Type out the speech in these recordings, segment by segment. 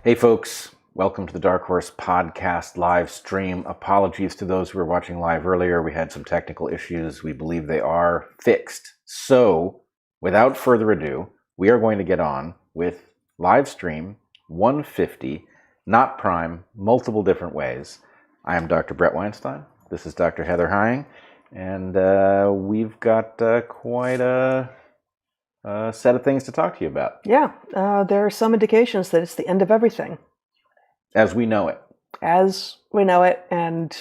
Hey folks, welcome to the DarkHorse podcast live stream. Apologies to those who were watching live earlier. We had some technical issues. We believe they are fixed. So, without further ado, we are going to get on with Livestream 150, not Prime, multiple different ways. I am Dr. Bret Weinstein. This is Dr. Heather Hying, and we've got quite a set of things to talk to you about. Yeah, there are some indications that it's the end of everything. As we know it. As we know it, and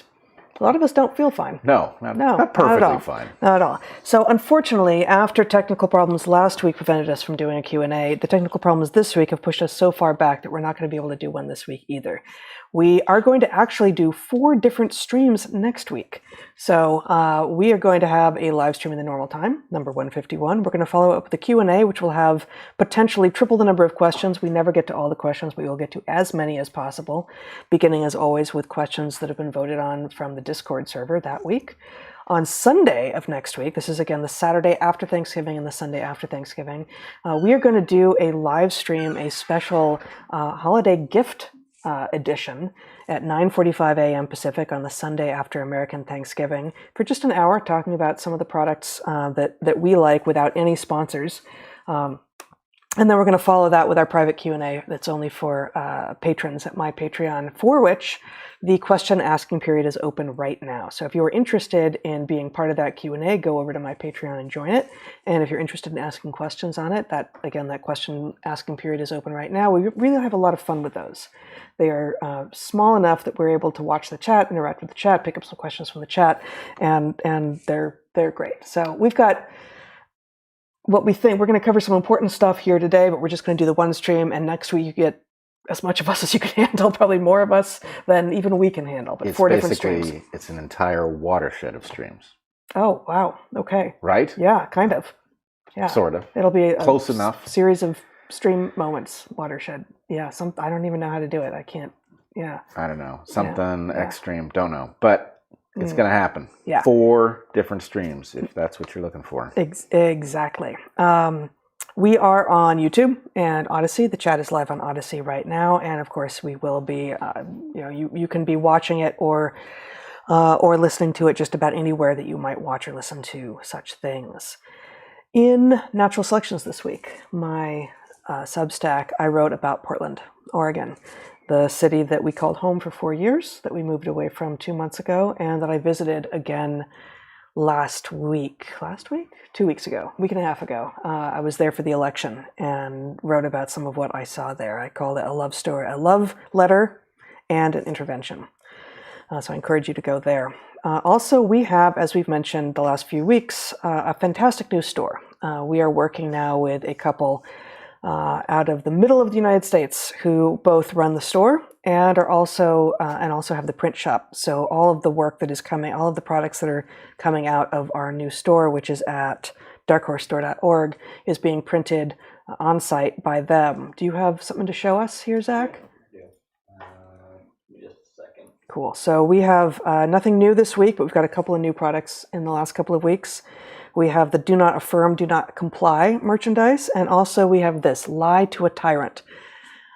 a lot of us don't feel fine. No, not perfectly fine. Not at all. So unfortunately, after technical problems last week prevented us from doing a Q&A, the technical problems this week have pushed us so far back that we're not going to be able to do one this week either. We are going to actually do 4 different streams next week. So we are going to have a live stream in the normal time, number 151. We're going to follow up with a Q&A, which will have potentially triple the number of questions. We never get to all the questions, but we'll get to as many as possible, beginning as always with questions that have been voted on from the Discord server that week. On Sunday of next week, this is again the Saturday after Thanksgiving and the Sunday after Thanksgiving, we are going to do a live stream, a special holiday gift edition at 9:45 a.m. Pacific on the Sunday after American Thanksgiving for just an hour, talking about some of the products that we like without any sponsors. And then we're going to follow that with our private Q&A that's only for patrons at my Patreon, for which the question asking period is open right now. So if you're interested in being part of that Q&A, go over to my Patreon and join it. And if you're interested in asking questions on it, that question asking period is open right now. We really have a lot of fun with those. They are small enough that we're able to watch the chat, interact with the chat, pick up some questions from the chat, and they're great. So we've got what we think. We're going to cover some important stuff here today, but we're just going to do the one stream, and next week you get as much of us as you can handle, probably more of us than even we can handle, but 4 different streams. It's an entire watershed of streams. Oh, wow. Okay. Right? Yeah, kind of. Yeah. Sort of. It'll be a close enough series of stream moments, watershed. Yeah, I don't even know how to do it. I can't. Yeah. I don't know. Something extreme. Don't know. But it's going to happen. Yeah. 4 different streams, if that's what you're looking for. Exactly. We are on YouTube and Odyssey. The chat is live on Odyssey right now, and of course, we will be. You can be watching it or listening to it just about anywhere that you might watch or listen to such things. In Natural Selections this week, my Substack, I wrote about Portland, Oregon, the city that we called home for 4 years, that we moved away from 2 months ago, and that I visited again last week, 2 weeks ago, week and a half ago. I was there for the election and wrote about some of what I saw there. I called it a love story, a love letter, and an intervention. So I encourage you to go there. Also, we have, as we've mentioned the last few weeks, a fantastic new store. We are working now with a couple out of the middle of the United States who both run the store and are also have the print shop. So all of the work that is coming, all of the products that are coming out of our new store, which is at darkhorsestore.org, is being printed on site by them. Do you have something to show us here, Zach? Yeah. Just a second. Cool. So we have nothing new this week, but we've got a couple of new products in the last couple of weeks. We have the Do Not Affirm, Do Not Comply merchandise, and also we have this, Lie to a Tyrant,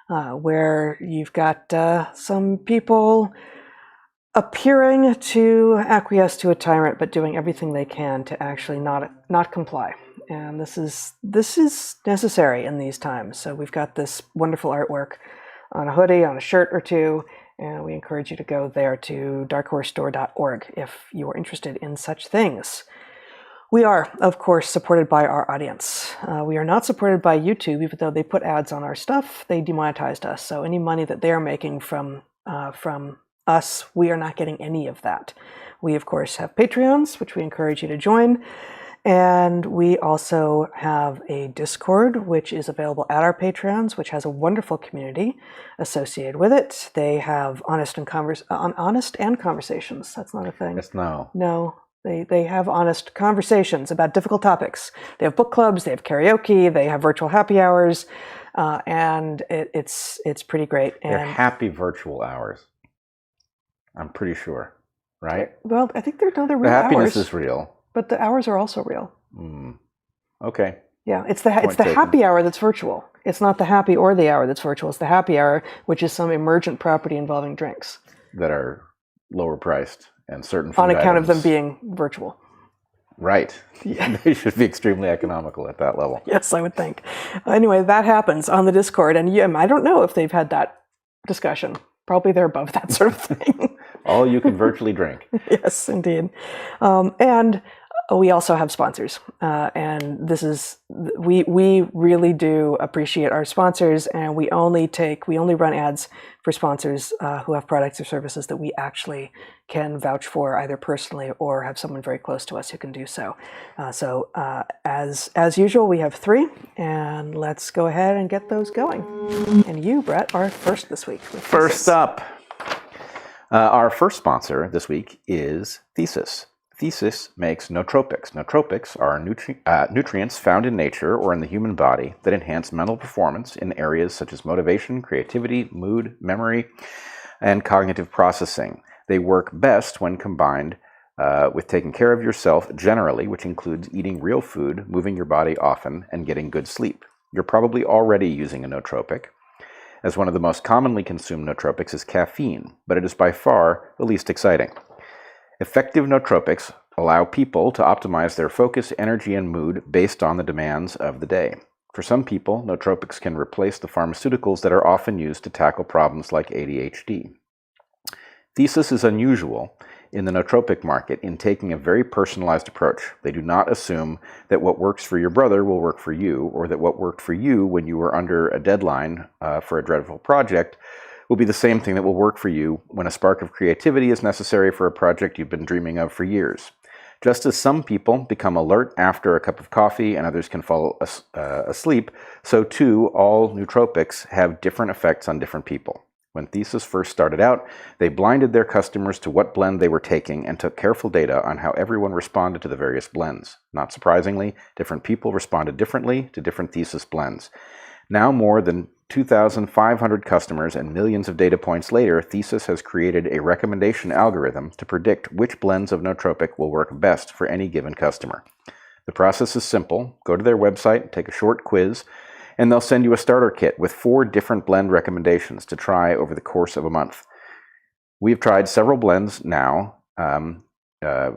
where you've got some people appearing to acquiesce to a tyrant, but doing everything they can to actually not comply. And this is necessary in these times. So we've got this wonderful artwork on a hoodie, on a shirt or two, and we encourage you to go there to darkhorsestore.org if you are interested in such things. We are, of course, supported by our audience. We are not supported by YouTube, even though they put ads on our stuff. They demonetized us. So any money that they're making from us, we are not getting any of that. We, of course, have Patreons, which we encourage you to join. And we also have a Discord, which is available at our Patreons, which has a wonderful community associated with it. They have honest and conversations. That's not a thing. Yes, no. No. They have honest conversations about difficult topics. They have book clubs, they have karaoke, they have virtual happy hours, and it's pretty great. And they're happy virtual hours. I'm pretty sure, right? Well, I think they're real hours. The happiness is real. But the hours are also real. Okay. Yeah, it's the taken. happy hour that's virtual. It's not the happy or the hour that's virtual. It's the happy hour, which is some emergent property involving drinks that are lower priced and certain food on account of them items- being virtual. Right. Yeah. They should be extremely economical at that level. Yes, I would think. Anyway, that happens on the Discord, and yeah, I don't know if they've had that discussion. Probably they're above that sort of thing. All you can virtually drink. Yes, indeed. And we also have sponsors, and this is we really do appreciate our sponsors, and we only run ads for sponsors who have products or services that we actually can vouch for, either personally or have someone very close to us who can do so. As usual, we have 3, and let's go ahead and get those going. And you, Bret, are first this week. First up, our first sponsor this week is Thesis. Thesis makes nootropics. Nootropics are nutrients found in nature or in the human body that enhance mental performance in areas such as motivation, creativity, mood, memory, and cognitive processing. They work best when combined with taking care of yourself generally, which includes eating real food, moving your body often, and getting good sleep. You're probably already using a nootropic, as one of the most commonly consumed nootropics is caffeine, but it is by far the least exciting. Effective nootropics allow people to optimize their focus, energy, and mood based on the demands of the day. For some people, nootropics can replace the pharmaceuticals that are often used to tackle problems like ADHD. Thesis is unusual in the nootropic market in taking a very personalized approach. They do not assume that what works for your brother will work for you, or that what worked for you when you were under a deadline for a dreadful project will be the same thing that will work for you when a spark of creativity is necessary for a project you've been dreaming of for years. Just as some people become alert after a cup of coffee and others can fall asleep, so too all nootropics have different effects on different people. When Thesis first started out, they blinded their customers to what blend they were taking and took careful data on how everyone responded to the various blends. Not surprisingly, different people responded differently to different Thesis blends. Now more than 2,500 customers and millions of data points later, Thesis has created a recommendation algorithm to predict which blends of nootropic will work best for any given customer. The process is simple. Go to their website, take a short quiz, and they'll send you a starter kit with 4 different blend recommendations to try over the course of a month. We've tried several blends now.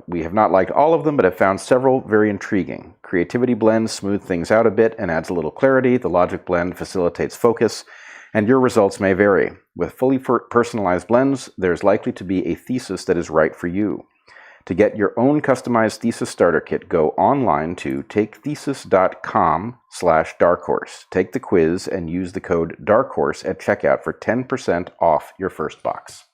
We have not liked all of them, but have found several very intriguing. Creativity blend smooth things out a bit and adds a little clarity. The logic blend facilitates focus, and your results may vary. With fully personalized blends, there's likely to be a Thesis that is right for you. To get your own customized Thesis starter kit, go online to takethesis.com/darkhorse. Take the quiz and use the code DARKHORSE at checkout for 10% off your first box.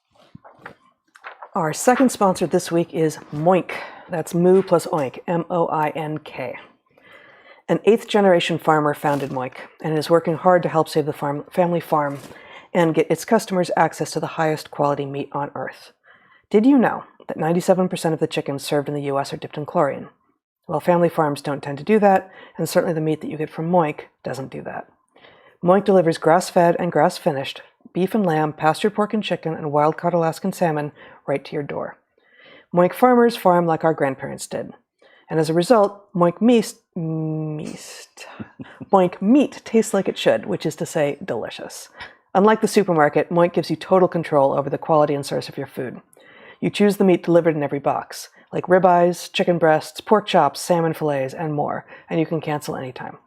Our second sponsor this week is Moink. That's Moo plus Oink, M-O-I-N-K. An 8th-generation farmer founded Moink and is working hard to help save the family farm and get its customers access to the highest quality meat on Earth. Did you know that 97% of the chickens served in the U.S. are dipped in chlorine? Well, family farms don't tend to do that, and certainly the meat that you get from Moink doesn't do that. Moink delivers grass-fed and grass-finished beef and lamb, pastured pork and chicken, and wild-caught Alaskan salmon right to your door. Moink farmers farm like our grandparents did. And as a result, Moink meat tastes like it should, which is to say, delicious. Unlike the supermarket, Moink gives you total control over the quality and source of your food. You choose the meat delivered in every box, like ribeyes, chicken breasts, pork chops, salmon fillets, and more, and you can cancel anytime.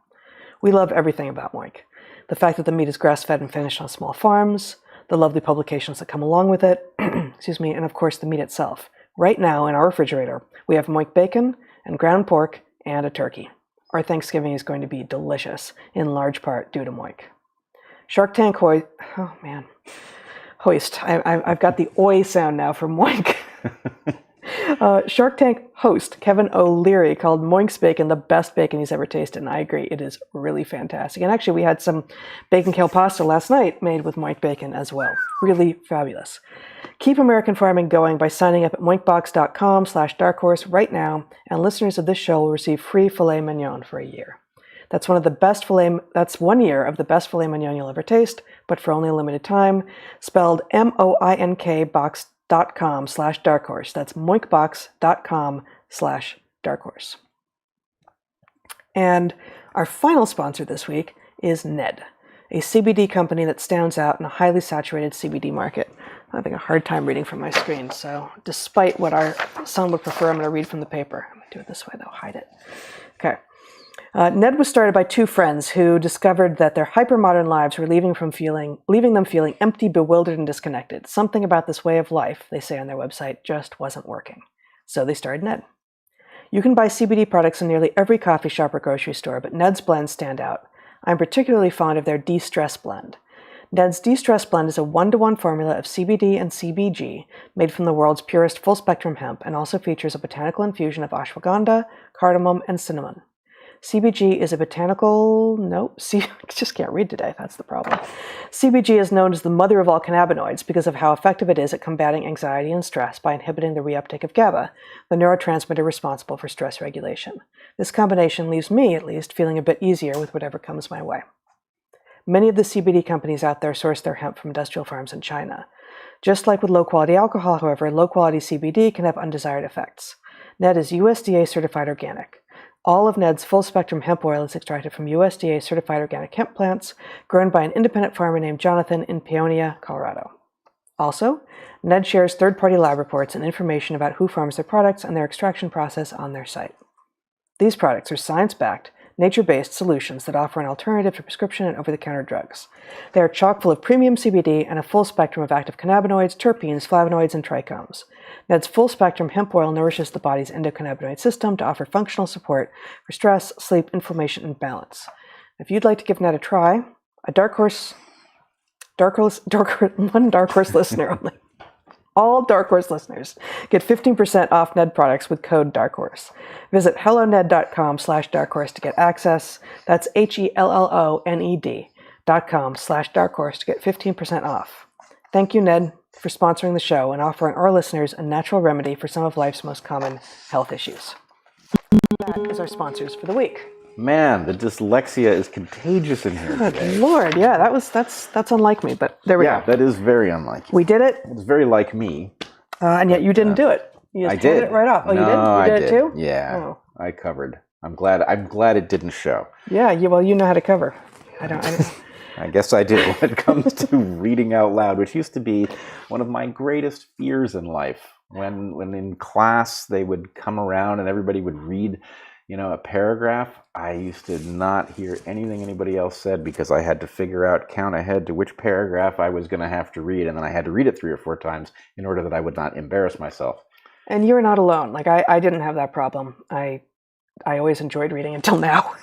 We love everything about Moink. The fact that the meat is grass-fed and finished on small farms, the lovely publications that come along with it, excuse me, and of course the meat itself. Right now in our refrigerator, we have Moink bacon and ground pork and a turkey. Our Thanksgiving is going to be delicious, in large part due to Moink. Shark Tank Hoist. I've got the oi sound now from Moink. Shark Tank host Kevin O'Leary called Moink's bacon the best bacon he's ever tasted, and I agree, it is really fantastic. And actually, we had some bacon kale pasta last night made with Moink bacon as well. Really fabulous. Keep American farming going by signing up at moinkbox.com/darkhorse right now, and listeners of this show will receive free filet mignon for a year. That's 1 year of the best filet mignon you'll ever taste, but for only a limited time. Spelled MOINK box.com/darkhorse. That's moinkbox.com/darkhorse. And our final sponsor this week is Ned, a CBD company that stands out in a highly saturated CBD market. I'm having a hard time reading from my screen, so despite what our son would prefer, I'm going to read from the paper. I'm going to do it this way, though. Hide it. Okay. Ned was started by two friends who discovered that their hypermodern lives were leaving them feeling empty, bewildered, and disconnected. Something about this way of life, they say on their website, just wasn't working. So they started Ned. You can buy CBD products in nearly every coffee shop or grocery store, but Ned's blends stand out. I'm particularly fond of their De-Stress blend. Ned's De-Stress blend is a 1-to-1 formula of CBD and CBG made from the world's purest full-spectrum hemp and also features a botanical infusion of ashwagandha, cardamom, and cinnamon. CBG is a just can't read today, that's the problem. CBG is known as the mother of all cannabinoids because of how effective it is at combating anxiety and stress by inhibiting the reuptake of GABA, the neurotransmitter responsible for stress regulation. This combination leaves me, at least, feeling a bit easier with whatever comes my way. Many of the CBD companies out there source their hemp from industrial farms in China. Just like with low-quality alcohol, however, low-quality CBD can have undesired effects. Ned is USDA certified organic. All of Ned's full-spectrum hemp oil is extracted from USDA certified organic hemp plants grown by an independent farmer named Jonathan in Peonia, Colorado. Also, Ned shares third-party lab reports and information about who farms their products and their extraction process on their site. These products are science-backed, nature-based solutions that offer an alternative to prescription and over-the-counter drugs. They are chock full of premium CBD and a full spectrum of active cannabinoids, terpenes, flavonoids, and trichomes. Ned's full-spectrum hemp oil nourishes the body's endocannabinoid system to offer functional support for stress, sleep, inflammation, and balance. If you'd like to give Ned a try, one Dark Horse listener only. All Dark Horse listeners get 15% off Ned products with code DarkHorse. Visit helloned.com/darkhorse to get access. That's HELLONED.com/darkhorse to get 15% off. Thank you, Ned, for sponsoring the show and offering our listeners a natural remedy for some of life's most common health issues. That is our sponsors for the week. Man, the dyslexia is contagious in here Good today. Lord, yeah, that's unlike me, but there we go. Yeah, that is very unlike you. We did it, It's very like me. and yet you didn't do it. You just I did handed it right off. Oh, no, you did? You I did it too? Yeah, Oh. I covered. I'm glad it didn't show. Yeah, you know how to cover. I don't. I guess I do when it comes to reading out loud, which used to be one of my greatest fears in life. When in class they would come around and everybody would read, a paragraph, I used to not hear anything anybody else said because I had to count ahead to which paragraph I was going to have to read, and then I had to read it 3 or 4 times in order that I would not embarrass myself. And you're not alone. Like I didn't have that problem. I always enjoyed reading until now.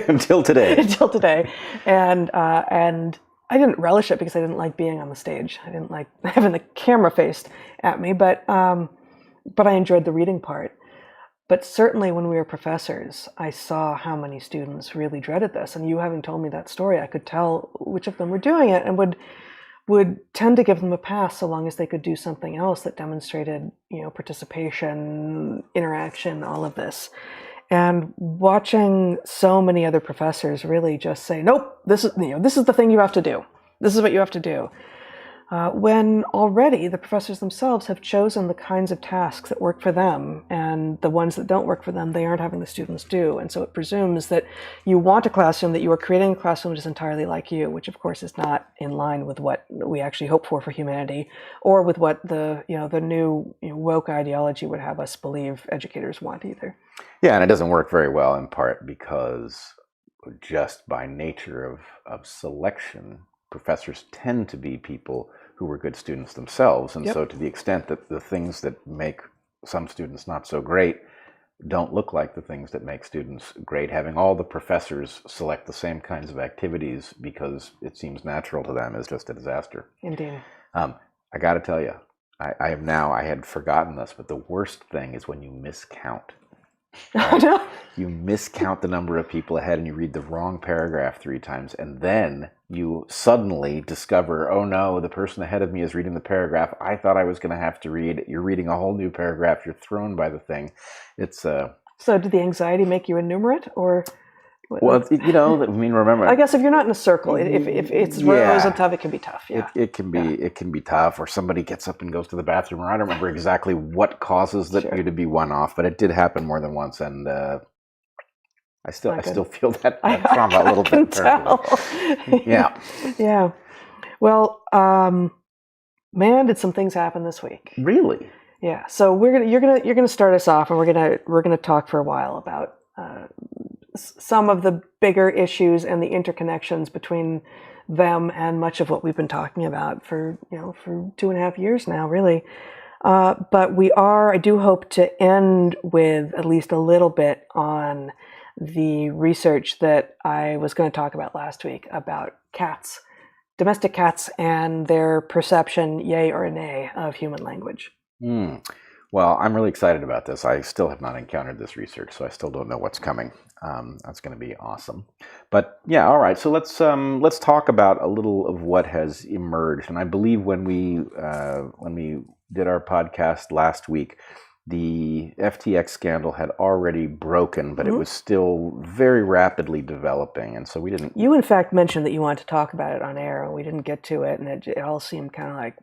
Until today. Until today, and I didn't relish it because I didn't like being on the stage. I didn't like having the camera faced at me, but I enjoyed the reading part. But certainly when we were professors, I saw how many students really dreaded this. And you having told me that story, I could tell which of them were doing it and would tend to give them a pass so long as they could do something else that demonstrated, participation, interaction, all of this. And watching so many other professors really just say, nope, this is the thing you have to do. This is what you have to do. When already the professors themselves have chosen the kinds of tasks that work for them, and the ones that don't work for them, they aren't having the students do. And so it presumes that you want a classroom, that you are creating a classroom that is entirely like you, which of course is not in line with what we actually hope for humanity, or with what the new woke ideology would have us believe educators want either. Yeah, and it doesn't work very well in part because just by nature of selection, professors tend to be people who were good students themselves. And so to the extent that the things that make some students not so great don't look like the things that make students great, having all the professors select the same kinds of activities because it seems natural to them is just a disaster. Indeed. I got to tell you, I had forgotten this, but the worst thing is when you miscount. Right? You miscount the number of people ahead and you read the wrong paragraph 3 times, and then you suddenly discover, oh no, the person ahead of me is reading the paragraph I thought I was going to have to read. You're reading a whole new paragraph. You're thrown by the thing. It's So did the anxiety make you enumerate, or? Well, remember. I guess if you're not in a circle, if it's rows and tough, it can be tough. Yeah, it can be tough. Or somebody gets up and goes to the bathroom. Or I don't remember exactly what causes you to be one off, but it did happen more than once. And I still Not good. still feel that trauma a little I can bit. tell. Yeah. Yeah. Well, man, did some things happen this week. Really? Yeah. So you're gonna start us off, and we're gonna talk for a while about some of the bigger issues and the interconnections between them and much of what we've been talking about for 2.5 years now, really. But I do hope to end with at least a little bit on the research that I was going to talk about last week about cats, domestic cats, and their perception, yay or nay, of human language. Well, I'm really excited about this. I still have not encountered this research, so I still don't know what's coming. That's going to be awesome. But yeah, all right. So let's talk about a little of what has emerged. And I believe when we did our podcast last week, the FTX scandal had already broken, but it was still very rapidly developing, and so we didn't. You, in fact, mentioned that you wanted to talk about it on air, and we didn't get to it, and it all seemed kind of like,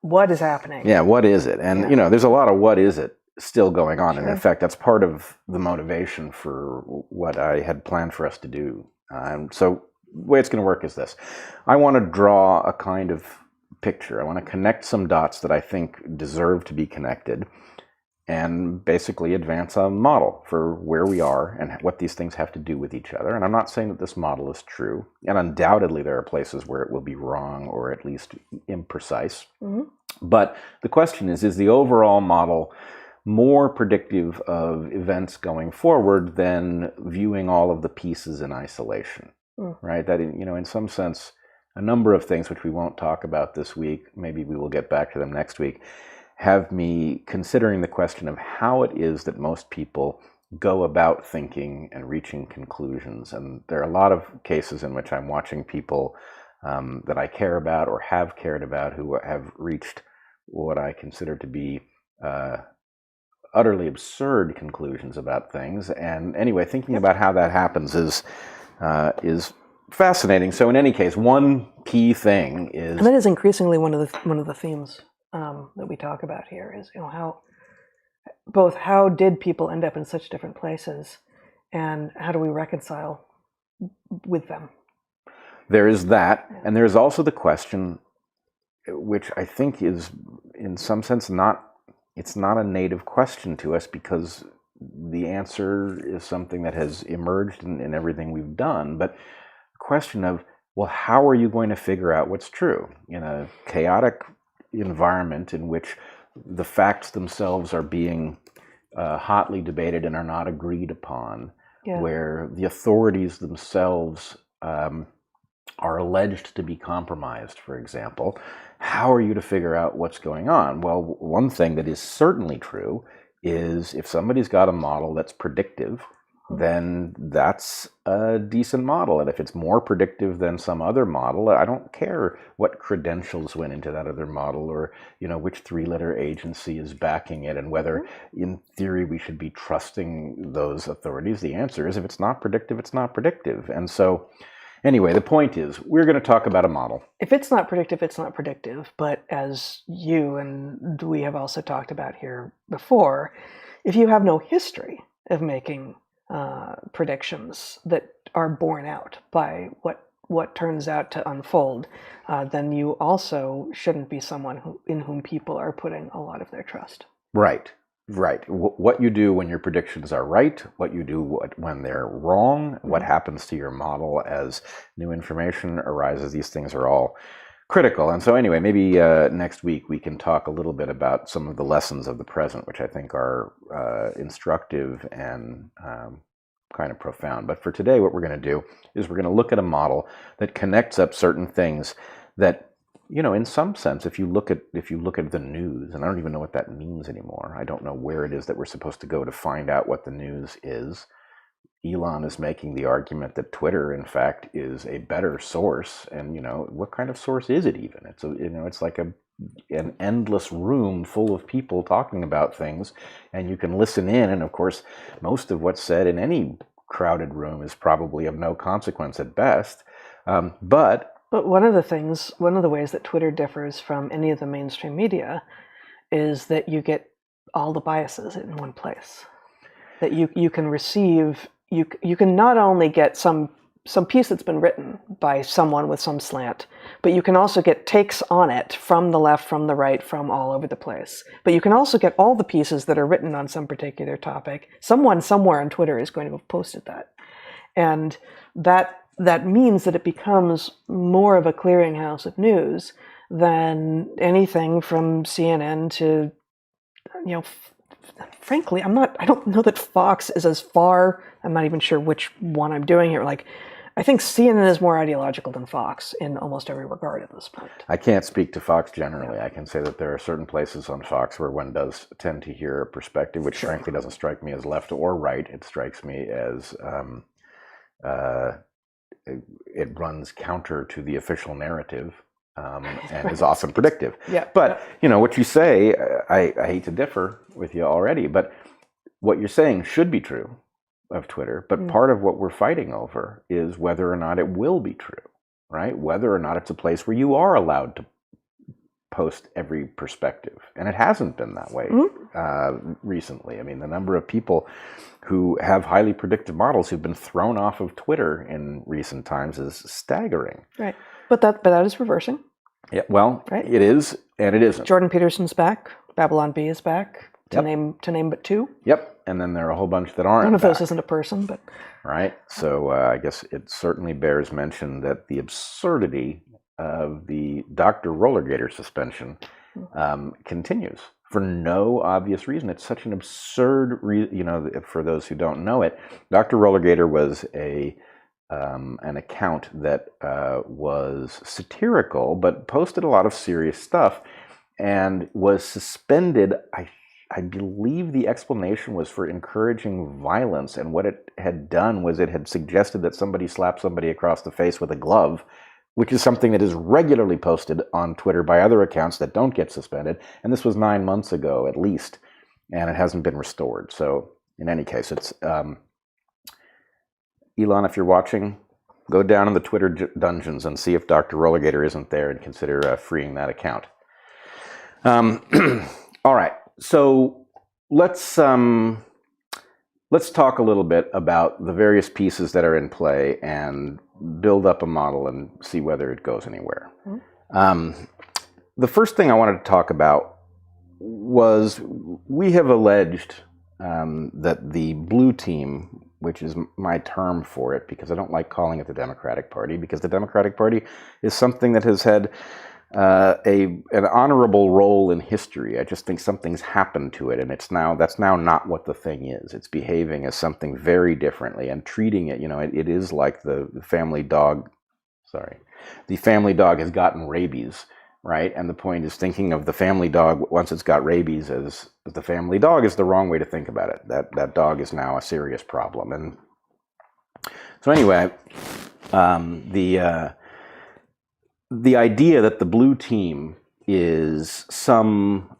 what is happening? Yeah, what is it? And there's a lot of what is it still going on, Sure. and in fact, that's part of the motivation for what I had planned for us to do. So the way it's going to work is this: I want to draw a kind of picture. I want to connect some dots that I think deserve to be connected and basically advance a model for where we are and what these things have to do with each other. And I'm not saying that this model is true, and undoubtedly there are places where it will be wrong or at least imprecise. But the question is the overall model more predictive of events going forward than viewing all of the pieces in isolation, right? That, in some sense, a number of things which we won't talk about this week, maybe we will get back to them next week, have me considering the question of how it is that most people go about thinking and reaching conclusions. And there are a lot of cases in which I'm watching people that I care about or have cared about who have reached what I consider to be utterly absurd conclusions about things. And anyway, thinking about how that happens is fascinating. So in any case, one key thing is, and that is increasingly one of the themes that we talk about here is how did people end up in such different places, and how do we reconcile with them? There is that, and there is also the question, which I think is in some sense it's not a native question to us, because the answer is something that has emerged in everything we've done, but question of, well, how are you going to figure out what's true in a chaotic environment in which the facts themselves are being hotly debated and are not agreed upon, where the authorities themselves are alleged to be compromised, for example? How are you to figure out what's going on? Well, one thing that is certainly true is if somebody's got a model that's predictive, then that's a decent model. And if it's more predictive than some other model, I don't care what credentials went into that other model, or which three-letter agency is backing it, and whether in theory we should be trusting those authorities. The answer is, if it's not predictive, it's not predictive. And so anyway, the point is, we're going to talk about a model. If it's not predictive, it's not predictive. But as you and we have also talked about here before, if you have no history of making predictions that are borne out by what turns out to unfold, then you also shouldn't be someone in whom people are putting a lot of their trust. Right. What you do when your predictions are right, what you do when they're wrong, what happens to your model as new information arises, these things are all critical. And so anyway, maybe next week we can talk a little bit about some of the lessons of the present, which I think are instructive and kind of profound. But for today, what we're going to do is we're going to look at a model that connects up certain things that, in some sense, if you look at the news, and I don't even know what that means anymore. I don't know where it is that we're supposed to go to find out what the news is. Elon is making the argument that Twitter, in fact, is a better source, and what kind of source is it even? It's like an endless room full of people talking about things, and you can listen in, and of course, most of what's said in any crowded room is probably of no consequence at best. But one of the ways that Twitter differs from any of the mainstream media is that you get all the biases in one place. that you can receive. You can not only get some piece that's been written by someone with some slant, but you can also get takes on it from the left, from the right, from all over the place. But you can also get all the pieces that are written on some particular topic. Someone somewhere on Twitter is going to have posted that. And that means that it becomes more of a clearinghouse of news than anything from CNN to, frankly, I don't know that Fox is as far. I'm not even sure which one I'm doing here. I think CNN is more ideological than Fox in almost every regard at this point. I can't speak to Fox generally. I can say that there are certain places on Fox where one does tend to hear a perspective, which frankly doesn't strike me as left or right. It strikes me as it runs counter to the official narrative. And is often predictive. Yeah. But, what you say, I hate to differ with you already, but what you're saying should be true of Twitter. But part of what we're fighting over is whether or not it will be true, right? Whether or not it's a place where you are allowed to post every perspective. And it hasn't been that way recently. I mean, the number of people who have highly predictive models who've been thrown off of Twitter in recent times is staggering. Right. But that is reversing. Yeah, well, right? It is, and it isn't. Jordan Peterson's back. Babylon Bee is back. To name but two. Yep, and then there are a whole bunch that aren't. One of back. those isn't a person, but right. So I guess it certainly bears mention that the absurdity of the Dr. Rollergator suspension continues for no obvious reason. It's such an absurd for those who don't know it, Dr. Rollergator was an account that was satirical, but posted a lot of serious stuff and was suspended. I believe the explanation was for encouraging violence, and what it had done was it had suggested that somebody slap somebody across the face with a glove, which is something that is regularly posted on Twitter by other accounts that don't get suspended. And this was 9 months ago at least, and it hasn't been restored. So in any case, it's... Elon, if you're watching, go down in the Twitter dungeons and see if Dr. Rollergator isn't there and consider freeing that account. All right, so let's talk a little bit about the various pieces that are in play and build up a model and see whether it goes anywhere. The first thing I wanted to talk about was we have alleged that the blue team, which is my term for it because I don't like calling it the Democratic Party, because the Democratic Party is something that has had an honorable role in history. I just think something's happened to it, and that's now not what the thing is. It's behaving as something very differently and treating it, it is like the family dog. The family dog has gotten rabies, right? And the point is thinking of the family dog once it's got rabies as the family dog is the wrong way to think about it. That dog is now a serious problem. And so anyway, the idea that the blue team is some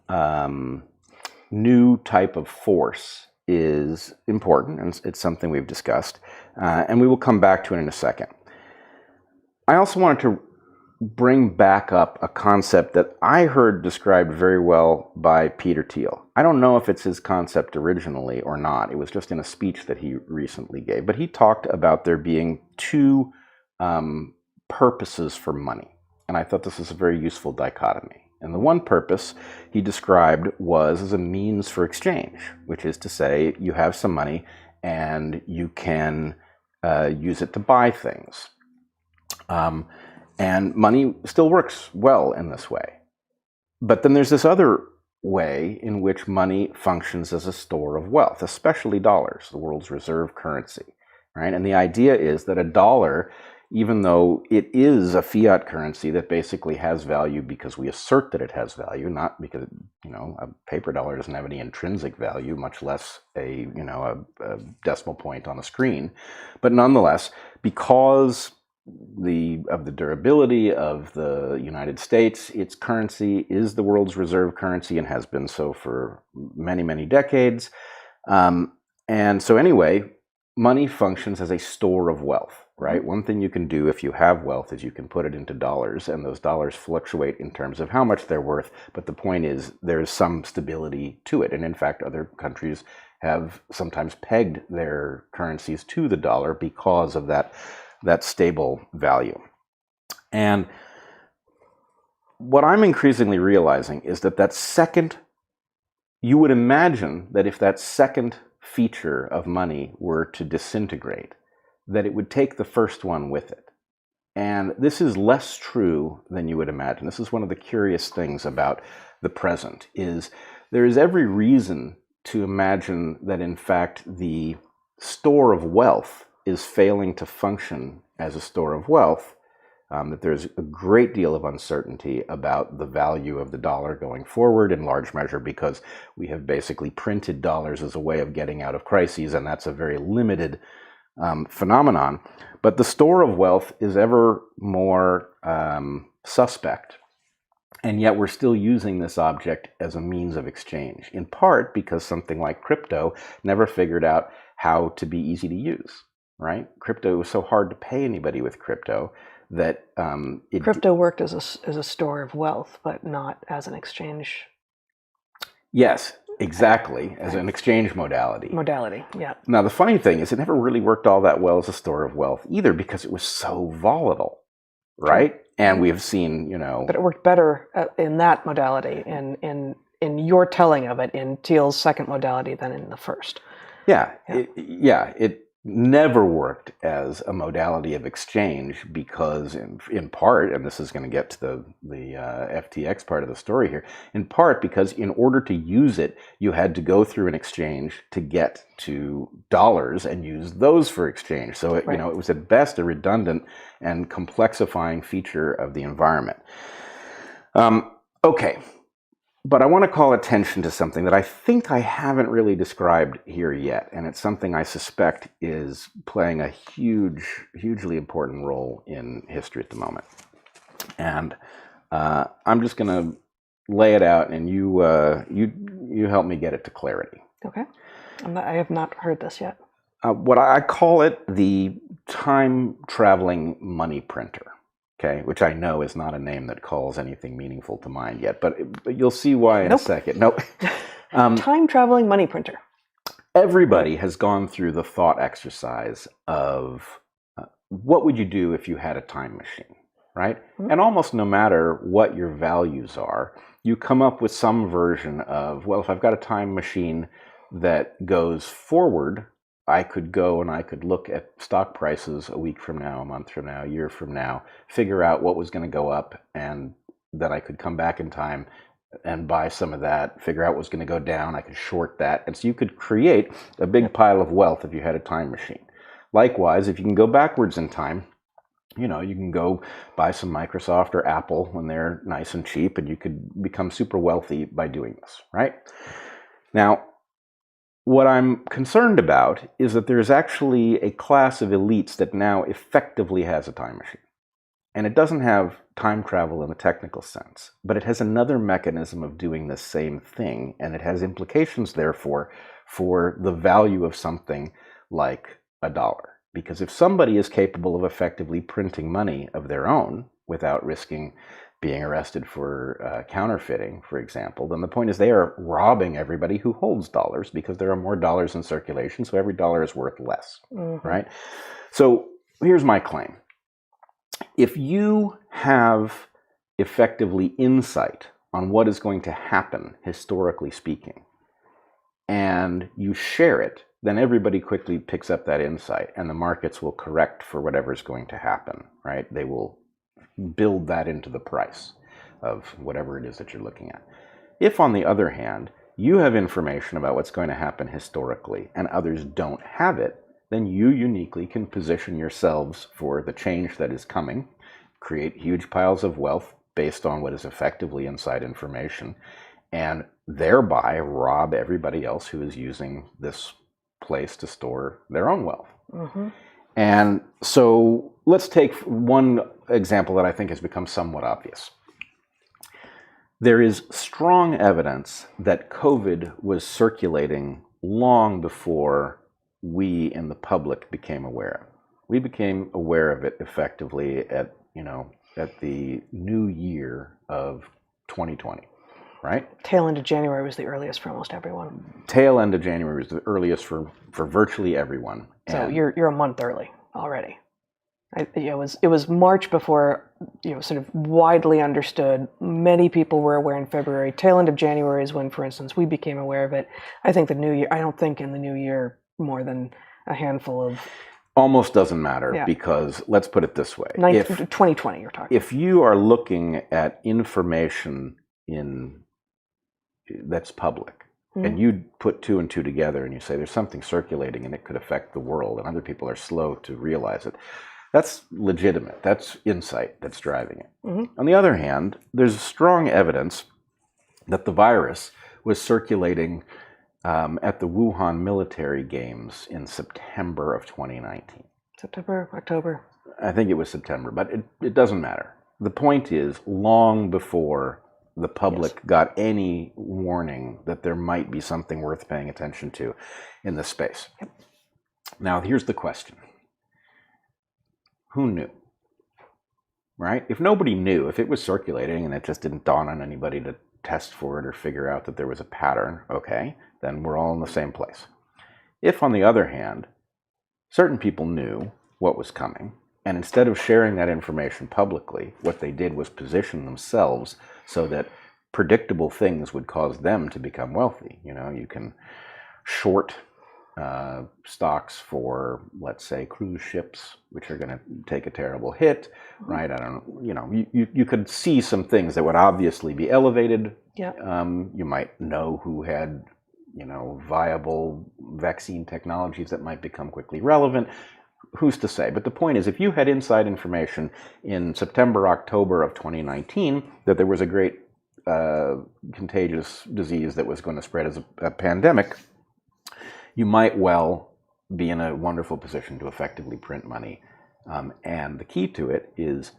new type of force is important, and it's something we've discussed, and we will come back to it in a second. I also wanted to bring back up a concept that I heard described very well by Peter Thiel. I don't know if it's his concept originally or not. It was just in a speech that he recently gave. But he talked about there being two purposes for money. And I thought this was a very useful dichotomy. And the one purpose he described was as a means for exchange, which is to say you have some money and you can use it to buy things. And money still works well in this way. But then there's this other way in which money functions as a store of wealth, especially dollars, the world's reserve currency, right? And the idea is that a dollar, even though it is a fiat currency that basically has value because we assert that it has value, not because, a paper dollar doesn't have any intrinsic value, much less a decimal point on a screen. But nonetheless, because of the durability of the United States, its currency is the world's reserve currency and has been so for many, many decades. And so anyway, money functions as a store of wealth, right? One thing you can do if you have wealth is you can put it into dollars, and those dollars fluctuate in terms of how much they're worth. But the point is there's some stability to it. And in fact, other countries have sometimes pegged their currencies to the dollar because of that stable value. And what I'm increasingly realizing is that second, you would imagine that if that second feature of money were to disintegrate, that it would take the first one with it. And this is less true than you would imagine. This is one of the curious things about the present, is there is every reason to imagine that, in fact, the store of wealth is failing to function as a store of wealth, that there's a great deal of uncertainty about the value of the dollar going forward, in large measure because we have basically printed dollars as a way of getting out of crises, and that's a very limited phenomenon. But the store of wealth is ever more suspect. And yet we're still using this object as a means of exchange, in part because something like crypto never figured out how to be easy to use, right? Crypto was so hard to pay anybody with crypto that crypto worked as a store of wealth, but not as an exchange. Yes, exactly, as an exchange modality. Yeah. Now, the funny thing is it never really worked all that well as a store of wealth either, because it was so volatile, right? Sure. And we have seen, But it worked better in that modality, in your telling of it, in Thiel's second modality than in the first. Yeah. It never worked as a modality of exchange because, in part, and this is going to get to the FTX part of the story here, in part because in order to use it, you had to go through an exchange to get to dollars and use those for exchange. So it, right. It was at best a redundant and complexifying feature of the environment. Okay. But I want to call attention to something that I think I haven't really described here yet, and it's something I suspect is playing a hugely important role in history at the moment. And I'm just going to lay it out, and you help me get it to clarity. Okay. I have not heard this yet. What I call it the time-traveling money printer. Okay, which I know is not a name that calls anything meaningful to mind yet, but you'll see why in a second. Nope. Time-traveling money printer. Everybody has gone through the thought exercise of what would you do if you had a time machine, right? Mm-hmm. And almost no matter what your values are, you come up with some version of, well, if I've got a time machine that goes forward, I could go and I could look at stock prices a week from now, a month from now, a year from now, figure out what was going to go up, and then I could come back in time and buy some of that, figure out what was going to go down, I could short that. And so you could create a big pile of wealth if you had a time machine. Likewise, if you can go backwards in time, you can go buy some Microsoft or Apple when they're nice and cheap, and you could become super wealthy by doing this, right? Now, what I'm concerned about is that there's actually a class of elites that now effectively has a time machine. And it doesn't have time travel in the technical sense, but it has another mechanism of doing the same thing, and it has implications, therefore, for the value of something like a dollar. Because if somebody is capable of effectively printing money of their own without risking being arrested for counterfeiting, for example, then the point is they are robbing everybody who holds dollars, because there are more dollars in circulation, so every dollar is worth less, mm-hmm. right? So here's my claim. If you have effectively insight on what is going to happen, historically speaking, and you share it, then everybody quickly picks up that insight, and the markets will correct for whatever is going to happen, right? They will build that into the price of whatever it is that you're looking at. If, on the other hand, you have information about what's going to happen historically and others don't have it, then you uniquely can position yourselves for the change that is coming, create huge piles of wealth based on what is effectively inside information, and thereby rob everybody else who is using this place to store their own wealth. Mm-hmm. And so let's take one example that I think has become somewhat obvious. There is strong evidence that COVID was circulating long before we in the public became aware of it. We became aware of it effectively at the new year of 2020. right? Tail end of January was the earliest for almost everyone. Tail end of January was the earliest for virtually everyone. So And you're a month early already. It was March before, sort of widely understood. Many people were aware in February. Tail end of January is when, for instance, we became aware of it. I think I don't think in the new year more than a handful of. almost doesn't matter Yeah. because let's put it this way. 2020 you're talking. If you are looking at information that's public, and you put 2 and 2 together and you say there's something circulating and it could affect the world, and other people are slow to realize it, that's legitimate. That's insight that's driving it. On the other hand, there's strong evidence that the virus was circulating at the Wuhan military games in September of 2019. September, October. I think it was September, but it doesn't matter. The point is, long before the public got any warning that there might be something worth paying attention to in this space. Yep. Now, here's the question. Who knew? Right? If nobody knew, if it was circulating and it just didn't dawn on anybody to test for it or figure out that there was a pattern, okay, then we're all in the same place. If, on the other hand, certain people knew what was coming, and instead of sharing that information publicly, what they did was position themselves so that predictable things would cause them to become wealthy. You can short stocks for, let's say, cruise ships, which are going to take a terrible hit, right? I don't know. You could see some things that would obviously be elevated. Yeah. You might know who had, viable vaccine technologies that might become quickly relevant. Who's to say? But the point is, if you had inside information in September, October of 2019 that there was a great contagious disease that was going to spread as a pandemic, you might well be in a wonderful position to effectively print money. And the key to it is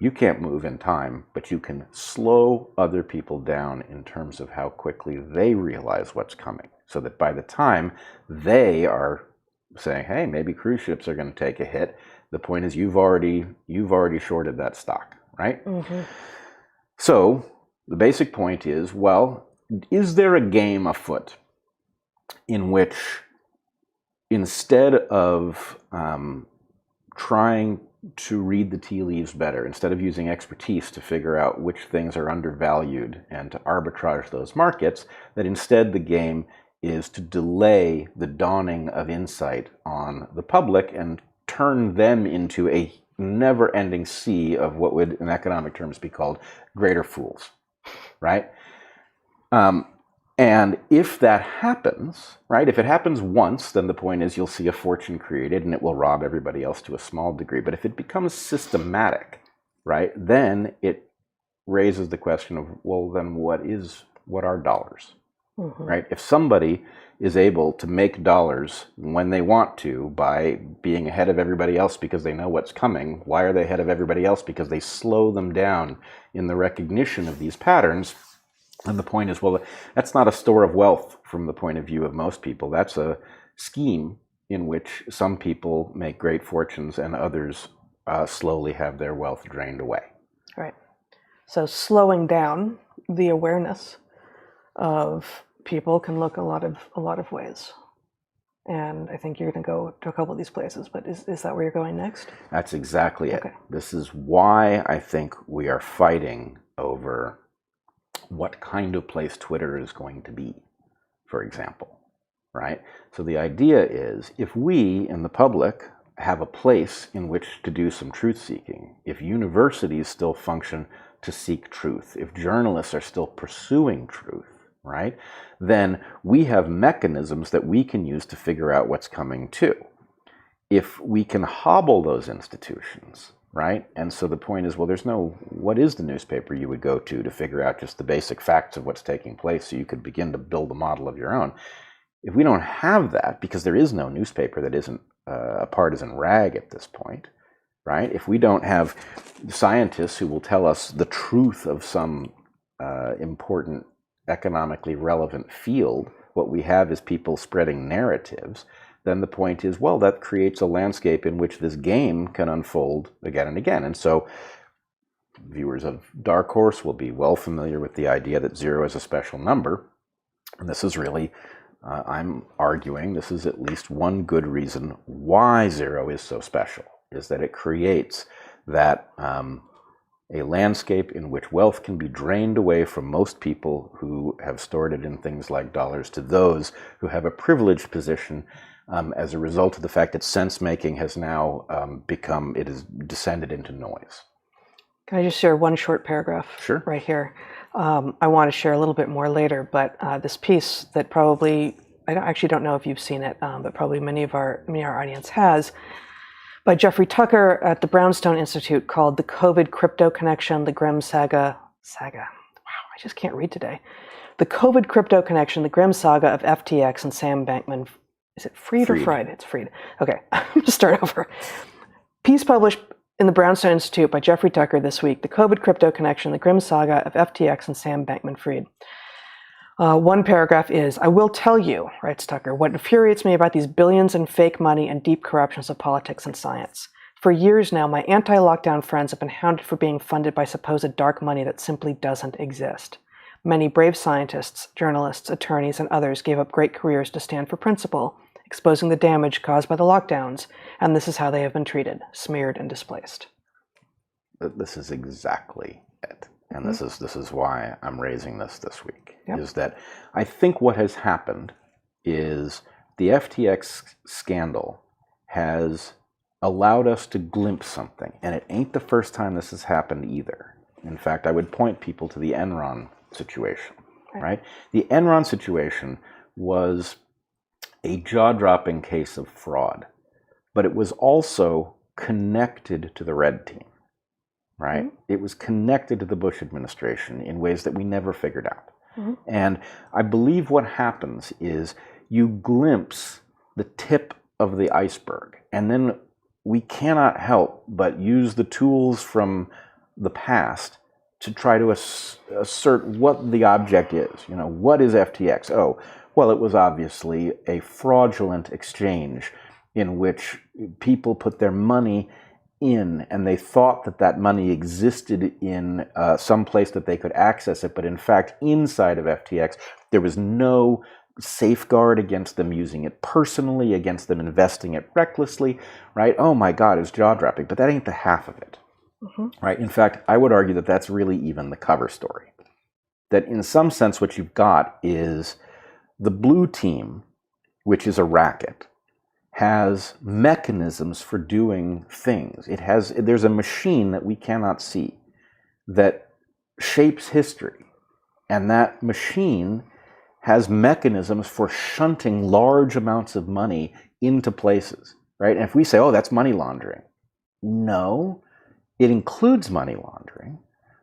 you can't move in time, but you can slow other people down in terms of how quickly they realize what's coming, so that by the time they are saying, hey, maybe cruise ships are going to take a hit, the point is you've already shorted that stock, right? Mm-hmm. So the basic point is, well, is there a game afoot in which, instead of trying to read the tea leaves better, instead of using expertise to figure out which things are undervalued and to arbitrage those markets, that instead the game is to delay the dawning of insight on the public and turn them into a never-ending sea of what would, in economic terms, be called greater fools, right? And if that happens, right, if it happens once, then the point is you'll see a fortune created and it will rob everybody else to a small degree. But if it becomes systematic, right, then it raises the question of, well, then what are dollars, right? If somebody is able to make dollars when they want to by being ahead of everybody else because they know what's coming, why are they ahead of everybody else? Because they slow them down in the recognition of these patterns. And the point is, well, that's not a store of wealth from the point of view of most people. That's a scheme in which some people make great fortunes and others slowly have their wealth drained away. Right. So slowing down the awareness of people can look a lot of ways. And I think you're going to go to a couple of these places, but is that where you're going next? That's exactly it. Okay. This is why I think we are fighting over what kind of place Twitter is going to be, for example, right? So the idea is, if we in the public have a place in which to do some truth seeking, if universities still function to seek truth, if journalists are still pursuing truth, right, then we have mechanisms that we can use to figure out what's coming too. If we can hobble those institutions, right? And so the point is, well, what is the newspaper you would go to figure out just the basic facts of what's taking place so you could begin to build a model of your own? If we don't have that, because there is no newspaper that isn't a partisan rag at this point, right? If we don't have scientists who will tell us the truth of some important economically relevant field, what we have is people spreading narratives, then the point is, well, that creates a landscape in which this game can unfold again and again. And so viewers of DarkHorse will be well familiar with the idea that 0 is a special number. And this is really, I'm arguing, this is at least one good reason why 0 is so special, is that it creates that a landscape in which wealth can be drained away from most people who have stored it in things like dollars to those who have a privileged position as a result of the fact that sense-making has now it has descended into noise. Can I just share one short paragraph? Sure. Right here. I want to share a little bit more later, but this piece that probably, I actually don't know if you've seen it, but probably many of our audience has, by Jeffrey Tucker at the Brownstone Institute, called The COVID Crypto Connection, the Grim Saga. Wow, I just can't read today. The COVID Crypto Connection, the Grim Saga of FTX and Sam Bankman. Is it Fried or Fried? It's Fried. Okay, I'm going to start over. Piece published in the Brownstone Institute by Jeffrey Tucker this week, The COVID Crypto Connection, the Grim Saga of FTX and Sam Bankman-Fried. One paragraph is, I will tell you, writes Tucker, what infuriates me about these billions in fake money and deep corruptions of politics and science. For years now, my anti-lockdown friends have been hounded for being funded by supposed dark money that simply doesn't exist. Many brave scientists, journalists, attorneys, and others gave up great careers to stand for principle, exposing the damage caused by the lockdowns, and this is how they have been treated, smeared and displaced. This is exactly it. And this is why I'm raising this week, is that I think what has happened is the FTX scandal has allowed us to glimpse something. And it ain't the first time this has happened either. In fact, I would point people to the Enron situation, right? The Enron situation was a jaw-dropping case of fraud, but it was also connected to the red team. Right? Mm-hmm. It was connected to the Bush administration in ways that we never figured out. Mm-hmm. And I believe what happens is you glimpse the tip of the iceberg, and then we cannot help but use the tools from the past to try to assert what the object is. You know, what is FTX? Oh, well, it was obviously a fraudulent exchange in which people put their money in, and they thought that that money existed in some place that they could access it, but in fact, inside of FTX, there was no safeguard against them using it personally, against them investing it recklessly, right? Oh my God, it's jaw-dropping, but that ain't the half of it, right? In fact, I would argue that that's really even the cover story. That in some sense, what you've got is the blue team, which is a racket, has mechanisms for doing things. There's a machine that we cannot see that shapes history. And that machine has mechanisms for shunting large amounts of money into places, right? And if we say, oh, that's money laundering. No, it includes money laundering.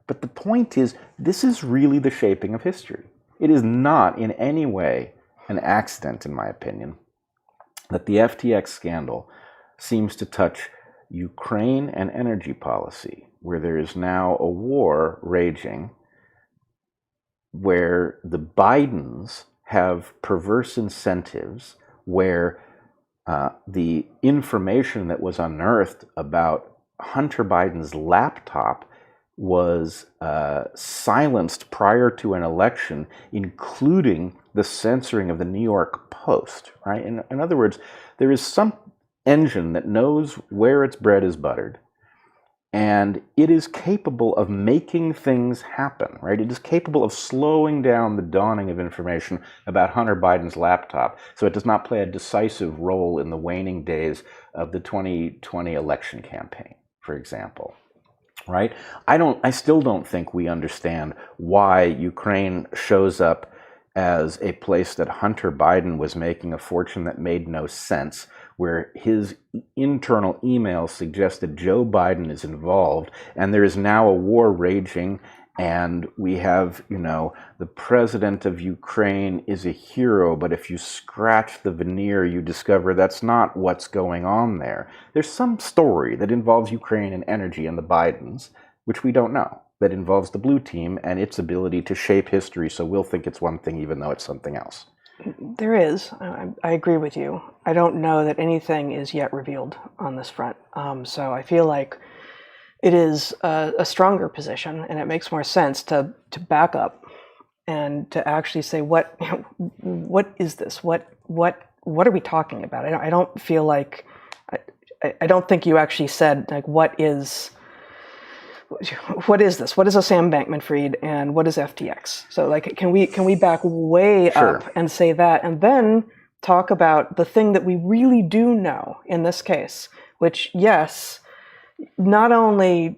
But the point is, this is really the shaping of history. It is not in any way an accident, in my opinion, that the FTX scandal seems to touch Ukraine and energy policy, where there is now a war raging, where the Bidens have perverse incentives, where the information that was unearthed about Hunter Biden's laptop was silenced prior to an election, including the censoring of the New York Post, right? In other words, there is some engine that knows where its bread is buttered, and it is capable of making things happen, right? It is capable of slowing down the dawning of information about Hunter Biden's laptop so it does not play a decisive role in the waning days of the 2020 election campaign, for example. Right? I still don't think we understand why Ukraine shows up as a place that Hunter Biden was making a fortune that made no sense, where his internal emails suggest that Joe Biden is involved, and there is now a war raging, and we have, the president of Ukraine is a hero, but if you scratch the veneer, you discover that's not what's going on there. There's some story that involves Ukraine and energy and the Bidens, which we don't know, that involves the blue team and its ability to shape history, so we'll think it's one thing even though it's something else. There is. I agree with you. I don't know that anything is yet revealed on this front. So I feel like it is a stronger position, and it makes more sense to back up and to actually say what is this? What are we talking about? I don't feel like I don't think you actually said like what is this? What is a Sam Bankman-Fried and what is FTX? So like can we back way up and say that, and then talk about the thing that we really do know in this case, which yes, not only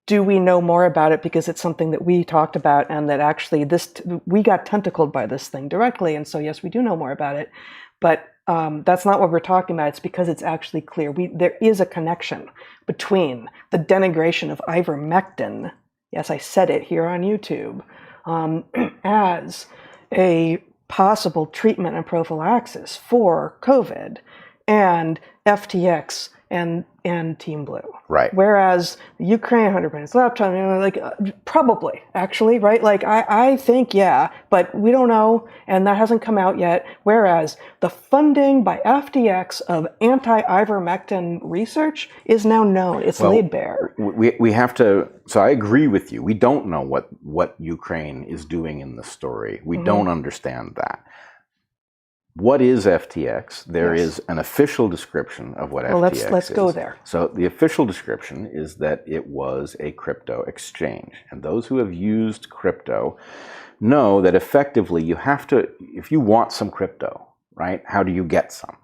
do we know more about it because it's something that we talked about and that actually we got tentacled by this thing directly, and so yes, we do know more about it, but that's not what we're talking about. It's because it's actually clear. There is a connection between the denigration of ivermectin, yes, I said it here on YouTube, as a possible treatment and prophylaxis for COVID, and FTX and Team Blue. Right. Whereas the Ukraine 100 minutes laptop, probably, actually, right? Like, I think, yeah, but we don't know, and that hasn't come out yet. Whereas the funding by FTX of anti-ivermectin research is now known. It's laid bare. We have to, so I agree with you. We don't know what Ukraine is doing in the story. We don't understand that. What is FTX? There is an official description of what FTX is. Let's go there. So the official description is that it was a crypto exchange. And those who have used crypto know that effectively you have to, if you want some crypto, right, how do you get some?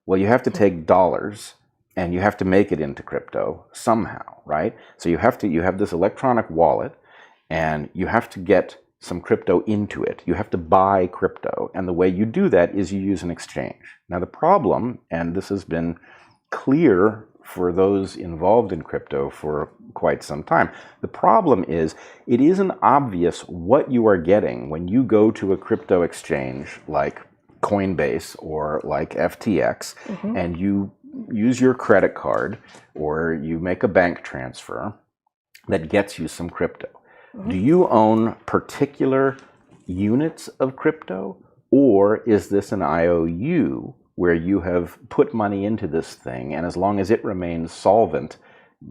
Well, you have to take dollars and you have to make it into crypto somehow, right? So you have this electronic wallet and you have to get some crypto into it. You have to buy crypto. And the way you do that is you use an exchange. Now the problem, and this has been clear for those involved in crypto for quite some time, the problem is it isn't obvious what you are getting when you go to a crypto exchange like Coinbase or like FTX and you use your credit card or you make a bank transfer that gets you some crypto. Do you own particular units of crypto, or is this an IOU where you have put money into this thing, and as long as it remains solvent,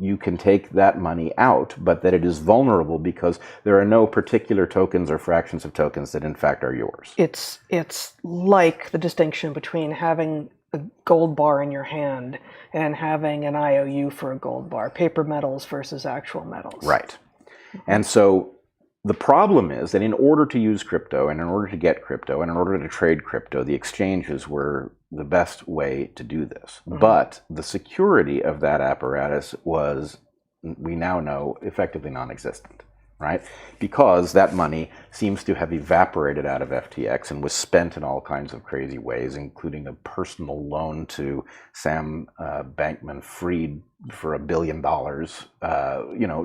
you can take that money out, but that it is vulnerable because there are no particular tokens or fractions of tokens that in fact are yours? It's like the distinction between having a gold bar in your hand and having an IOU for a gold bar, paper metals versus actual metals. Right. And so the problem is that in order to use crypto and in order to get crypto and in order to trade crypto, the exchanges were the best way to do this. But the security of that apparatus was, we now know, effectively non-existent, right? Because that money seems to have evaporated out of FTX and was spent in all kinds of crazy ways, including a personal loan to Sam Bankman-Fried for $1 billion,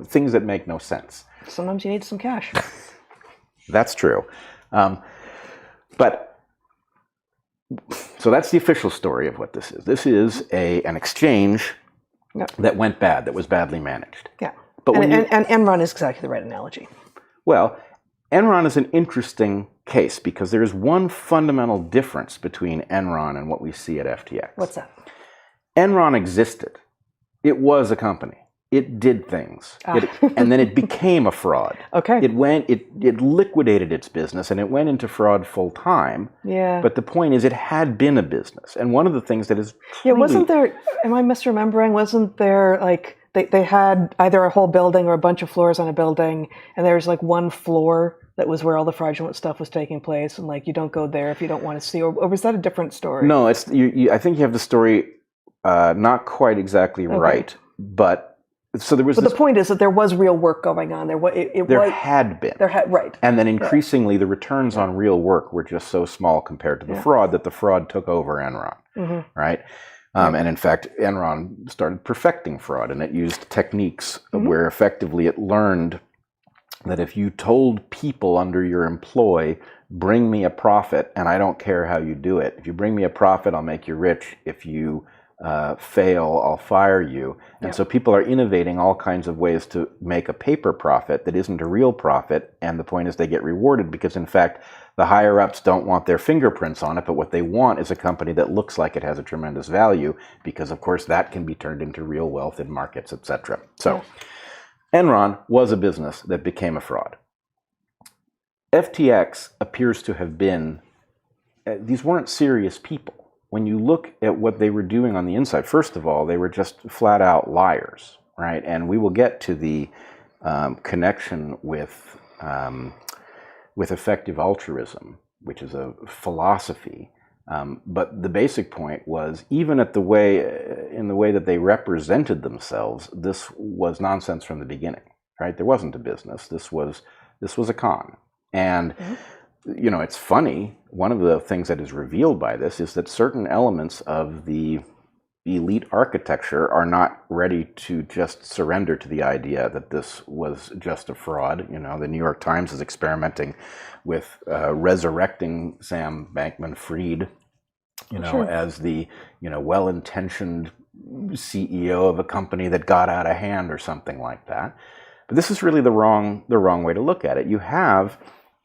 things that make no sense. Sometimes you need some cash. That's true. But so that's the official story of what this is. This is an exchange that went bad, that was badly managed. Yeah. But and Enron is exactly the right analogy. Well, Enron is an interesting case because there is one fundamental difference between Enron and what we see at FTX. What's that? Enron existed. It was a company. It did things. And then it became a fraud. Okay. It liquidated its business and it went into fraud full time. Yeah. But the point is it had been a business. And one of the things that is truly... wasn't there, am I misremembering, wasn't there like, they had either a whole building or a bunch of floors on a building, and there was like one floor that was where all the fraudulent stuff was taking place, and like you don't go there if you don't want to see, or was that a different story? No, it's I think you have the story not quite exactly right, but so there was. But the point is that there was real work going on. There had been. Right. And then increasingly the returns on real work were just so small compared to the fraud that the fraud took over Enron, right? And in fact, Enron started perfecting fraud, and it used techniques where effectively it learned that if you told people under your employ, bring me a profit, and I don't care how you do it. If you bring me a profit, I'll make you rich. If you fail, I'll fire you. And so people are innovating all kinds of ways to make a paper profit that isn't a real profit. And the point is they get rewarded because, in fact, the higher ups don't want their fingerprints on it, but what they want is a company that looks like it has a tremendous value because, of course, that can be turned into real wealth in markets, etc. So Enron was a business that became a fraud. FTX appears to have been, these weren't serious people. When you look at what they were doing on the inside, first of all, they were just flat out liars, right? And we will get to the connection with effective altruism, which is a philosophy. But the basic point was, even in the way that they represented themselves, this was nonsense from the beginning, right? There wasn't a business. This was a con. And you know, it's funny, one of the things that is revealed by this is that certain elements of the elite architecture are not ready to just surrender to the idea that this was just a fraud. You know, the New York Times is experimenting with resurrecting Sam Bankman-Fried, you know, as the, you know, well-intentioned CEO of a company that got out of hand or something like that. But this is really the wrong way to look at it. You have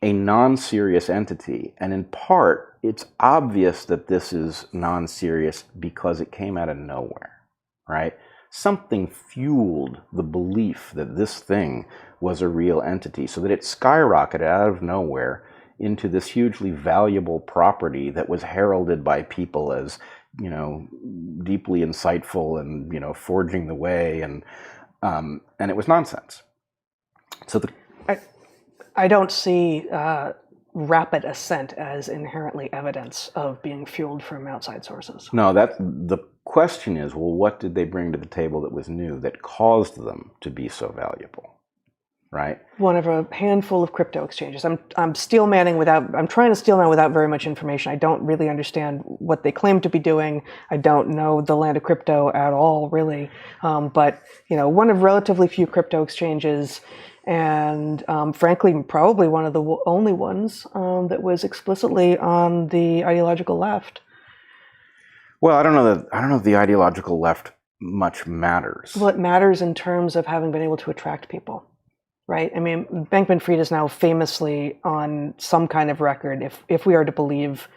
a non-serious entity, and in part, it's obvious that this is non-serious because it came out of nowhere, right? Something fueled the belief that this thing was a real entity, so that it skyrocketed out of nowhere into this hugely valuable property that was heralded by people as, you know, deeply insightful and, you know, forging the way, and it was nonsense. So I don't see rapid ascent as inherently evidence of being fueled from outside sources. No, the question is, well, what did they bring to the table that was new that caused them to be so valuable, right? One of a handful of crypto exchanges. I'm steel-manning I'm trying to steel man without very much information. I don't really understand what they claim to be doing. I don't know the land of crypto at all, really. But, you know, one of relatively few crypto exchanges, and frankly, probably one of the only ones that was explicitly on the ideological left. Well, I don't know if the ideological left much matters. Well, it matters in terms of having been able to attract people, right? I mean, Bankman-Fried is now famously on some kind of record, if we are to believe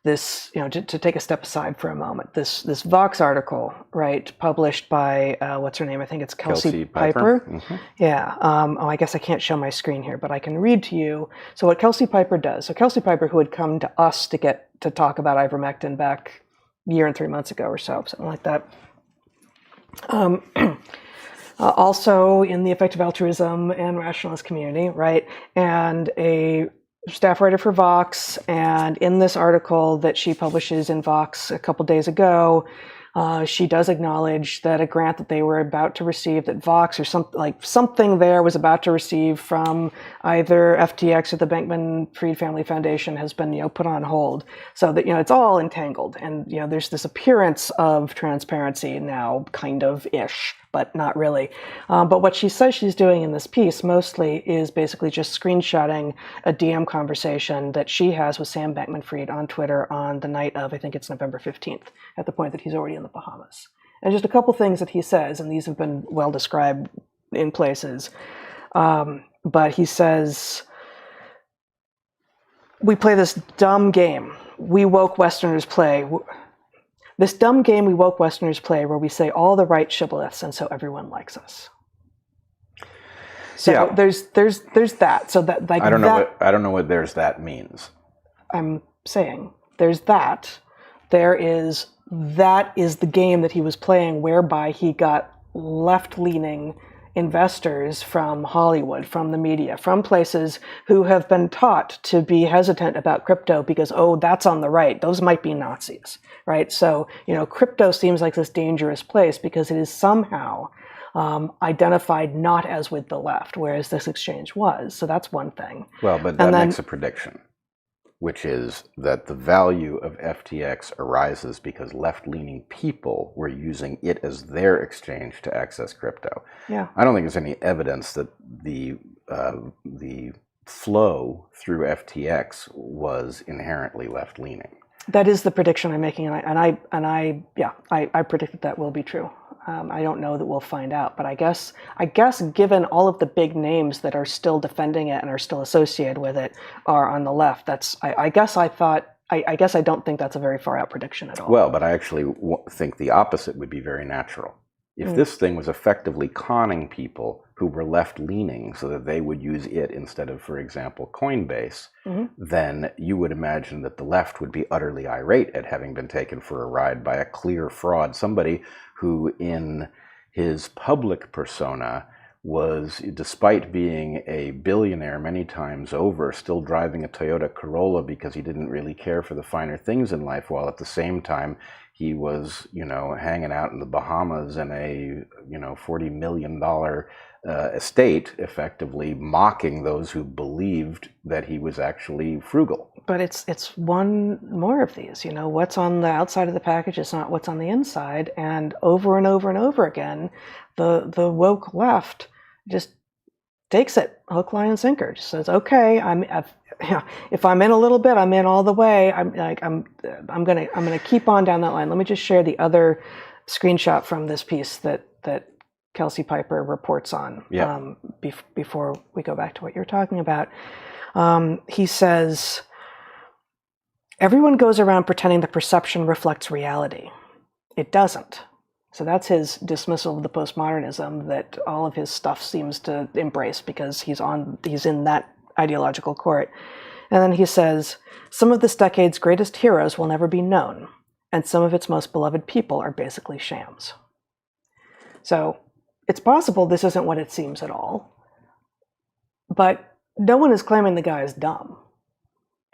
this, you know, to take a step aside for a moment, this Vox article, right, published by, what's her name? I think it's Kelsey Piper. Mm-hmm. Yeah. I guess I can't show my screen here, but I can read to you. So what Kelsey Piper does, so Kelsey Piper, who had come to us to talk about ivermectin back a year and 3 months ago or so, something like that. Also in the effective altruism and rationalist community, right? And a staff writer for Vox, and in this article that she publishes in Vox a couple days ago, she does acknowledge that a grant that they were about to receive, that Vox or something there was about to receive from either FTX or the Bankman-Fried Family Foundation, has been, you know, put on hold. So that, you know, it's all entangled, and, you know, there's this appearance of transparency now, kind of ish, but not really. But what she says she's doing in this piece mostly is basically just screenshotting a DM conversation that she has with Sam Bankman-Fried on Twitter on the night of, I think it's November 15th, at the point that he's already in the Bahamas. And just a couple things that he says, and these have been well described in places. But he says, we play this dumb game we woke Westerners play. This dumb game we woke Westerners play where we say all the right shibboleths and so everyone likes us. So yeah. there's that. So that, like, I don't know what there's that means. I'm saying there's that. That is the game that he was playing, whereby he got left-leaning investors from Hollywood, from the media, from places who have been taught to be hesitant about crypto because, oh, that's on the right. Those might be Nazis, right? So, crypto seems like this dangerous place because it is somehow identified not as with the left, whereas this exchange was. So that's one thing. Well, but that makes a prediction, which is that the value of FTX arises because left-leaning people were using it as their exchange to access crypto. Yeah. I don't think there's any evidence that the flow through FTX was inherently left-leaning. That is the prediction I'm making, and I predict that will be true. I don't know that we'll find out, but I guess given all of the big names that are still defending it and are still associated with it are on the left, I guess I don't think that's a very far out prediction at all. Well, but I actually think the opposite would be very natural. If this thing was effectively conning people who were left-leaning so that they would use it instead of, for example, Coinbase, then you would imagine that the left would be utterly irate at having been taken for a ride by a clear fraud, somebody who in his public persona was, despite being a billionaire many times over, still driving a Toyota Corolla because he didn't really care for the finer things in life, while at the same time he was, hanging out in the Bahamas in a, $40 million estate, effectively mocking those who believed that he was actually frugal. But it's one more of these. What's on the outside of the package is not what's on the inside. And over and over again, the woke left just takes it hook, line, and sinker. Just says, okay, if I'm in a little bit, I'm in all the way. I'm gonna keep on down that line. Let me just share the other screenshot from this piece that Kelsey Piper reports on. Before we go back to what you're talking about, he says, everyone goes around pretending the perception reflects reality. It doesn't. So that's his dismissal of the postmodernism that all of his stuff seems to embrace because he's in that ideological court. And then he says, some of this decade's greatest heroes will never be known, and some of its most beloved people are basically shams. So it's possible this isn't what it seems at all, but no one is claiming the guy is dumb.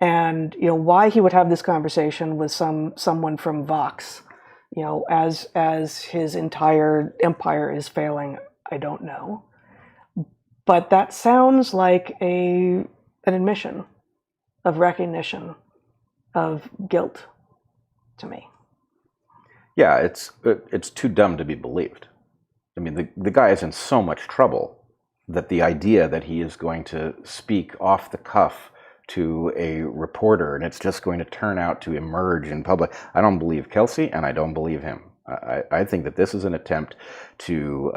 And why he would have this conversation with someone from Vox, as his entire empire is failing, I don't know. But that sounds like an admission of recognition of guilt to me. Yeah, it's too dumb to be believed. I mean, the guy is in so much trouble that the idea that he is going to speak off the cuff to a reporter and it's just going to turn out to emerge in public. I don't believe Kelsey, and I don't believe him. I think that this is an attempt to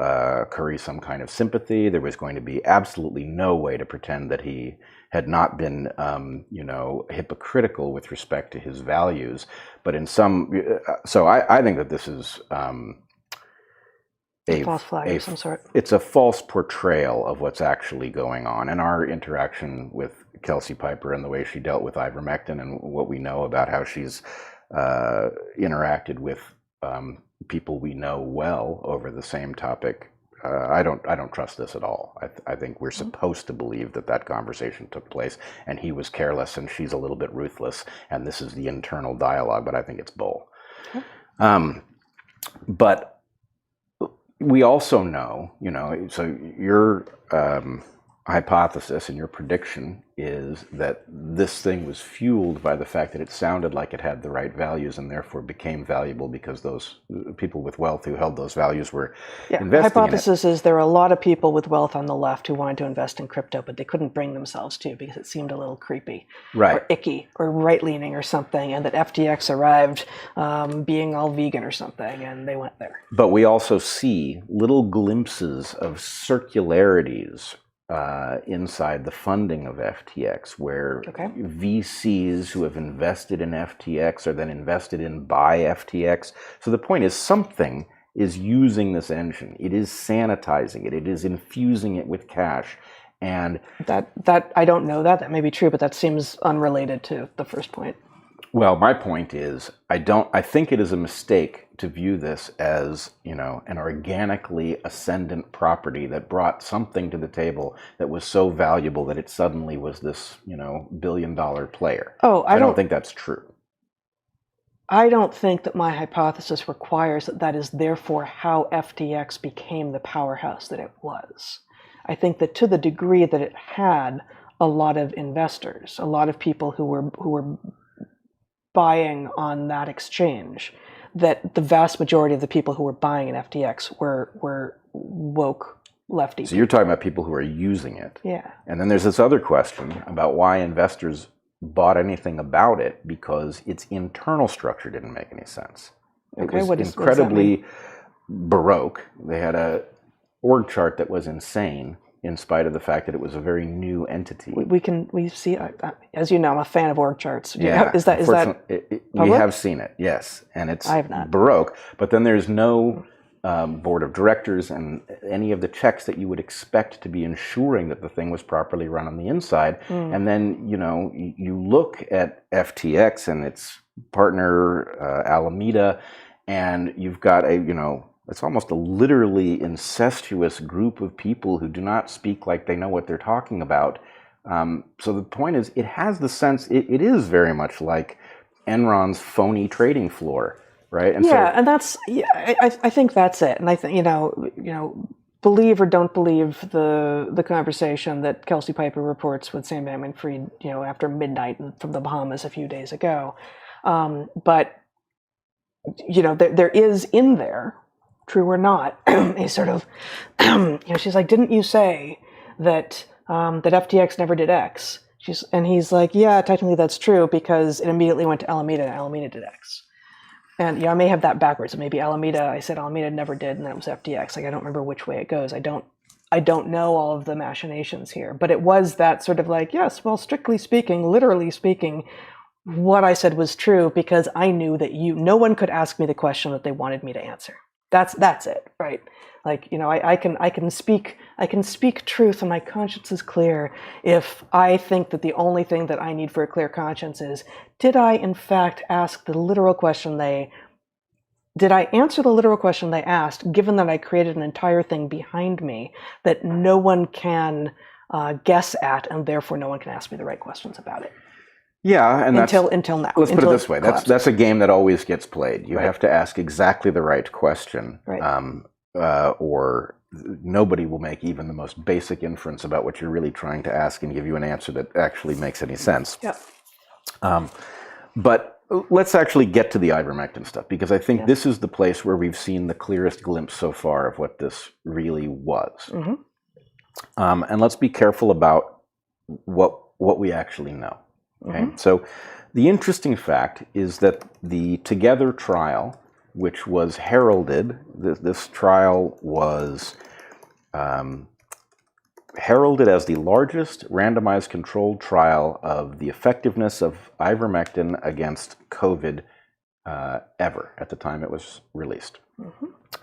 curry some kind of sympathy. There was going to be absolutely no way to pretend that he had not been, hypocritical with respect to his values. But in some, so I think that this is a false flag of some sort. It's a false portrayal of what's actually going on. And our interaction with Kelsey Piper and the way she dealt with ivermectin and what we know about how she's interacted with people we know well over the same topic, I don't trust this at all. I think we're supposed to believe that conversation took place and he was careless and she's a little bit ruthless and this is the internal dialogue, but I think it's bull. But we also know, so your hypothesis and your prediction is that this thing was fueled by the fact that it sounded like it had the right values and therefore became valuable because those people with wealth who held those values were investing the hypothesis is there are a lot of people with wealth on the left who wanted to invest in crypto, but they couldn't bring themselves to because it seemed a little creepy, or icky, or right-leaning or something, and that FTX arrived being all vegan or something, and they went there. But we also see little glimpses of circularities inside the funding of FTX, where VCs who have invested in FTX are then invested in by FTX. So the point is something is using this engine. It is sanitizing it. It is infusing it with cash. And that I don't know that may be true, but that seems unrelated to the first point. Well, my point is, I think it is a mistake to view this as, an organically ascendant property that brought something to the table that was so valuable that it suddenly was this, billion-dollar player. Oh, I don't think that's true. I don't think that my hypothesis requires that is therefore how FTX became the powerhouse that it was. I think that to the degree that it had a lot of investors, a lot of people who were buying on that exchange, that the vast majority of the people who were buying in FTX were woke lefty. So you're talking about people who are using it. Yeah. And then there's this other question about why investors bought anything about it, because its internal structure didn't make any sense. It was incredibly baroque. They had a org chart that was insane, in spite of the fact that it was a very new entity. We see, as you know, I'm a fan of org charts. Yeah, is that we have seen it, yes, and it's I have not. baroque. But then there's no board of directors and any of the checks that you would expect to be ensuring that the thing was properly run on the inside. And then, you look at FTX and its partner, Alameda, and you've got it's almost a literally incestuous group of people who do not speak like they know what they're talking about. So the point is, it has the sense, it is very much like Enron's phony trading floor. Right. And and that's I think that's it. And I think believe or don't believe the conversation that Kelsey Piper reports with Sam Bankman-Fried after midnight from the Bahamas a few days ago. But there is in there, true or not, a sort of she's like, didn't you say that that FTX never did X? And he's like, yeah, technically that's true because it immediately went to Alameda and Alameda did X. And I may have that backwards. Maybe I said Alameda never did, and that was FTX. Like, I don't remember which way it goes. I don't know all of the machinations here, but it was that sort of like, yes, well, strictly speaking, literally speaking, what I said was true because I knew that no one could ask me the question that they wanted me to answer. That's it, right? Like, I can speak truth and my conscience is clear if I think that the only thing that I need for a clear conscience is, did I in fact ask the literal question did I answer the literal question they asked, given that I created an entire thing behind me that no one can guess at, and therefore no one can ask me the right questions about it? Yeah, and until now. Let's put it this way: that's a game that always gets played. You have to ask exactly the right question, or nobody will make even the most basic inference about what you're really trying to ask and give you an answer that actually makes any sense. Yeah. But let's actually get to the ivermectin stuff, because I think this is the place where we've seen the clearest glimpse so far of what this really was. And let's be careful about what we actually know. Okay, so the interesting fact is that the Together trial, which was heralded, this trial was heralded as the largest randomized controlled trial of the effectiveness of ivermectin against COVID ever at the time it was released.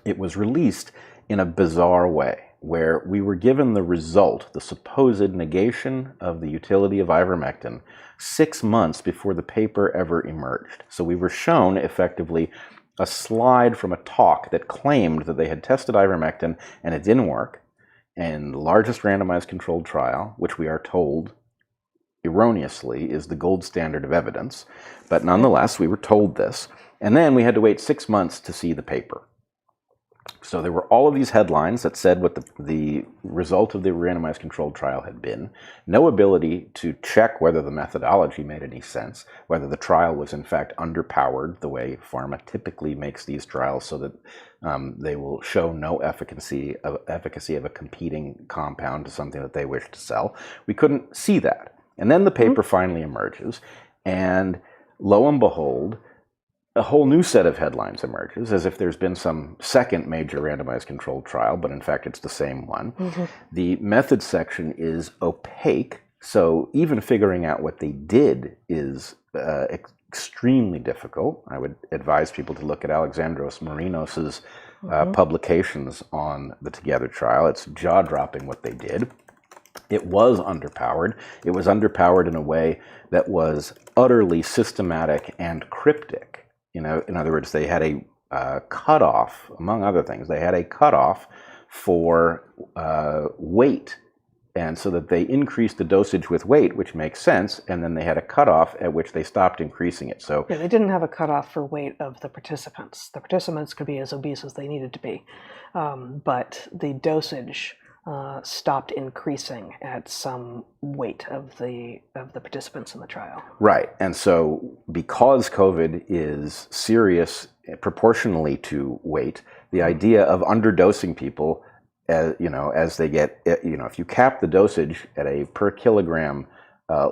It was released in a bizarre way, where we were given the result, the supposed negation of the utility of ivermectin, 6 months before the paper ever emerged. So we were shown effectively a slide from a talk that claimed that they had tested ivermectin and it didn't work, and the largest randomized controlled trial, which we are told erroneously is the gold standard of evidence, but nonetheless we were told this, and then we had to wait 6 months to see the paper. So there were all of these headlines that said what the result of the randomized controlled trial had been, no ability to check whether the methodology made any sense, whether the trial was in fact underpowered, the way pharma typically makes these trials so that they will show no efficacy of a competing compound to something that they wish to sell. We couldn't see that. And then the paper finally emerges, and lo and behold, a whole new set of headlines emerges, as if there's been some second major randomized controlled trial, but in fact it's the same one. The methods section is opaque, so even figuring out what they did is extremely difficult. I would advise people to look at Alexandros Marinos's publications on the Together trial. It's jaw-dropping what they did. It was underpowered. It was underpowered in a way that was utterly systematic and cryptic. In other words, they had a cutoff, among other things. They had a cutoff for weight, and so that they increased the dosage with weight, which makes sense, and then they had a cutoff at which they stopped increasing it. So they didn't have a cutoff for weight of the participants. The participants could be as obese as they needed to be, but the dosage stopped increasing at some weight of the participants in the trial. Right, and so because COVID is serious proportionally to weight, the idea of underdosing people, as they get, if you cap the dosage at a per kilogram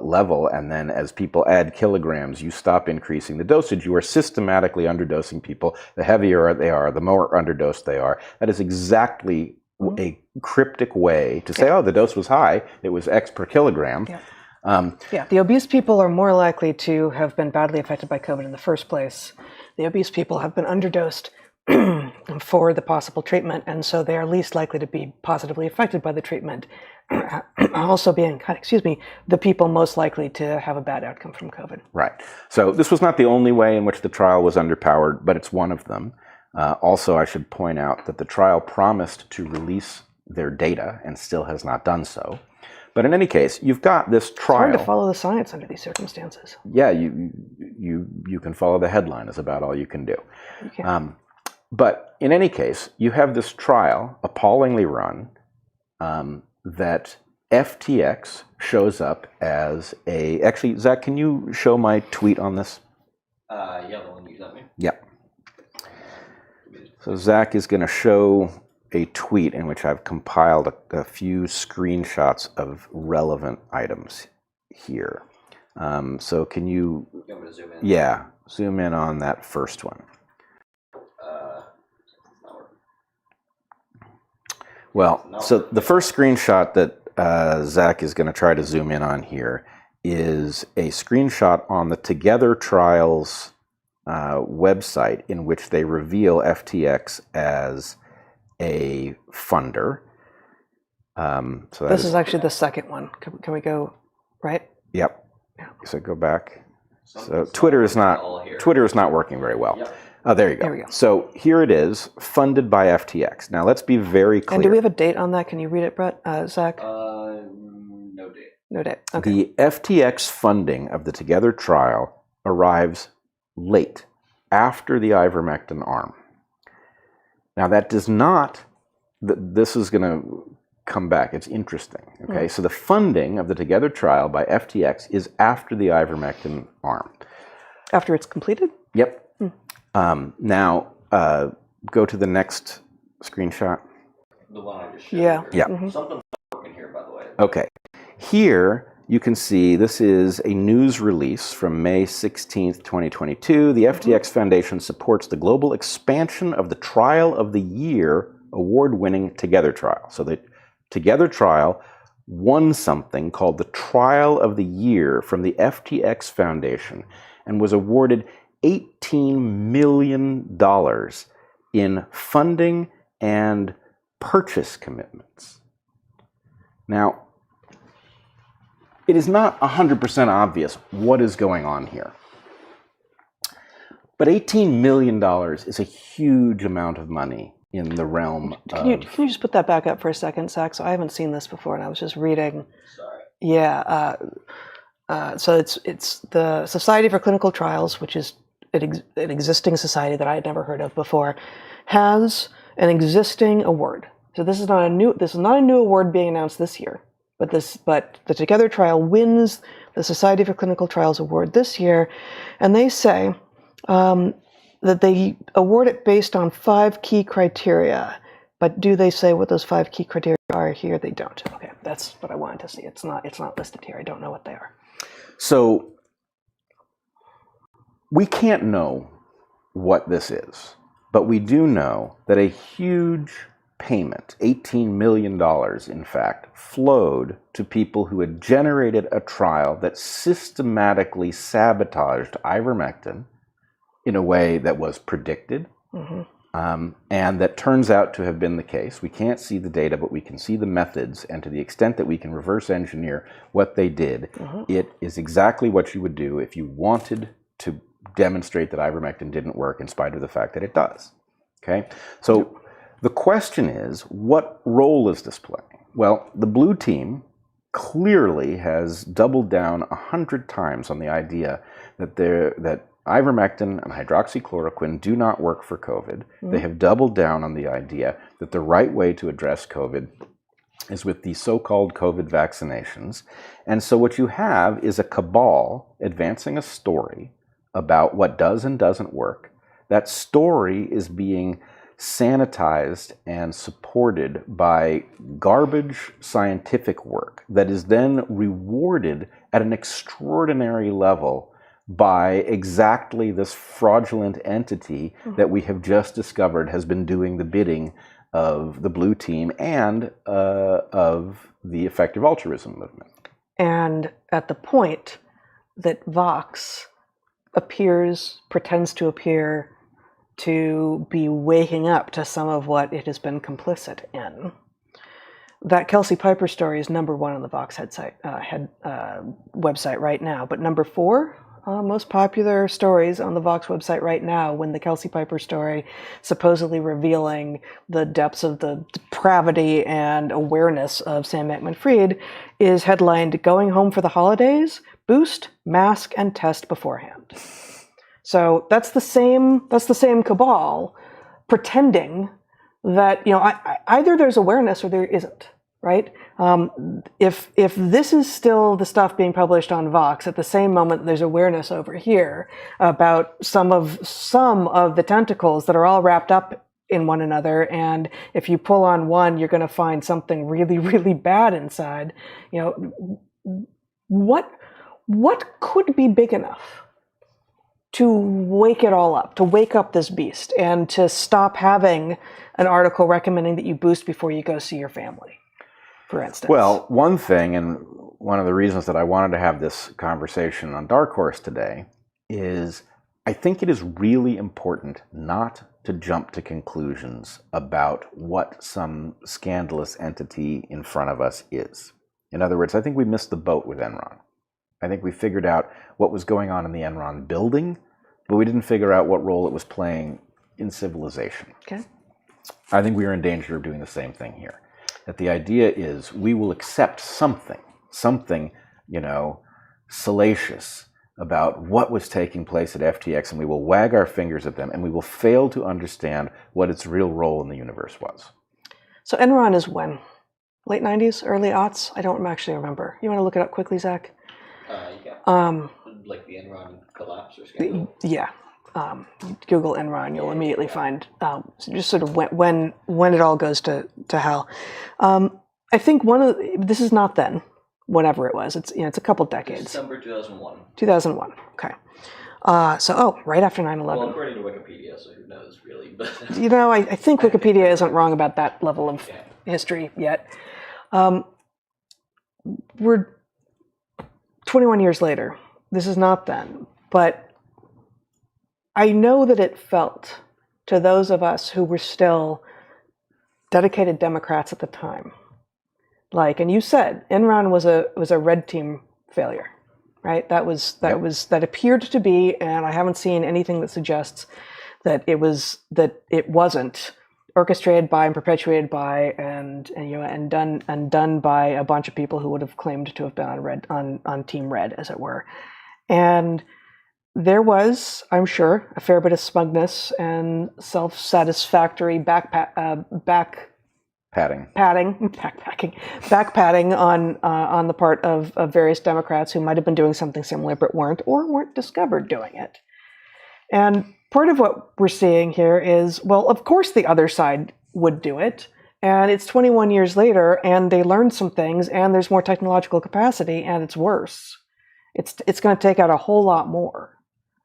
level, and then as people add kilograms, you stop increasing the dosage, you are systematically underdosing people. The heavier they are, the more underdosed they are. That is exactly a cryptic way to say, oh, the dose was high, it was X per kilogram. The obese people are more likely to have been badly affected by COVID in the first place. The obese people have been underdosed for the possible treatment, and so they are least likely to be positively affected by the treatment. Also being, the people most likely to have a bad outcome from COVID. Right. So this was not the only way in which the trial was underpowered, but it's one of them. Also, I should point out that the trial promised to release their data and still has not done so. But in any case, you've got this trial. It's hard to follow the science under these circumstances. Yeah, you can follow the headline is about all you can do. Okay. But in any case, you have this trial, appallingly run, that FTX shows up as a... Actually, Zach, can you show my tweet on this? Yeah, the one you sent me. Yep. So Zach is going to show a tweet in which I've compiled a few screenshots of relevant items here. So can you... You want me to zoom in? Yeah, zoom in on that first one. Well, so the first screenshot that Zach is going to try to zoom in on here is a screenshot on the Together Trials website in which they reveal FTX as a funder. So this is actually the second one. Can we go right? Yep. Yeah. So go back. So Twitter is not working very well. Yep. Oh, there you go. There we go. So here it is, funded by FTX. Now let's be very clear. And do we have a date on that? Can you read it, Bret? Zach? No date. No date. Okay. The FTX funding of the Together trial arrives late, after the ivermectin arm. Now that does not, this is going to come back. It's interesting. Okay, so the funding of the Together trial by FTX is after the ivermectin arm. After it's completed? Yep. Now, go to the next screenshot. The one I just showed. Yeah. Yeah. Something's not working here, by the way. Okay. Here you can see this is a news release from May 16th, 2022. The FTX Foundation supports the global expansion of the Trial of the Year award-winning Together trial. So the Together trial won something called the Trial of the Year from the FTX Foundation and was awarded $18 million in funding and purchase commitments. Now, it is not 100% obvious what is going on here. But $18 million is a huge amount of money in the realm Can you just put that back up for a second, Zach? So I haven't seen this before, and I was just reading. Sorry. Yeah. So it's the Society for Clinical Trials, which is an existing society that I had never heard of before, has an existing award. So this is not a new award being announced this year. But the Together trial wins the Society for Clinical Trials award this year, and they say that they award it based on 5 key criteria. But do they say what those 5 key criteria are here? They don't. Okay, that's what I wanted to see. It's not listed here. I don't know what they are. So we can't know what this is, but we do know that a huge payment, $18 million in fact, flowed to people who had generated a trial that systematically sabotaged ivermectin in a way that was predicted, and that turns out to have been the case. We can't see the data, but we can see the methods, and to the extent that we can reverse engineer what they did, it is exactly what you would do if you wanted to demonstrate that ivermectin didn't work in spite of the fact that it does. Okay, so the question is, what role is this playing? Well, the blue team clearly has doubled down 100 times on the idea that ivermectin and hydroxychloroquine do not work for COVID. They have doubled down on the idea that the right way to address COVID is with the so-called COVID vaccinations. And so what you have is a cabal advancing a story about what does and doesn't work. That story is being sanitized and supported by garbage scientific work that is then rewarded at an extraordinary level by exactly this fraudulent entity that we have just discovered has been doing the bidding of the blue team and of the effective altruism movement. And at the point that Vox pretends to appear to be waking up to some of what it has been complicit in. That Kelsey Piper story is number 1 on the Vox website right now, but number 4, most popular stories on the Vox website right now, when the Kelsey Piper story, supposedly revealing the depths of the depravity and awareness of Sam Bankman-Fried, is headlined "Going Home for the Holidays? Boost, mask, and test beforehand." So that's the same cabal pretending that, either there's awareness or there isn't, right? If this is still the stuff being published on Vox, at the same moment there's awareness over here about some of the tentacles that are all wrapped up in one another, and if you pull on one, you're going to find something really, really bad inside. What could be big enough to wake it all up, to wake up this beast, and to stop having an article recommending that you boost before you go see your family, for instance? Well, one thing, and one of the reasons that I wanted to have this conversation on DarkHorse today, is I think it is really important not to jump to conclusions about what some scandalous entity in front of us is. In other words, I think we missed the boat with Enron. I think we figured out what was going on in the Enron building, but we didn't figure out what role it was playing in civilization. Okay. I think we are in danger of doing the same thing here. That the idea is we will accept something, salacious about what was taking place at FTX, and we will wag our fingers at them, and we will fail to understand what its real role in the universe was. So Enron is when? Late 90s, early aughts? I don't actually remember. You want to look it up quickly, Zach? Yeah. Like the Enron collapse or scandal? Yeah. Google Enron, you'll immediately find just sort of when it all goes to hell. I think this is not then, whenever it was. It's a couple decades. December 2001. 2001. Okay. Right after 9/11. Well, according to Wikipedia, so who knows really? But I think Wikipedia isn't wrong about that level of history yet. We're 21 years later. This is not then, but I know that it felt to those of us who were still dedicated Democrats at the time, and you said Enron was a red team failure, right? That appeared to be, and I haven't seen anything that suggests that it wasn't orchestrated by and perpetuated by and done by a bunch of people who would have claimed to have been on Team Red, as it were. And there was, I'm sure, a fair bit of smugness and self-satisfactory backpatting on the part of various Democrats who might have been doing something similar but weren't discovered doing it. And part of what we're seeing here is, well, of course the other side would do it, and it's 21 years later, and they learned some things, and there's more technological capacity, and it's worse. It's going to take out a whole lot more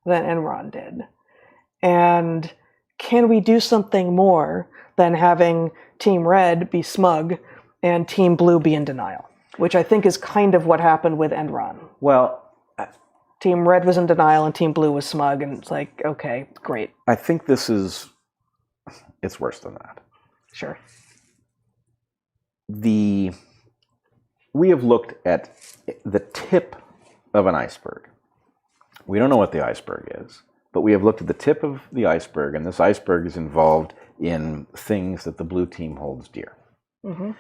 than Enron did. And can we do something more than having Team Red be smug and Team Blue be in denial? Which I think is kind of what happened with Enron. Well, Team Red was in denial and Team Blue was smug, and it's like, okay, great. I think it's worse than that. Sure. We have looked at the tip of an iceberg. We don't know what the iceberg is, but we have looked at the tip of the iceberg, and this iceberg is involved in things that the blue team holds dear. Mm-hmm.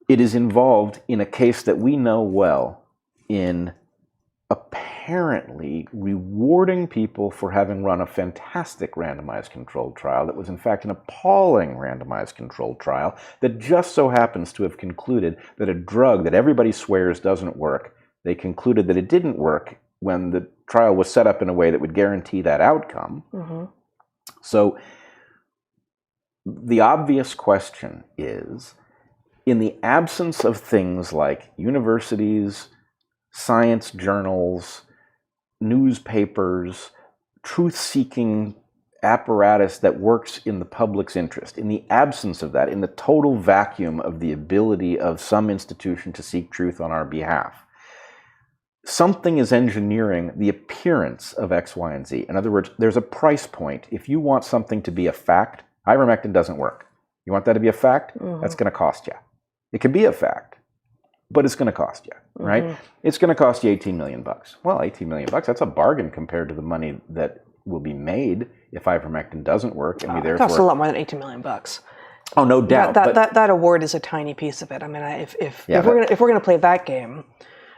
It is involved in a case that we know well in apparently rewarding people for having run a fantastic randomized controlled trial that was in fact an appalling randomized controlled trial that just so happens to have concluded that a drug that everybody swears doesn't work, they concluded that it didn't work when the trial was set up in a way that would guarantee that outcome. Mm-hmm. So the obvious question is, in the absence of things like universities, science journals, newspapers, truth-seeking apparatus that works in the public's interest, in the absence of that, in the total vacuum of the ability of some institution to seek truth on our behalf, something is engineering the appearance of X, Y, and Z. In other words, there's a price point. If you want something to be a fact, ivermectin doesn't work. You want that to be a fact? That's going to cost you. It can be a fact, but it's going to cost you, right? It's going to cost you $18 million. Well, $18 million, that's a bargain compared to the money that will be made if ivermectin doesn't work. And we It costs a lot more than $18 million. Oh, no doubt. That award is a tiny piece of it. I mean, if we're gonna play that game,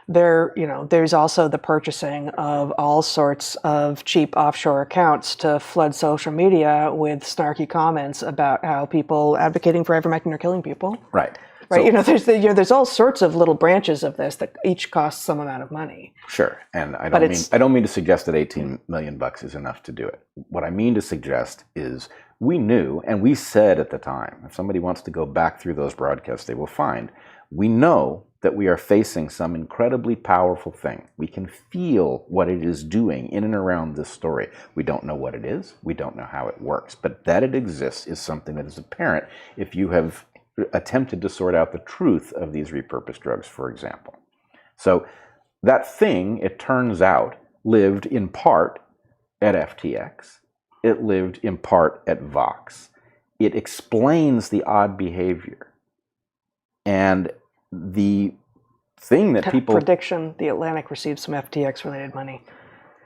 there's also the purchasing of all sorts of cheap offshore accounts to flood social media with snarky comments about how people advocating for ivermectin are killing people. Right. Right. So, there's all sorts of little branches of this that each cost some amount of money. Sure. And I don't mean to suggest that $18 million is enough to do it. What I mean to suggest is we knew, and we said at the time, if somebody wants to go back through those broadcasts, they will find, we know that we are facing some incredibly powerful thing. We can feel what it is doing in and around this story. We don't know what it is. We don't know how it works. But that it exists is something that is apparent if you have attempted to sort out the truth of these repurposed drugs, for example. So that thing, it turns out, lived in part at FTX. It lived in part at Vox. It explains the odd behavior. And the thing that people... Prediction, the Atlantic received some FTX-related money.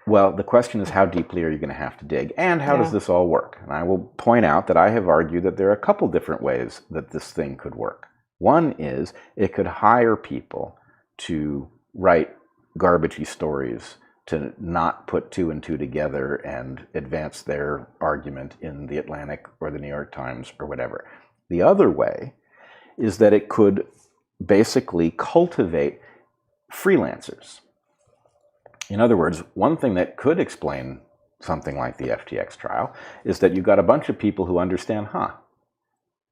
Well, the question is, how deeply are you going to have to dig? And how does this all work? And I will point out that I have argued that there are a couple different ways that this thing could work. One is it could hire people to write garbagey stories, to not put two and two together and advance their argument in the Atlantic or the New York Times or whatever. The other way is that it could basically cultivate freelancers. In other words, one thing that could explain something like the FTX trial is that you've got a bunch of people who understand,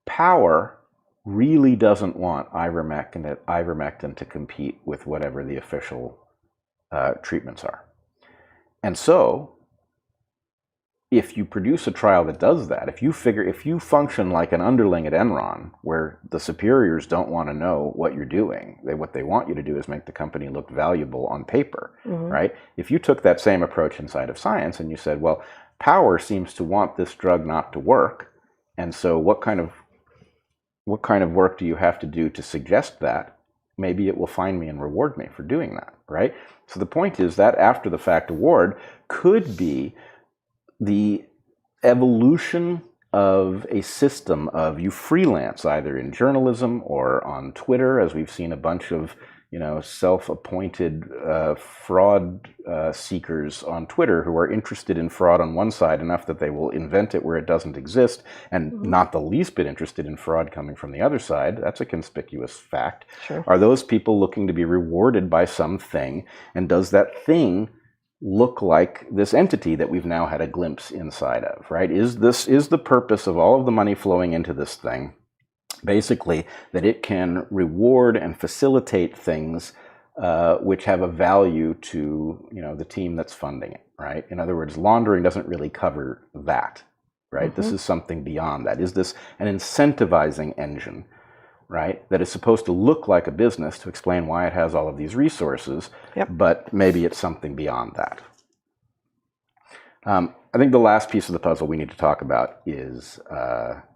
power really doesn't want ivermectin to compete with whatever the official treatments are. And so, if you produce a trial that does that, if you function like an underling at Enron, where the superiors don't want to know what you're doing, what they want you to do is make the company look valuable on paper, right? If you took that same approach inside of science and you said, well, power seems to want this drug not to work, and so what kind of work do you have to do to suggest that? Maybe it will find me and reward me for doing that, right? So the point is that after the fact award could be the evolution of a system of you freelance either in journalism or on Twitter, as we've seen a bunch of self-appointed fraud seekers on Twitter who are interested in fraud on one side enough that they will invent it where it doesn't exist, and not the least bit interested in fraud coming from the other side. That's a conspicuous fact. Sure. Are those people looking to be rewarded by something, and does that thing look like this entity that we've now had a glimpse inside of, right? Is the purpose of all of the money flowing into this thing basically that it can reward and facilitate things which have a value to the team that's funding it, right? In other words, laundering doesn't really cover that, right? This is something beyond that. Is this an incentivizing engine, right, that is supposed to look like a business to explain why it has all of these resources, but maybe it's something beyond that. I think the last piece of the puzzle we need to talk about is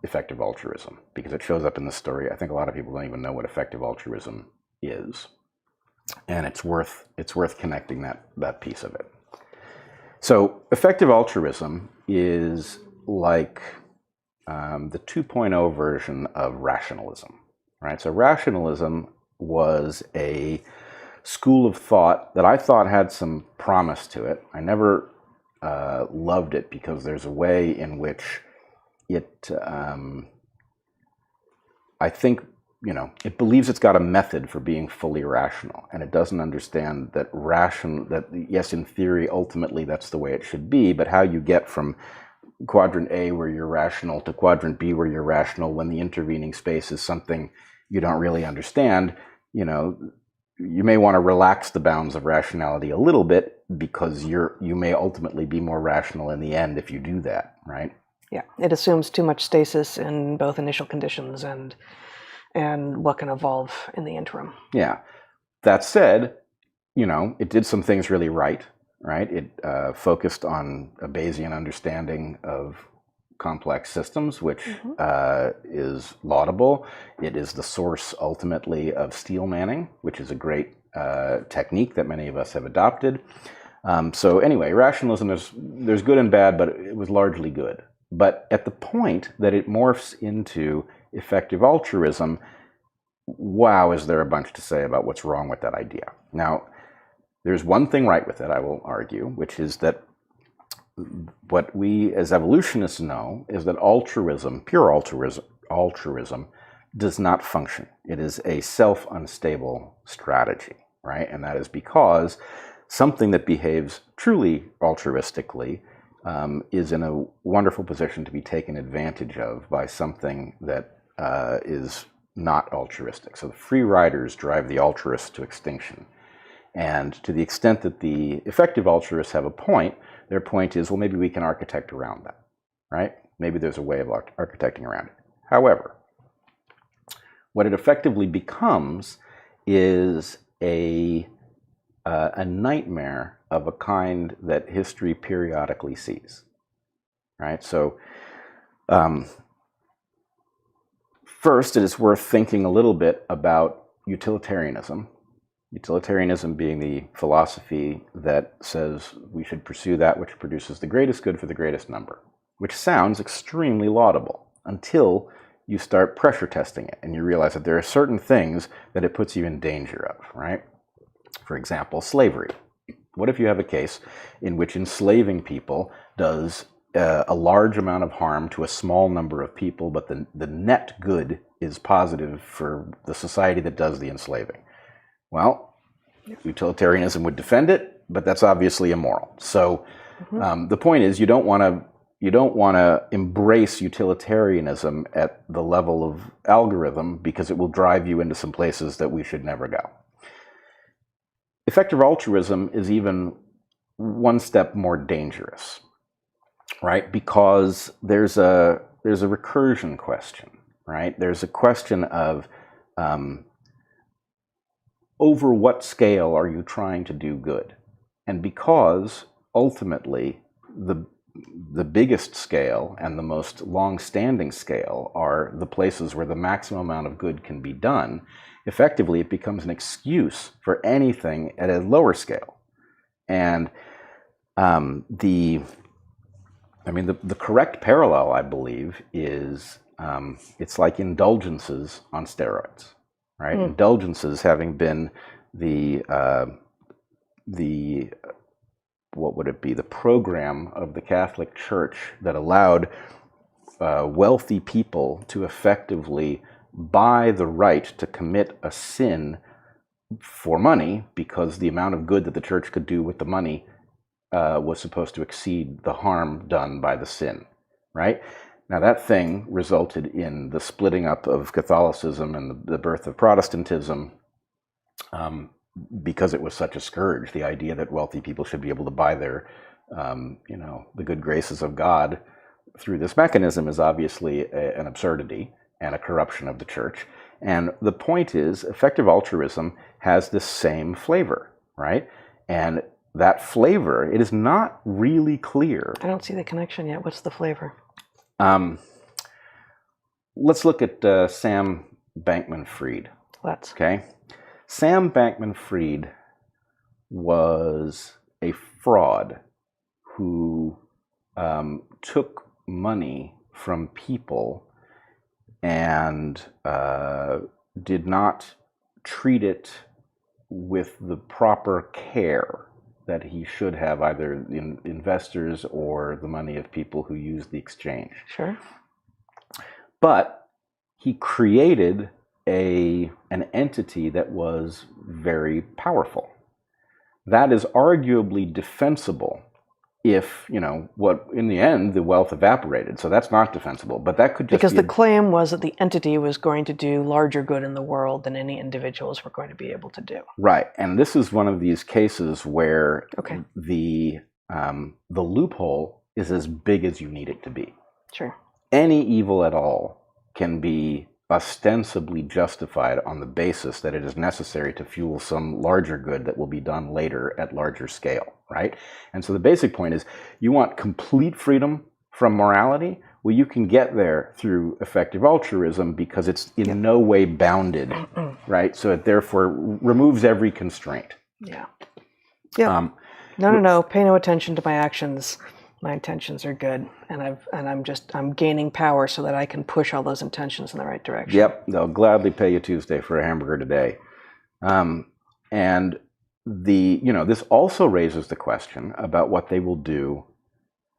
effective altruism, because it shows up in the story. I think a lot of people don't even know what effective altruism is, and it's worth connecting that piece of it. So effective altruism is like the 2.0 version of rationalism. Right, so rationalism was a school of thought that I thought had some promise to it. I never loved it because there's a way in which it, I think, it believes it's got a method for being fully rational, and it doesn't understand that yes, in theory, ultimately that's the way it should be, but how you get from quadrant A where you're rational to quadrant B where you're rational when the intervening space is something you don't really understand, you may want to relax the bounds of rationality a little bit, because you may ultimately be more rational in the end if you do that, right? Yeah, it assumes too much stasis in both initial conditions and what can evolve in the interim. Yeah. That said, it did some things really right? It focused on a Bayesian understanding of complex systems, which is laudable. It is the source ultimately of steel manning, which is a great technique that many of us have adopted. So anyway, rationalism, there's good and bad, but it was largely good. But at the point that it morphs into effective altruism, wow, is there a bunch to say about what's wrong with that idea. Now, there's one thing right with it, I will argue, which is that what we as evolutionists know is that pure altruism does not function. It is a self-unstable strategy, right? And that is because something that behaves truly altruistically is in a wonderful position to be taken advantage of by something that is not altruistic. So the free riders drive the altruists to extinction. And to the extent that the effective altruists have a point, their point is, well, maybe we can architect around that, right? Maybe there's a way of architecting around it. However, what it effectively becomes is a nightmare of a kind that history periodically sees, right? So first, it is worth thinking a little bit about utilitarianism. Utilitarianism being the philosophy that says we should pursue that which produces the greatest good for the greatest number, which sounds extremely laudable until you start pressure testing it and you realize that there are certain things that it puts you in danger of, right? For example, slavery. What if you have a case in which enslaving people does a large amount of harm to a small number of people, but the net good is positive for the society that does the enslaving? Well, utilitarianism would defend it, but that's obviously immoral. So the point is, you don't want to embrace utilitarianism at the level of algorithm, because it will drive you into some places that we should never go. Effective altruism is even one step more dangerous, right? Because there's a recursion question, right? There's a question of over what scale are you trying to do good? And because ultimately the biggest scale and the most long-standing scale are the places where the maximum amount of good can be done, effectively it becomes an excuse for anything at a lower scale. And the correct parallel, I believe, is it's like indulgences on steroids, right? Indulgences having been the what would it be? The program of the Catholic Church that allowed wealthy people to effectively buy the right to commit a sin for money, because the amount of good that the church could do with the money was supposed to exceed the harm done by the sin, right? Now that thing resulted in the splitting up of Catholicism and the birth of Protestantism, because it was such a scourge. The idea that wealthy people should be able to buy their, the good graces of God through this mechanism is obviously an absurdity and a corruption of the church. And the point is, effective altruism has this same flavor, right? And that flavor, it is not really clear. I don't see the connection yet. What's the flavor? Let's look at Sam Bankman-Fried. Let's. Okay. Sam Bankman-Fried was a fraud who took money from people and did not treat it with the proper care that he should have, either in investors or the money of people who use the exchange. Sure. But he created an entity that was very powerful. That is arguably defensible if, what in the end, the wealth evaporated. So that's not defensible, but that could just because the claim was that the entity was going to do larger good in the world than any individuals were going to be able to do. Right. And this is one of these cases where the loophole is as big as you need it to be. Sure. Any evil at all can be ostensibly justified on the basis that it is necessary to fuel some larger good that will be done later at larger scale, right? And so the basic point is, you want complete freedom from morality? Well, you can get there through effective altruism because it's in no way bounded, right? So it therefore removes every constraint. Yeah. Yeah. No. Pay no attention to my actions. My intentions are good, and I'm gaining power so that I can push all those intentions in the right direction. Yep, they'll gladly pay you Tuesday for a hamburger today. And this also raises the question about what they will do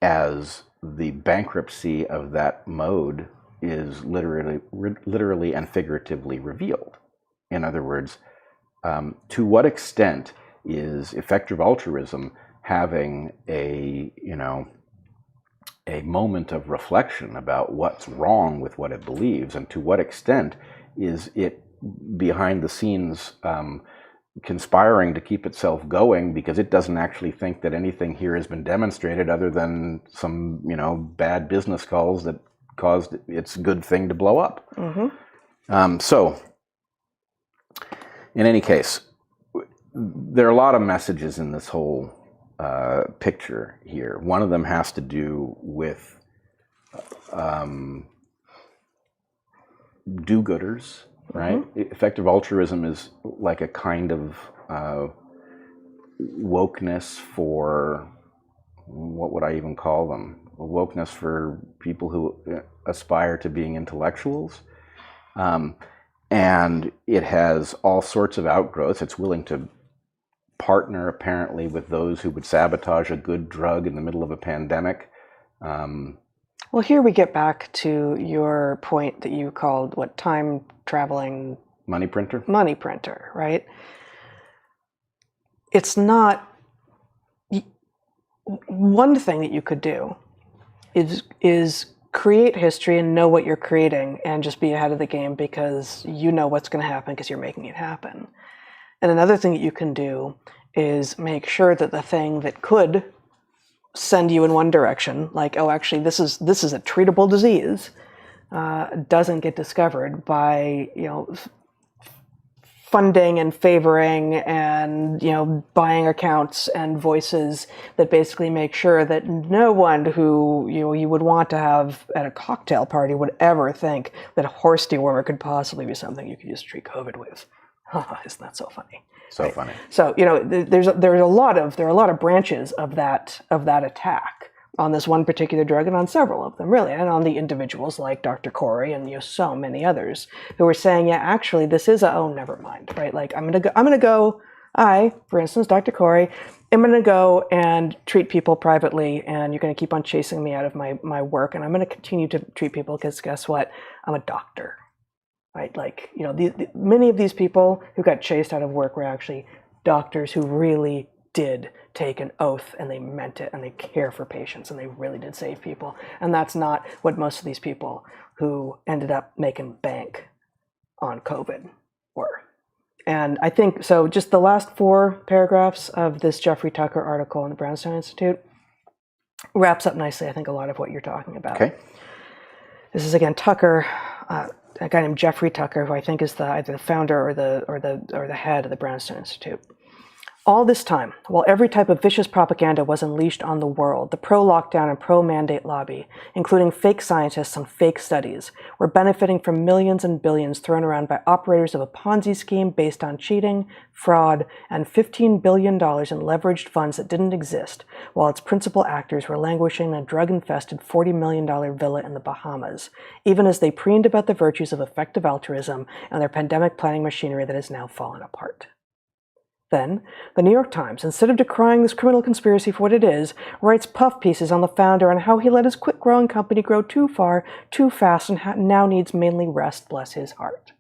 as the bankruptcy of that mode is literally and figuratively revealed. In other words, to what extent is effective altruism having a moment of reflection about what's wrong with what it believes, and to what extent is it behind the scenes conspiring to keep itself going because it doesn't actually think that anything here has been demonstrated other than some bad business calls that caused its good thing to blow up. So in any case, there are a lot of messages in this whole picture here. One of them has to do with do-gooders, right? Effective altruism is like a kind of wokeness for, what would I even call them? A wokeness for people who aspire to being intellectuals. And it has all sorts of outgrowths. It's willing to partner, apparently, with those who would sabotage a good drug in the middle of a pandemic. Well, here we get back to your point that you called, time-traveling... Money printer? Money printer, right? It's not... One thing that you could do is create history and know what you're creating and just be ahead of the game because you know what's going to happen because you're making it happen. And another thing that you can do is make sure that the thing that could send you in one direction, like, oh, actually, this is a treatable disease, doesn't get discovered by, funding and favoring and, buying accounts and voices that basically make sure that no one who, you would want to have at a cocktail party would ever think that horse dewormer could possibly be something you could just treat COVID with. Isn't that so funny? So right. Funny. So there are a lot of branches of that attack on this one particular drug and on several of them, really, and on the individuals like Dr. Corey and so many others who were saying, yeah, actually, this is never mind, right? Like I'm gonna go. For instance, Dr. Corey, I'm gonna go and treat people privately, and you're gonna keep on chasing me out of my work, and I'm gonna continue to treat people because guess what? I'm a doctor. Right, like many of these people who got chased out of work were actually doctors who really did take an oath and they meant it and they care for patients and they really did save people. And that's not what most of these people who ended up making bank on COVID were. And I think so. Just the last 4 paragraphs of this Jeffrey Tucker article in the Brownstone Institute wraps up nicely, I think, a lot of what you're talking about. Okay. This is again Tucker. A guy named Jeffrey Tucker, who I think is either the founder or the head of the Brownstone Institute. All this time, while every type of vicious propaganda was unleashed on the world, the pro-lockdown and pro-mandate lobby, including fake scientists and fake studies, were benefiting from millions and billions thrown around by operators of a Ponzi scheme based on cheating, fraud, and $15 billion in leveraged funds that didn't exist, while its principal actors were languishing in a drug-infested $40 million villa in the Bahamas, even as they preened about the virtues of effective altruism and their pandemic planning machinery that has now fallen apart. Then, the New York Times, instead of decrying this criminal conspiracy for what it is, writes puff pieces on the founder and how he let his quick-growing company grow too far, too fast, and now needs mainly rest, bless his heart.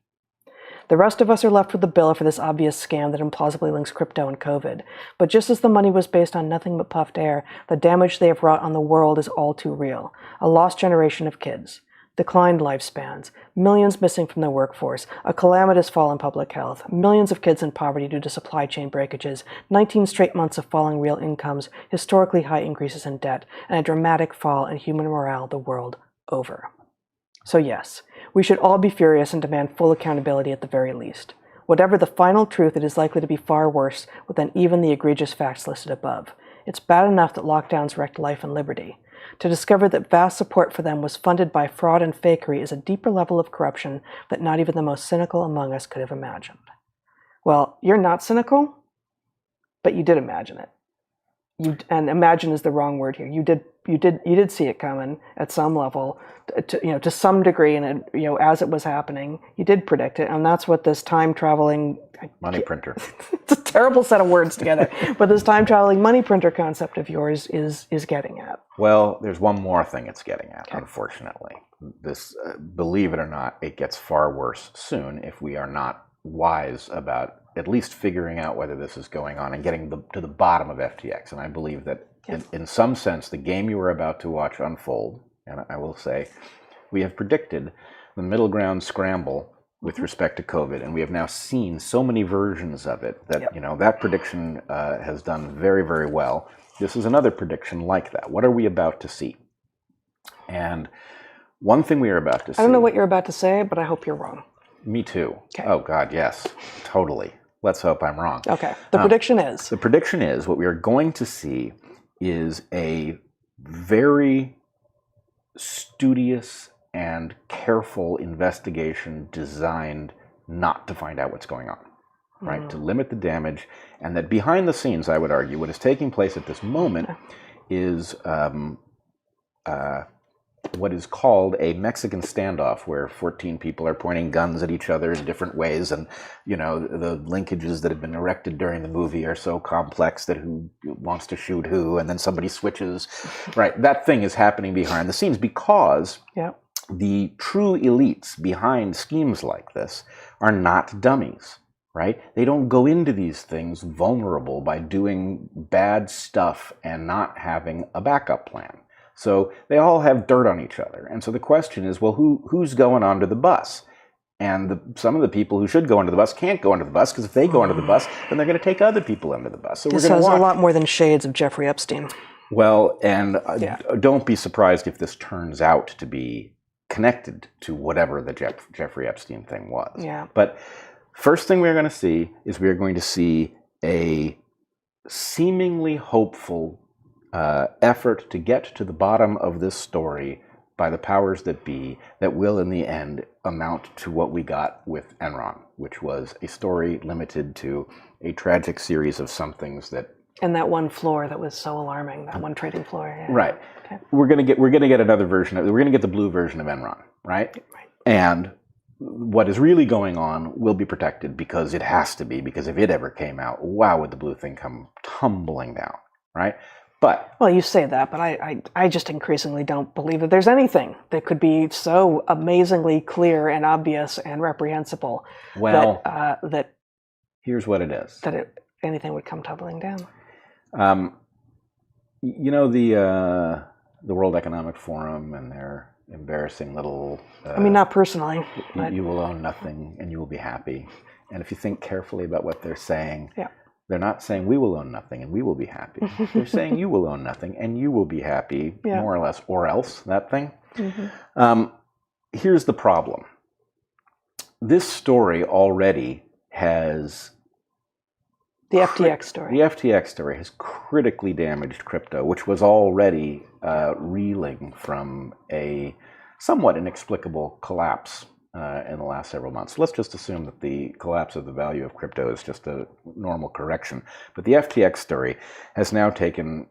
The rest of us are left with the bill for this obvious scam that implausibly links crypto and COVID. But just as the money was based on nothing but puffed air, the damage they have wrought on the world is all too real. A lost generation of kids. Declined lifespans, millions missing from the workforce, a calamitous fall in public health, millions of kids in poverty due to supply chain breakages, 19 straight months of falling real incomes, historically high increases in debt, and a dramatic fall in human morale the world over. So yes, we should all be furious and demand full accountability at the very least. Whatever the final truth, it is likely to be far worse than even the egregious facts listed above. It's bad enough that lockdowns wrecked life and liberty. To discover that vast support for them was funded by fraud and fakery is a deeper level of corruption that not even the most cynical among us could have imagined. Well, you're not cynical, but you did imagine it. And imagine is the wrong word here. You did see it coming at some level, to some degree, and as it was happening, you did predict it, and that's what this time traveling money printer. It's a terrible set of words together, but this time traveling money printer concept of yours is getting at. Well, there's one more thing it's getting at, unfortunately. This, believe it or not, it gets far worse soon if we are not wise about at least figuring out whether this is going on and getting to the bottom of FTX. And I believe that in some sense, the game you are about to watch unfold, and I will say, we have predicted the middle ground scramble with respect to COVID, and we have now seen so many versions of it that that prediction has done very, very well. This is another prediction like that. What are we about to see? And one thing we are about to see... I don't know what you're about to say, but I hope you're wrong. Me too. Okay. Oh, God, yes. Totally. Let's hope I'm wrong. Okay. The prediction is? The prediction is what we are going to see is a very studious and careful investigation designed not to find out what's going on, right? To limit the damage. And that behind the scenes, I would argue, what is taking place at this moment is what is called a Mexican standoff, where 14 people are pointing guns at each other in different ways, and the linkages that have been erected during the movie are so complex that who wants to shoot who, and then somebody switches. Right, that thing is happening behind the scenes because the true elites behind schemes like this are not dummies. Right? They don't go into these things vulnerable by doing bad stuff and not having a backup plan. So they all have dirt on each other. And so the question is, well, who's going onto the bus? And some of the people who should go onto the bus can't go onto the bus, because if they go onto the bus, then they're going to take other people into the bus. So this has a lot more than shades of Jeffrey Epstein. Well, and don't be surprised if this turns out to be connected to whatever the Jeffrey Epstein thing was. Yeah. But first thing we're going to see is we're going to see a seemingly hopeful effort to get to the bottom of this story by the powers that be, that will in the end amount to what we got with Enron, which was a story limited to a tragic series of somethings that... And that one floor that was so alarming, that one trading floor. Yeah. Right. Okay. We're gonna get another version we're gonna get the blue version of Enron, right? And what is really going on will be protected, because it has to be, because if it ever came out, wow, would the blue thing come tumbling down, right? But, well, you say that, but I just increasingly don't believe that there's anything that could be so amazingly clear and obvious and reprehensible that here's what it is. That anything would come tumbling down. The World Economic Forum and their embarrassing little... I mean, not personally. You will own nothing and you will be happy. And if you think carefully about what they're saying... They're not saying we will own nothing and we will be happy. They're saying you will own nothing and you will be happy, more or less, or else, that thing. Here's the problem. This story already has... The FTX story. The FTX story has critically damaged crypto, which was already reeling from a somewhat inexplicable collapse in the last several months. Let's just assume that the collapse of the value of crypto is just a normal correction. But the FTX story has now taken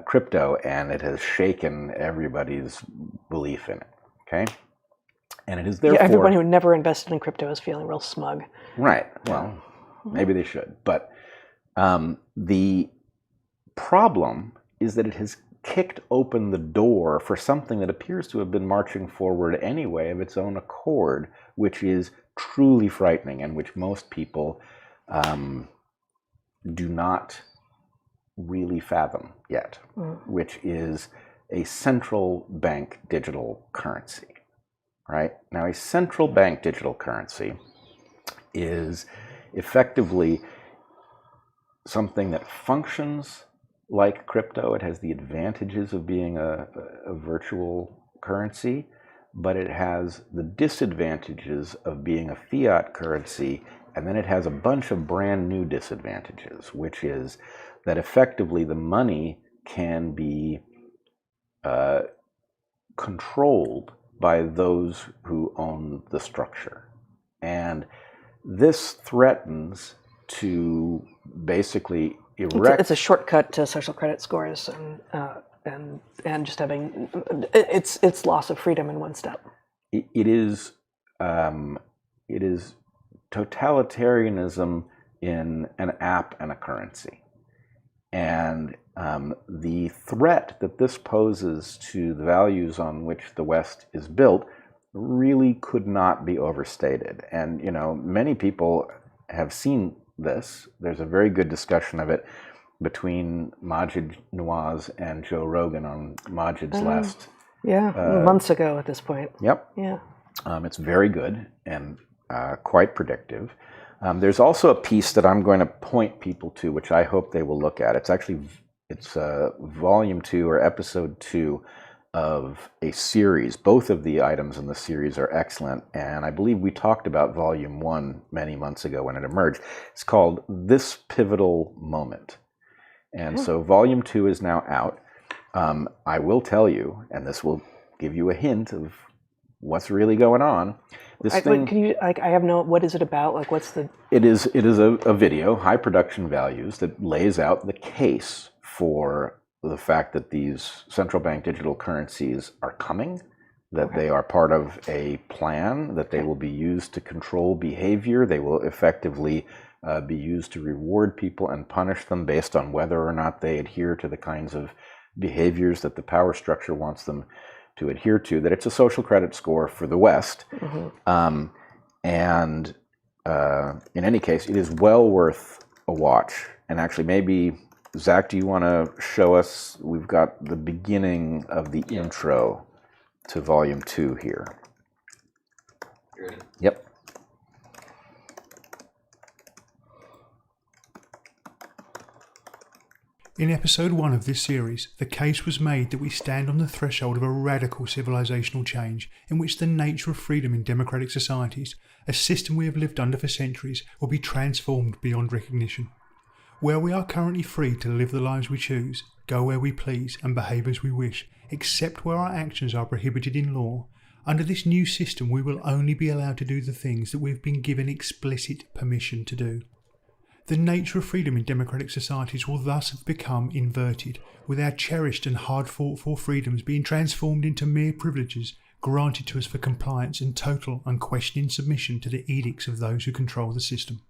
crypto, and it has shaken everybody's belief in it. Okay? And it is therefore... Yeah, everyone who never invested in crypto is feeling real smug. Right. Well, maybe they should. But the problem is that it has kicked open the door for something that appears to have been marching forward anyway of its own accord, which is truly frightening, and which most people do not really fathom yet, which is a central bank digital currency, right? Now, a central bank digital currency is effectively something that functions like crypto. It has the advantages of being a virtual currency, but it has the disadvantages of being a fiat currency, and then it has a bunch of brand new disadvantages, which is that effectively the money can be controlled by those who own the structure. And this threatens to basically erect... It's a shortcut to social credit scores and just having it's loss of freedom in one step. It is totalitarianism in an app and a currency. And the threat that this poses to the values on which the West is built really could not be overstated. And, you know, many people have seen this. There's a very good discussion of it between Majid Nawaz and Joe Rogan on Majid's last... months ago at this point. Yep. Yeah. It's very good and quite predictive. There's also a piece that I'm going to point people to, which I hope they will look at. It's volume 2 or episode 2 of a series. Both of the items in the series are excellent, and I believe we talked about volume 1 many months ago when it emerged. It's called This Pivotal Moment. And so volume 2 is now out. I will tell you, and this will give you a hint of what's really going on. What is it about? Like, what's the... It is a video, high production values, that lays out the case for the fact that these central bank digital currencies are coming, that they are part of a plan, that they will be used to control behavior. They will effectively be used to reward people and punish them based on whether or not they adhere to the kinds of behaviors that the power structure wants them to adhere to, that it's a social credit score for the West. And in any case, it is well worth a watch. And actually, maybe, Zach, do you want to show us? We've got the beginning of the intro to volume 2 here. You ready? Yep. In episode 1 of this series, the case was made that we stand on the threshold of a radical civilizational change in which the nature of freedom in democratic societies, a system we have lived under for centuries, will be transformed beyond recognition. Where we are currently free to live the lives we choose, go where we please and behave as we wish, except where our actions are prohibited in law, under this new system we will only be allowed to do the things that we have been given explicit permission to do. The nature of freedom in democratic societies will thus have become inverted, with our cherished and hard fought for freedoms being transformed into mere privileges granted to us for compliance and total unquestioning submission to the edicts of those who control the system.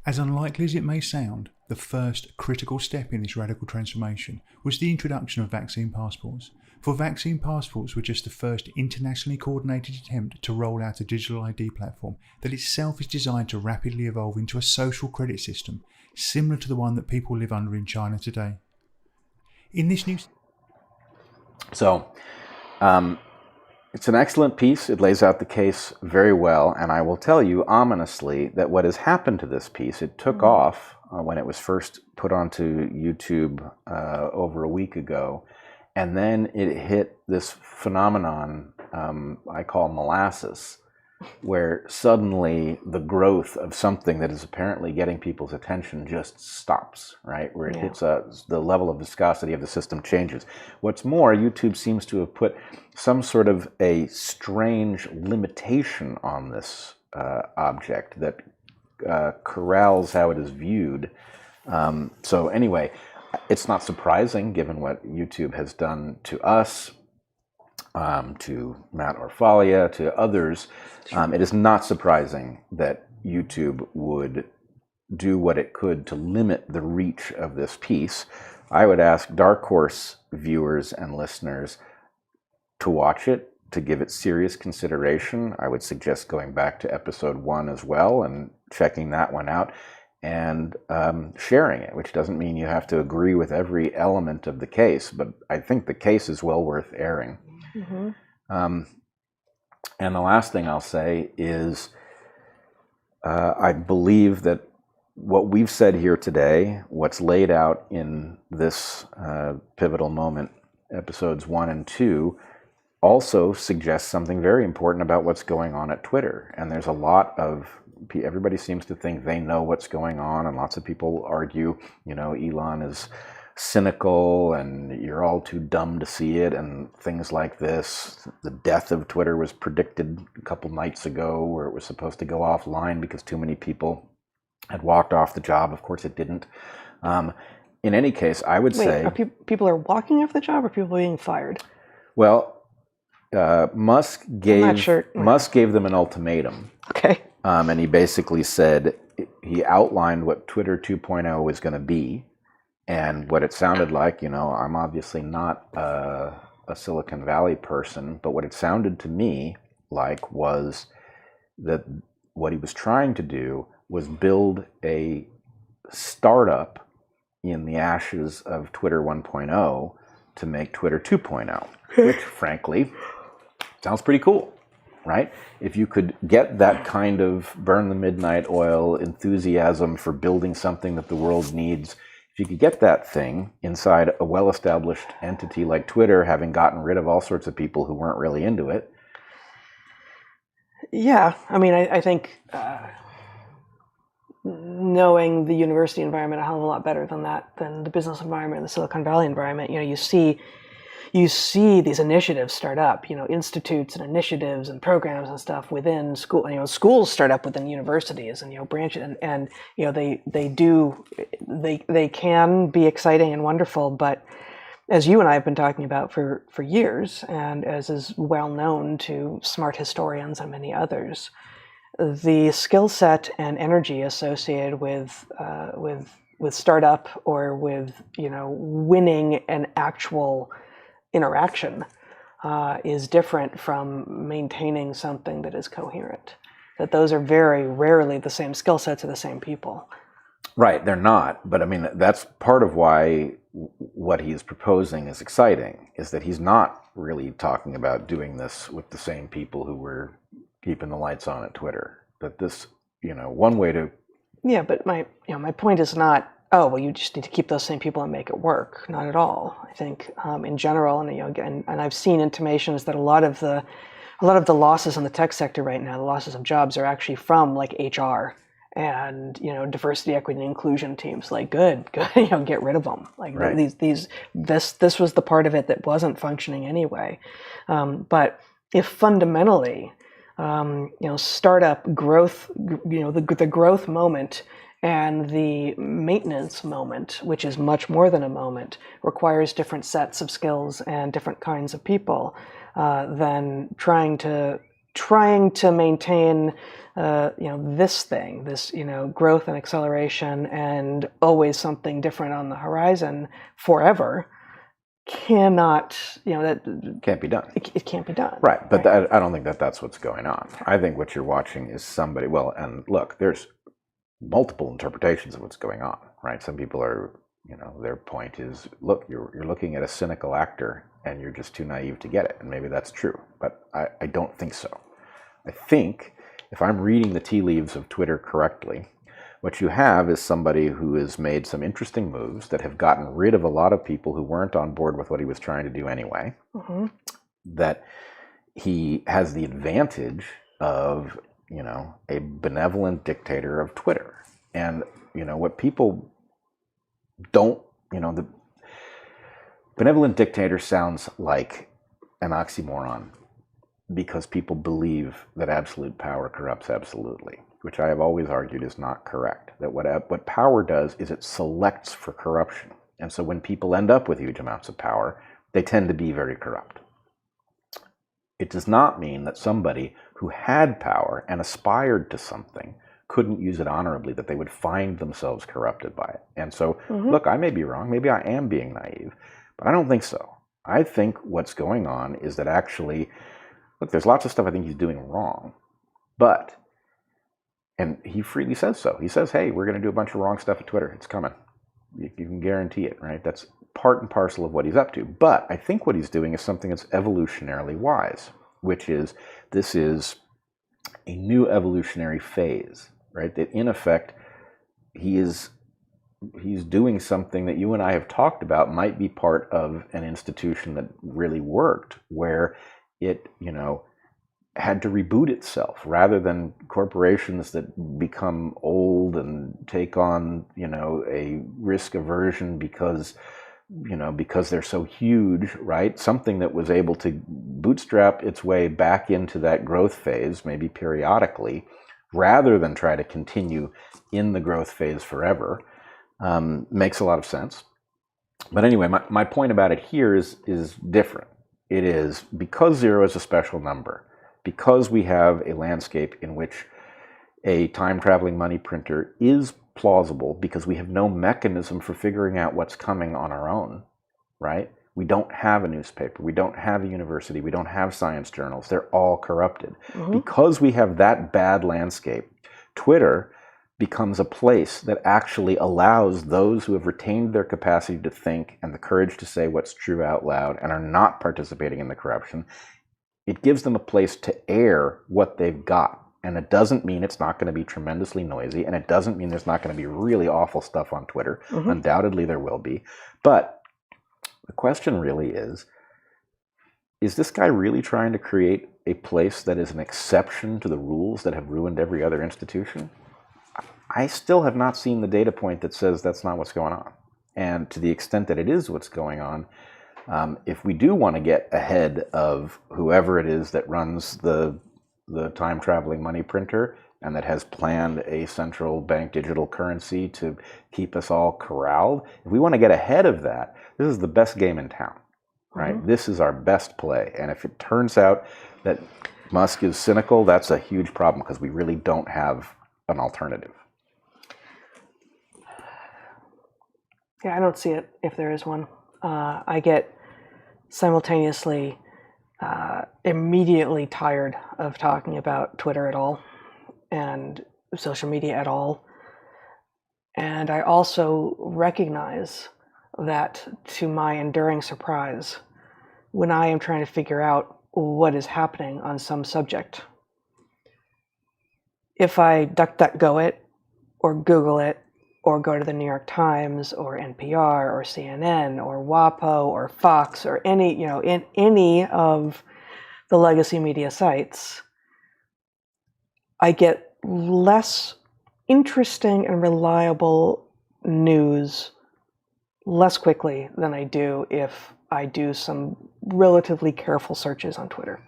As unlikely as it may sound, the first critical step in this radical transformation was the introduction of vaccine passports. For vaccine passports were just the first internationally coordinated attempt to roll out a digital ID platform that itself is designed to rapidly evolve into a social credit system, similar to the one that people live under in China today. In this new... So, it's an excellent piece. It lays out the case very well, and I will tell you ominously that what has happened to this piece, it took off when it was first put onto YouTube over a week ago, and then it hit this phenomenon I call molasses, where suddenly the growth of something that is apparently getting people's attention just stops, right? Where it hits the level of viscosity of the system changes. What's more, YouTube seems to have put some sort of a strange limitation on this object that corrals how it is viewed. So anyway, it's not surprising given what YouTube has done to us, to Matt Orfalia, to others. It is not surprising that YouTube would do what it could to limit the reach of this piece. I would ask DarkHorse viewers and listeners to watch it, to give it serious consideration. I would suggest going back to episode 1 as well and checking that one out, and sharing it, which doesn't mean you have to agree with every element of the case, but I think the case is well worth airing. And the last thing I'll say is I believe that what we've said here today, what's laid out in this pivotal moment, episodes 1 and 2, also suggests something very important about what's going on at Twitter. And there's a lot of, everybody seems to think they know what's going on, and lots of people argue, Elon is cynical and you're all too dumb to see it, and things like this. The death of Twitter was predicted a couple nights ago, where it was supposed to go offline because too many people had walked off the job. Of course it didn't. In any case, I would say... people are walking off the job, or people being fired? Well, Musk gave them an ultimatum. Okay. And he basically said, he outlined what Twitter 2.0 was going to be, and what it sounded like. I'm obviously not a Silicon Valley person, but what it sounded to me like was that what he was trying to do was build a startup in the ashes of Twitter 1.0 to make Twitter 2.0, which frankly sounds pretty cool, right? If you could get that kind of burn the midnight oil enthusiasm for building something that the world needs, if you could get that thing inside a well-established entity like Twitter, having gotten rid of all sorts of people who weren't really into it. Yeah, I think knowing the university environment a hell of a lot better than the business environment and the Silicon Valley environment, you see these initiatives start up, institutes and initiatives and programs and stuff within school. Schools start up within universities and branches, and they can be exciting and wonderful, but as you and I have been talking about for years, and as is well known to smart historians and many others, the skill set and energy associated with startup or with winning an actual interaction is different from maintaining something that is coherent. That those are very rarely the same skill sets of the same people. Right, they're not. But that's part of why what he is proposing is exciting, is that he's not really talking about doing this with the same people who were keeping the lights on at Twitter. That this, one way to... Yeah, but my point is not, oh, well, you just need to keep those same people and make it work. Not at all. I think in general, and I've seen intimations that a lot of the losses in the tech sector right now, the losses of jobs, are actually from like HR and diversity, equity, and inclusion teams. Like, good, get rid of them. Like right. This was the part of it that wasn't functioning anyway. But if fundamentally, startup growth, the growth moment and the maintenance moment, which is much more than a moment, requires different sets of skills and different kinds of people than trying to maintain this growth and acceleration and always something different on the horizon forever. Cannot, that can't be done. It can't be done. Right, but right. I don't think that's what's going on. I think what you're watching is somebody, and look, there's multiple interpretations of what's going on, right? Some people are, their point is, look, you're looking at a cynical actor and you're just too naive to get it. And maybe that's true, but I don't think so. I think if I'm reading the tea leaves of Twitter correctly, what you have is somebody who has made some interesting moves that have gotten rid of a lot of people who weren't on board with what he was trying to do anyway. Mm-hmm. That he has the advantage of, a benevolent dictator of Twitter. And, what people don't, the benevolent dictator sounds like an oxymoron because people believe that absolute power corrupts absolutely, which I have always argued is not correct. That what power does is it selects for corruption. And so when people end up with huge amounts of power, they tend to be very corrupt. It does not mean that somebody who had power and aspired to something couldn't use it honorably, that they would find themselves corrupted by it. And so, Look, I may be wrong, maybe I am being naive, but I don't think so. I think what's going on is that actually, look, there's lots of stuff I think he's doing wrong, and he freely says so. He says, hey, we're going to do a bunch of wrong stuff at Twitter. It's coming. You can guarantee it, right? That's part and parcel of what he's up to. But I think what he's doing is something that's evolutionarily wise, which is this is a new evolutionary phase, right? That in effect, he's doing something that you and I have talked about might be part of an institution that really worked, where it, had to reboot itself rather than corporations that become old and take on, a risk aversion because they're so huge, right? Something that was able to bootstrap its way back into that growth phase, maybe periodically, rather than try to continue in the growth phase forever, makes a lot of sense. But anyway, my point about it here is different. It is because 0 is a special number, because we have a landscape in which a time-traveling money printer is plausible, because we have no mechanism for figuring out what's coming on our own, right? We don't have a newspaper, we don't have a university, we don't have science journals. They're all corrupted. Because we have that bad landscape, Twitter becomes a place that actually allows those who have retained their capacity to think and the courage to say what's true out loud and are not participating in the corruption. It gives them a place to air what they've got. And it doesn't mean it's not going to be tremendously noisy, and it doesn't mean there's not going to be really awful stuff on Twitter. Undoubtedly there will be. But the question really is this guy really trying to create a place that is an exception to the rules that have ruined every other institution? I still have not seen the data point that says that's not what's going on. And to the extent that it is what's going on, if we do want to get ahead of whoever it is that runs the time-traveling money printer and that has planned a central bank digital currency to keep us all corralled, if we want to get ahead of that, this is the best game in town, right? This is our best play. And if it turns out that Musk is cynical, that's a huge problem because we really don't have an alternative. Yeah, I don't see it if there is one. I get simultaneously immediately tired of talking about Twitter at all and social media at all. And I also recognize that, to my enduring surprise, when I am trying to figure out what is happening on some subject, if I DuckDuckGo it or Google it or go to the New York Times or NPR or CNN or WAPO or Fox or any, in any of the legacy media sites, I get less interesting and reliable news less quickly than I do if I do some relatively careful searches on Twitter.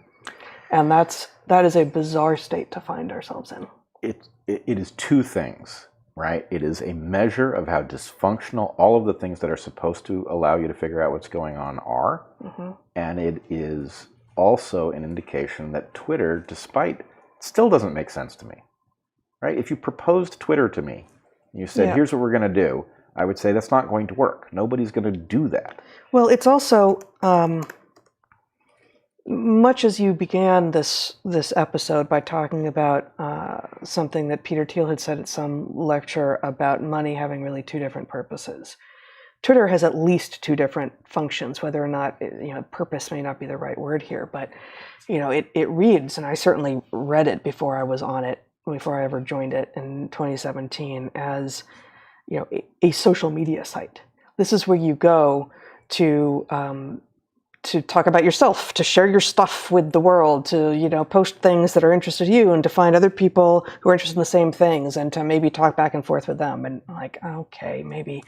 And that is a bizarre state to find ourselves in. It is two things, right? It is a measure of how dysfunctional all of the things that are supposed to allow you to figure out what's going on are. And it is also an indication that Twitter, despite, still doesn't make sense to me, right? If you proposed Twitter to me, you said, here's what we're going to do, I would say that's not going to work. Nobody's going to do that. Well, it's also, much as you began this episode by talking about something that Peter Thiel had said at some lecture about money having really two different purposes. Twitter has at least two different functions, whether or not, purpose may not be the right word here, but, it reads, and I certainly read it before I was on it, before I ever joined it in 2017, as, a social media site. This is where you go to talk about yourself, to share your stuff with the world, to, post things that are interested in you and to find other people who are interested in the same things and to maybe talk back and forth with them. And okay, maybe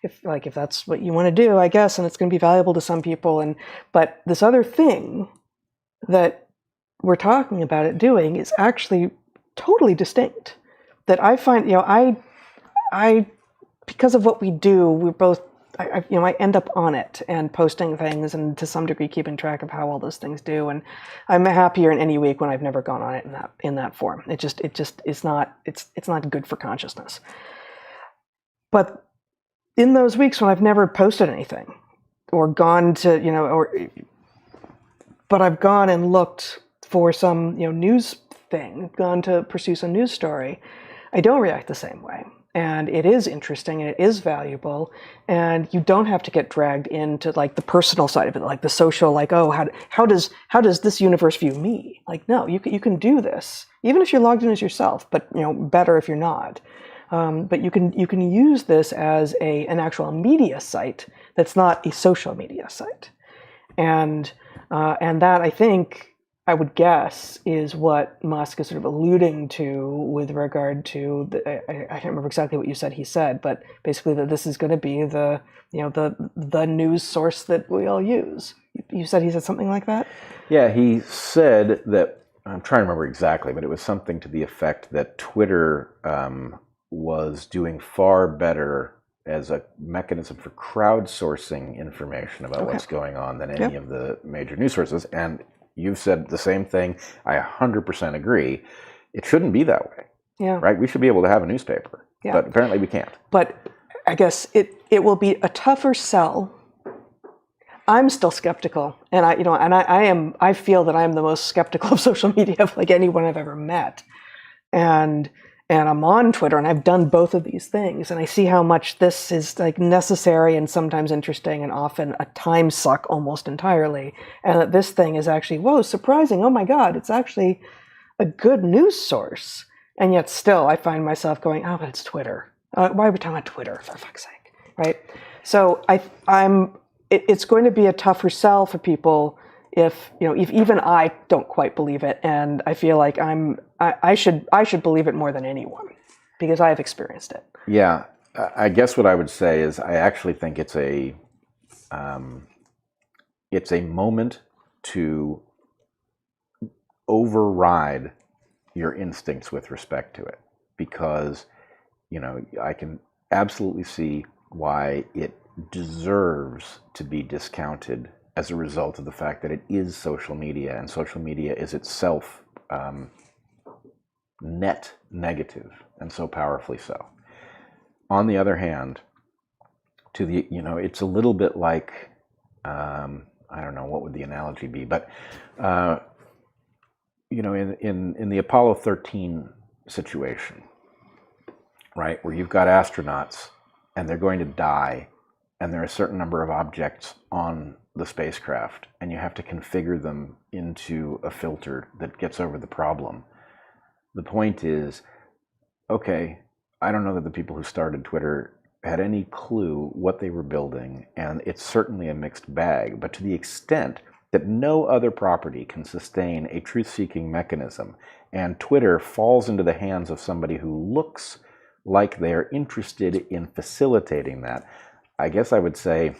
if that's what you want to do, I guess, and it's going to be valuable to some people. But this other thing that we're talking about it doing is actually totally distinct. That I find, I because of what we do, we're both, I end up on it and posting things and to some degree keeping track of how all those things do. And I'm happier in any week when I've never gone on it in that form. It's not good for consciousness. But in those weeks when I've never posted anything or gone to, but I've gone and looked for some, news thing, gone to pursue some news story, I don't react the same way. And it is interesting and it is valuable, and you don't have to get dragged into the personal side of it, like the social, how does this universe view me? No, you can do this even if you're logged in as yourself, but better if you're not. But you can use this as an actual media site that's not a social media site. And that, I think, I would guess, is what Musk is sort of alluding to with regard to I can't remember exactly what you said he said, but basically that this is going to be the news source that we all use. You said he said something like that? Yeah, he said that, I'm trying to remember exactly, but it was something to the effect that Twitter was doing far better as a mechanism for crowdsourcing information about what's going on than any of the major news sources. And you've said the same thing. I 100% agree. It shouldn't be that way. Yeah. Right? We should be able to have a newspaper. Yeah. But apparently we can't. But I guess it will be a tougher sell. I'm still skeptical, and I feel that I'm the most skeptical of social media of like anyone I've ever met. And I'm on Twitter, and I've done both of these things, and I see how much this is like necessary and sometimes interesting and often a time suck almost entirely. And that this thing is actually, whoa, surprising. Oh my God, it's actually a good news source. And yet still I find myself going, oh, but it's Twitter. Why are we talking about Twitter, for fuck's sake, right? So it's going to be a tougher sell for people if even I don't quite believe it, and I feel like I should believe it more than anyone because I have experienced it. Yeah, I guess what I would say is I actually think it's a moment to override your instincts with respect to it, because I can absolutely see why it deserves to be discounted as a result of the fact that it is social media, and social media is itself net negative, and so powerfully so. On the other hand, it's a little bit like, I don't know, what would the analogy be, but in the Apollo 13 situation, right, where you've got astronauts and they're going to die, and there are a certain number of objects on the spacecraft, and you have to configure them into a filter that gets over the problem. The point is, okay, I don't know that the people who started Twitter had any clue what they were building, and it's certainly a mixed bag, but to the extent that no other property can sustain a truth-seeking mechanism, and Twitter falls into the hands of somebody who looks like they're interested in facilitating that, I guess I would say,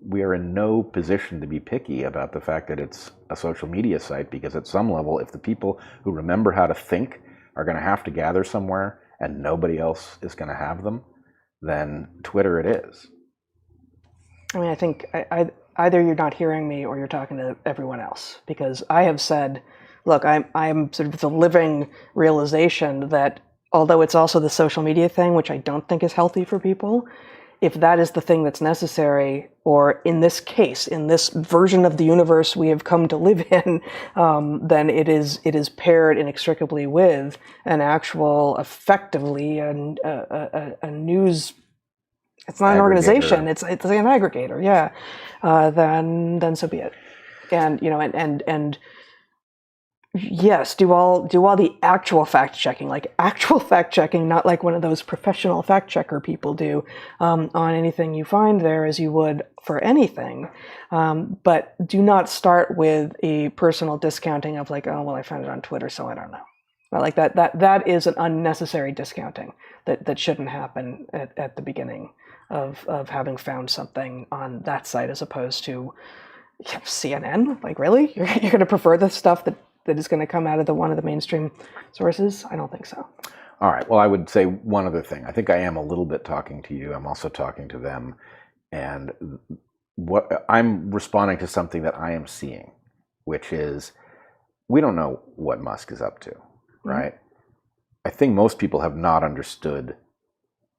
we are in no position to be picky about the fact that it's a social media site, because at some level, if the people who remember how to think are going to have to gather somewhere and nobody else is going to have them, then Twitter it is. I mean, I think either you're not hearing me or you're talking to everyone else, because I have said, look, I'm sort of the living realization that although it's also the social media thing, which I don't think is healthy for people, if that is the thing that's necessary, or in this case, in this version of the universe we have come to live in, then it is paired inextricably with an actual, effectively, a news. It's not an organization. It's an aggregator. Yeah. Then so be it. And yes, do all the actual fact checking, not like one of those professional fact checker people do on anything you find there, as you would for anything. But do not start with a personal discounting of like, oh well, I found it on Twitter, so I don't know. Well, like that is an unnecessary discounting that shouldn't happen at the beginning of having found something on that site, as opposed to CNN. Like, really, you're going to prefer the stuff that is going to come out of one of the mainstream sources? I don't think so. All right. Well, I would say one other thing. I think I am a little bit talking to you. I'm also talking to them. And what I'm responding to something that I am seeing, which is we don't know what Musk is up to, right? Mm-hmm. I think most people have not understood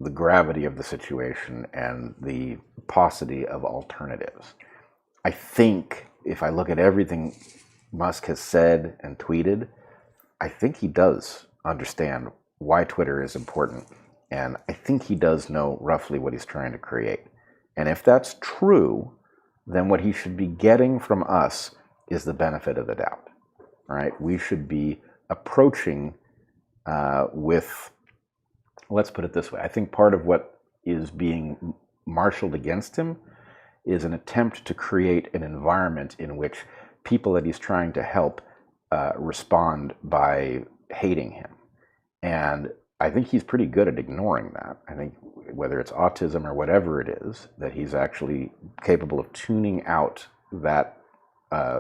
the gravity of the situation and the paucity of alternatives. I think if I look at everything Musk has said and tweeted, I think he does understand why Twitter is important. And I think he does know roughly what he's trying to create. And if that's true, then what he should be getting from us is the benefit of the doubt, right? We should be approaching let's put it this way. I think part of what is being marshaled against him is an attempt to create an environment in which people that he's trying to help respond by hating him. And I think he's pretty good at ignoring that. I think whether it's autism or whatever it is, that he's actually capable of tuning out that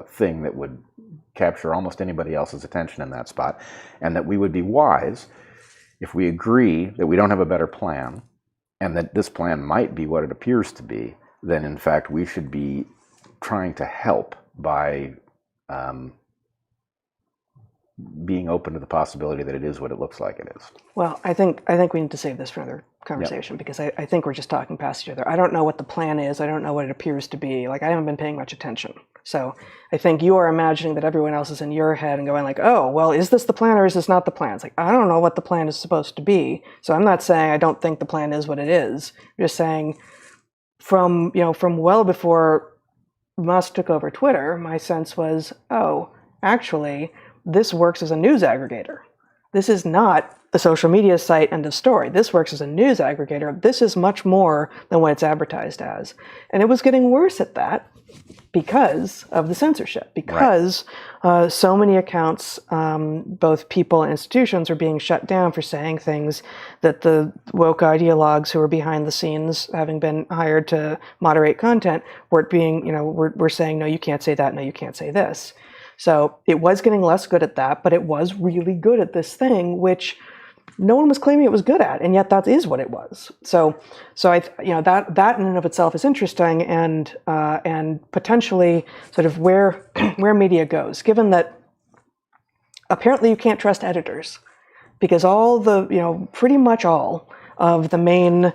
thing that would capture almost anybody else's attention in that spot, and that we would be wise if we agree that we don't have a better plan and that this plan might be what it appears to be, then in fact we should be trying to help by being open to the possibility that it is what it looks like it is. Well, I think we need to save this for another conversation, because I think we're just talking past each other. I don't know what the plan is. I don't know what it appears to be. Like, I haven't been paying much attention. So I think you are imagining that everyone else is in your head and going like, oh, well, is this the plan or is this not the plan? It's like, I don't know what the plan is supposed to be. So I'm not saying I don't think the plan is what it is. I'm just saying from well before Musk took over Twitter, my sense was, oh, actually, this works as a news aggregator. This is not a social media site, end of story. This works as a news aggregator. This is much more than what it's advertised as. And it was getting worse at that because of the censorship, because so many accounts, both people and institutions, are being shut down for saying things that the woke ideologues who are behind the scenes, having been hired to moderate content, weren't being, we're saying, no, you can't say that, no, you can't say this. So it was getting less good at that, but it was really good at this thing, which no one was claiming it was good at, and yet that is what it was. So I, that in and of itself is interesting, and potentially sort of where media goes, given that apparently you can't trust editors, because all the pretty much all of the main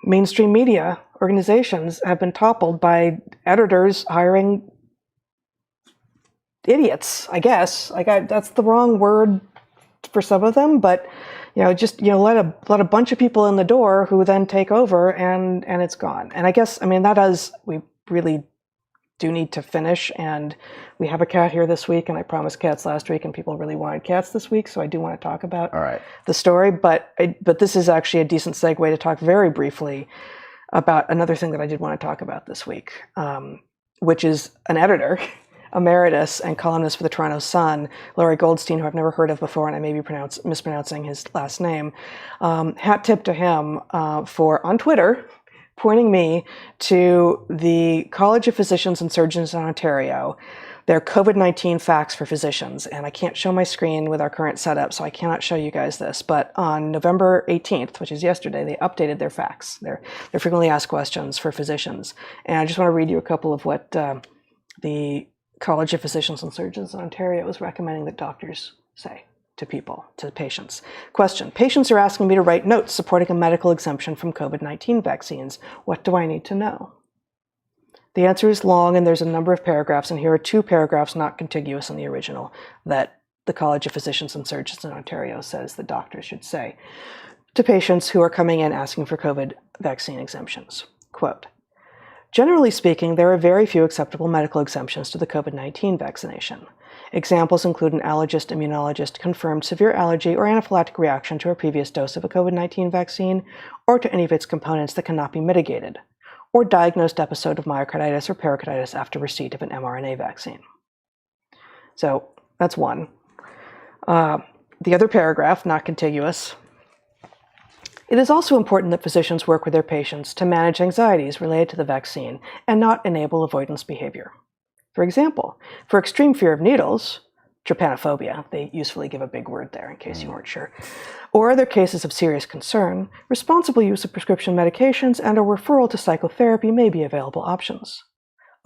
mainstream media organizations have been toppled by editors hiring idiots, I guess. That's the wrong word for some of them, but let a bunch of people in the door who then take over, and it's gone. And I guess, we really do need to finish, and we have a cat here this week, and I promised cats last week, and people really wanted cats this week, so I do want to talk about the story, but this is actually a decent segue to talk very briefly about another thing that I did want to talk about this week, which is an editor emeritus and columnist for the Toronto Sun, Laurie Goldstein, who I've never heard of before, and I may be mispronouncing his last name. Hat tip to him for, on Twitter, pointing me to the College of Physicians and Surgeons in Ontario, their COVID-19 facts for physicians. And I can't show my screen with our current setup, so I cannot show you guys this. But on November 18th, which is yesterday, they updated their facts, their frequently asked questions for physicians. And I just want to read you a couple of what the College of Physicians and Surgeons in Ontario is recommending that doctors say to people, to patients. Question: patients are asking me to write notes supporting a medical exemption from COVID-19 vaccines. What do I need to know? The answer is long, and there's a number of paragraphs, and here are two paragraphs not contiguous in the original that the College of Physicians and Surgeons in Ontario says that doctors should say to patients who are coming in asking for COVID vaccine exemptions. Quote: generally speaking, there are very few acceptable medical exemptions to the COVID-19 vaccination. Examples include an allergist, immunologist, confirmed severe allergy or anaphylactic reaction to a previous dose of a COVID-19 vaccine, or to any of its components that cannot be mitigated, or diagnosed episode of myocarditis or pericarditis after receipt of an mRNA vaccine. So that's one. The other paragraph, not contiguous. It is also important that physicians work with their patients to manage anxieties related to the vaccine and not enable avoidance behavior. For example, for extreme fear of needles, trypanophobia, they usefully give a big word there in case you weren't sure, or other cases of serious concern, responsible use of prescription medications and a referral to psychotherapy may be available options.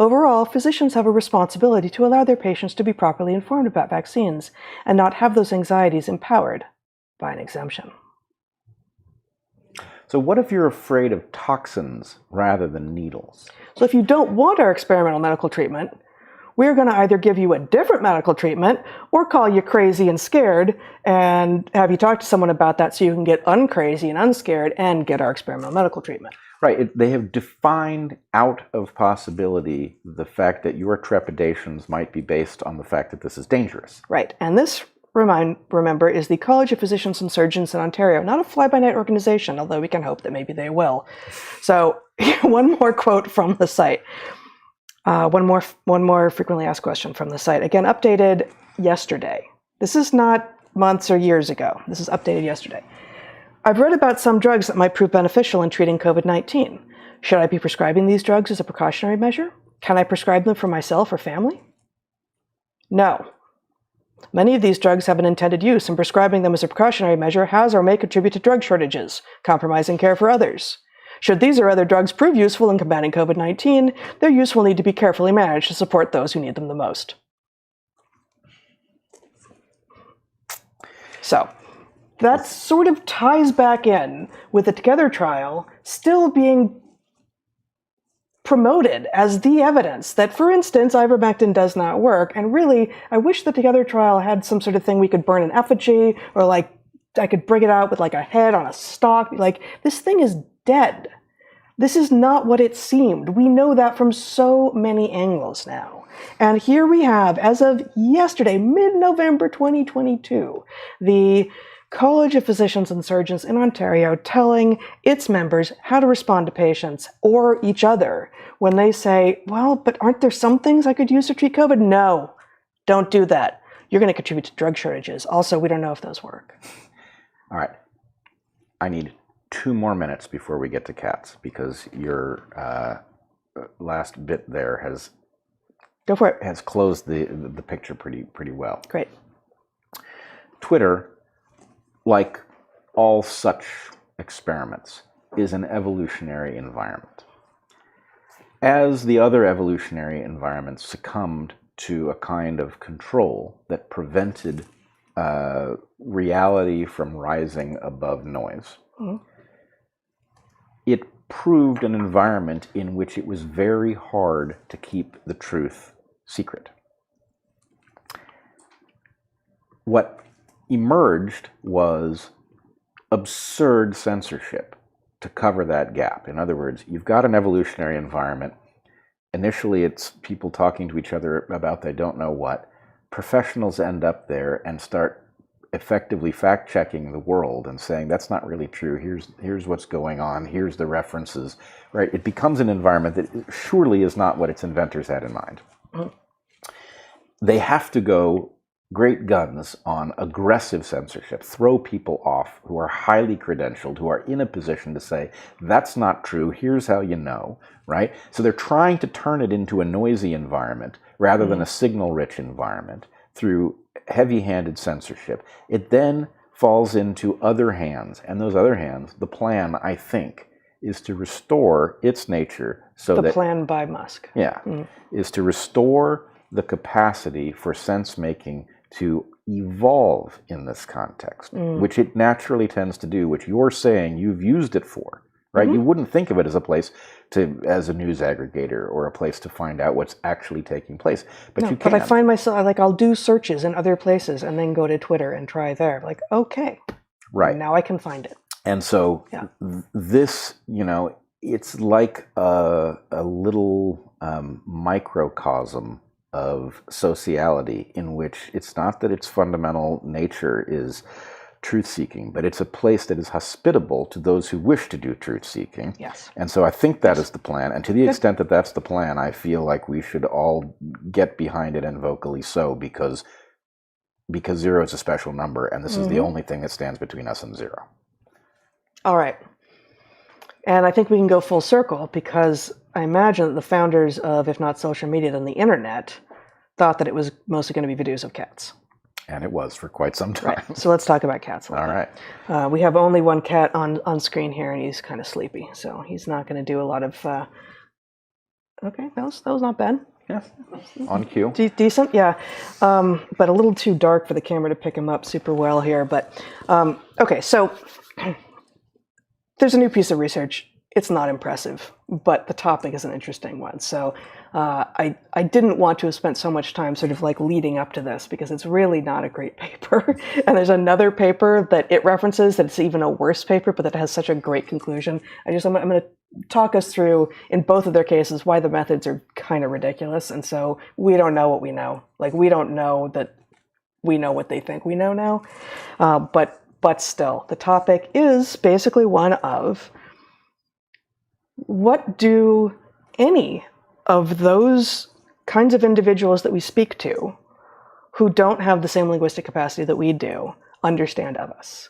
Overall, physicians have a responsibility to allow their patients to be properly informed about vaccines and not have those anxieties empowered by an exemption. So what if you're afraid of toxins rather than needles? So if you don't want our experimental medical treatment, we're going to either give you a different medical treatment or call you crazy and scared and have you talk to someone about that so you can get uncrazy and unscared and get our experimental medical treatment. Right. They have defined out of possibility the fact that your trepidations might be based on the fact that this is dangerous. Right. And this remember, is the College of Physicians and Surgeons in Ontario, not a fly-by-night organization, although we can hope that maybe they will. So one more quote from the site. One more frequently asked question from the site. Again, updated yesterday. This is not months or years ago. This is updated yesterday. I've read about some drugs that might prove beneficial in treating COVID-19. Should I be prescribing these drugs as a precautionary measure? Can I prescribe them for myself or family? No. Many of these drugs have an intended use, and prescribing them as a precautionary measure has or may contribute to drug shortages, compromising care for others. Should these or other drugs prove useful in combating COVID-19, their use will need to be carefully managed to support those who need them the most. So, that sort of ties back in with the Together trial still being promoted as the evidence that, for instance, ivermectin does not work. And really, I wish the Together trial had some sort of thing we could burn in effigy, or like I could bring it out with like a head on a stalk. Like, this thing is dead. This is not what it seemed. We know that from so many angles now. And here we have, as of yesterday, mid-November 2022, the College of Physicians and Surgeons in Ontario telling its members how to respond to patients or each other when they say, well, but aren't there some things I could use to treat COVID? No, don't do that. You're going to contribute to drug shortages. Also, we don't know if those work. All right. I need 2 more minutes before we get to cats, because your last bit there has Go for it. has closed the picture pretty well. Great. Twitter, like all such experiments, is an evolutionary environment. As the other evolutionary environments succumbed to a kind of control that prevented reality from rising above noise, it proved an environment in which it was very hard to keep the truth secret. What emerged was absurd censorship to cover that gap. In other words, you've got an evolutionary environment. Initially, it's people talking to each other about they don't know what. Professionals end up there and start effectively fact-checking the world and saying, that's not really true. Here's what's going on. Here's the references, right? It becomes an environment that surely is not what its inventors had in mind. They have to go great guns on aggressive censorship, throw people off who are highly credentialed, who are in a position to say, that's not true, here's how you know, right? So they're trying to turn it into a noisy environment rather than a signal-rich environment through heavy-handed censorship. It then falls into other hands, and those other hands, the plan, I think, is to restore its nature so that... The plan by Musk. Yeah, is to restore the capacity for sense-making to evolve in this context, which it naturally tends to do, which you're saying you've used it for, right? You wouldn't think of it as a place as a news aggregator or a place to find out what's actually taking place, but No, you can. But I find myself, like, I'll do searches in other places and then go to Twitter and try there. Like, okay, Right. now I can find it. And so this, it's like a little microcosm of sociality in which it's not that its fundamental nature is truth-seeking, but it's a place that is hospitable to those who wish to do truth-seeking. Yes. And so I think that is the plan. And to the extent that that's the plan, I feel like we should all get behind it, and vocally so, because 0 is a special number, and this is the only thing that stands between us and 0. All right. And I think we can go full circle, because I imagine that the founders of, if not social media, then the internet, thought that it was mostly going to be videos of cats. And it was for quite some time. Right. So let's talk about cats a little All bit. We have only one cat on screen here, and he's kind of sleepy, so he's not going to do a lot of... Okay, that was not bad. Yeah, on cue. Decent, yeah. But a little too dark for the camera to pick him up super well here. But okay, so there's a new piece of research. It's not impressive, but the topic is an interesting one. So I didn't want to have spent so much time sort of like leading up to this, because it's really not a great paper. And there's another paper that it references that's even a worse paper, but that has such a great conclusion. I'm going to talk us through, in both of their cases, why the methods are kind of ridiculous. And so we don't know what we know. Like, we don't know that we know what they think we know now. But still, the topic is basically one of what do any of those kinds of individuals that we speak to who don't have the same linguistic capacity that we do understand of us.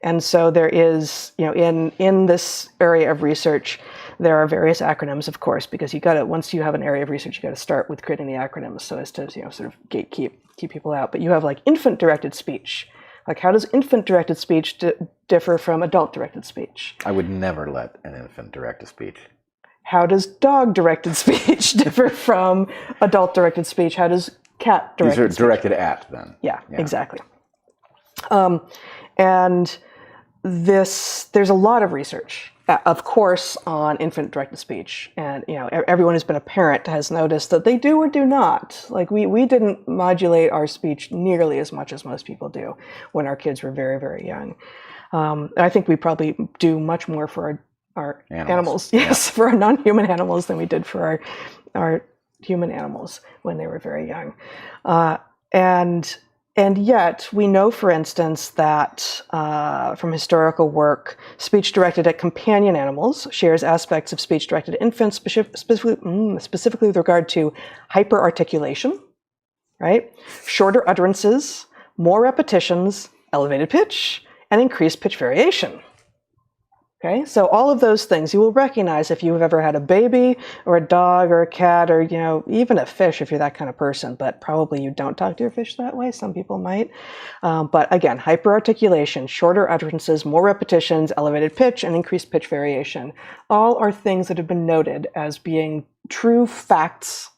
And so there is, in this area of research, there are various acronyms, of course, because once you have an area of research, you got to start with creating the acronyms so as to, sort of keep people out. But you have like infant-directed speech. Like, how does infant-directed speech differ from adult-directed speech? I would never let an infant direct a speech. How does dog-directed speech differ from adult-directed speech? How does cat-directed speech? These are directed at, then. Yeah, exactly. And there's a lot of research, of course, on infant-directed speech. And, everyone who's been a parent has noticed that they do or do not. Like, we didn't modulate our speech nearly as much as most people do when our kids were very, very young. I think we probably do much more for our animals, yes, for our non-human animals than we did for our human animals when they were very young. And yet, we know, for instance, that from historical work, speech directed at companion animals shares aspects of speech directed at infants, specifically with regard to hyperarticulation, right? Shorter utterances, more repetitions, elevated pitch, and increased pitch variation. Okay, so all of those things you will recognize if you've ever had a baby or a dog or a cat or, even a fish if you're that kind of person, but probably you don't talk to your fish that way. Some people might. But again, hyperarticulation, shorter utterances, more repetitions, elevated pitch, and increased pitch variation. All are things that have been noted as being true facts.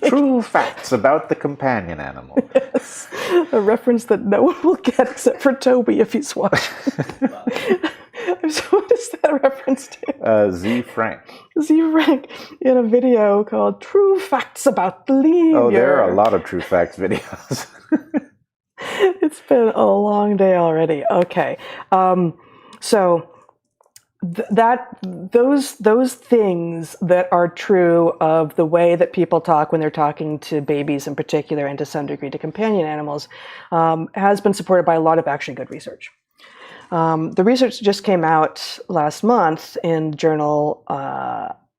True facts about the companion animal. Yes. A reference that no one will get except for Toby if he's watching. So what is that reference to? Z. Frank. Z. Frank in a video called True Facts About Behavior. Oh, there are a lot of True Facts videos. It's been a long day already. Okay. So those things that are true of the way that people talk when they're talking to babies in particular, and to some degree to companion animals, has been supported by a lot of actually good research. The research just came out last month in the journal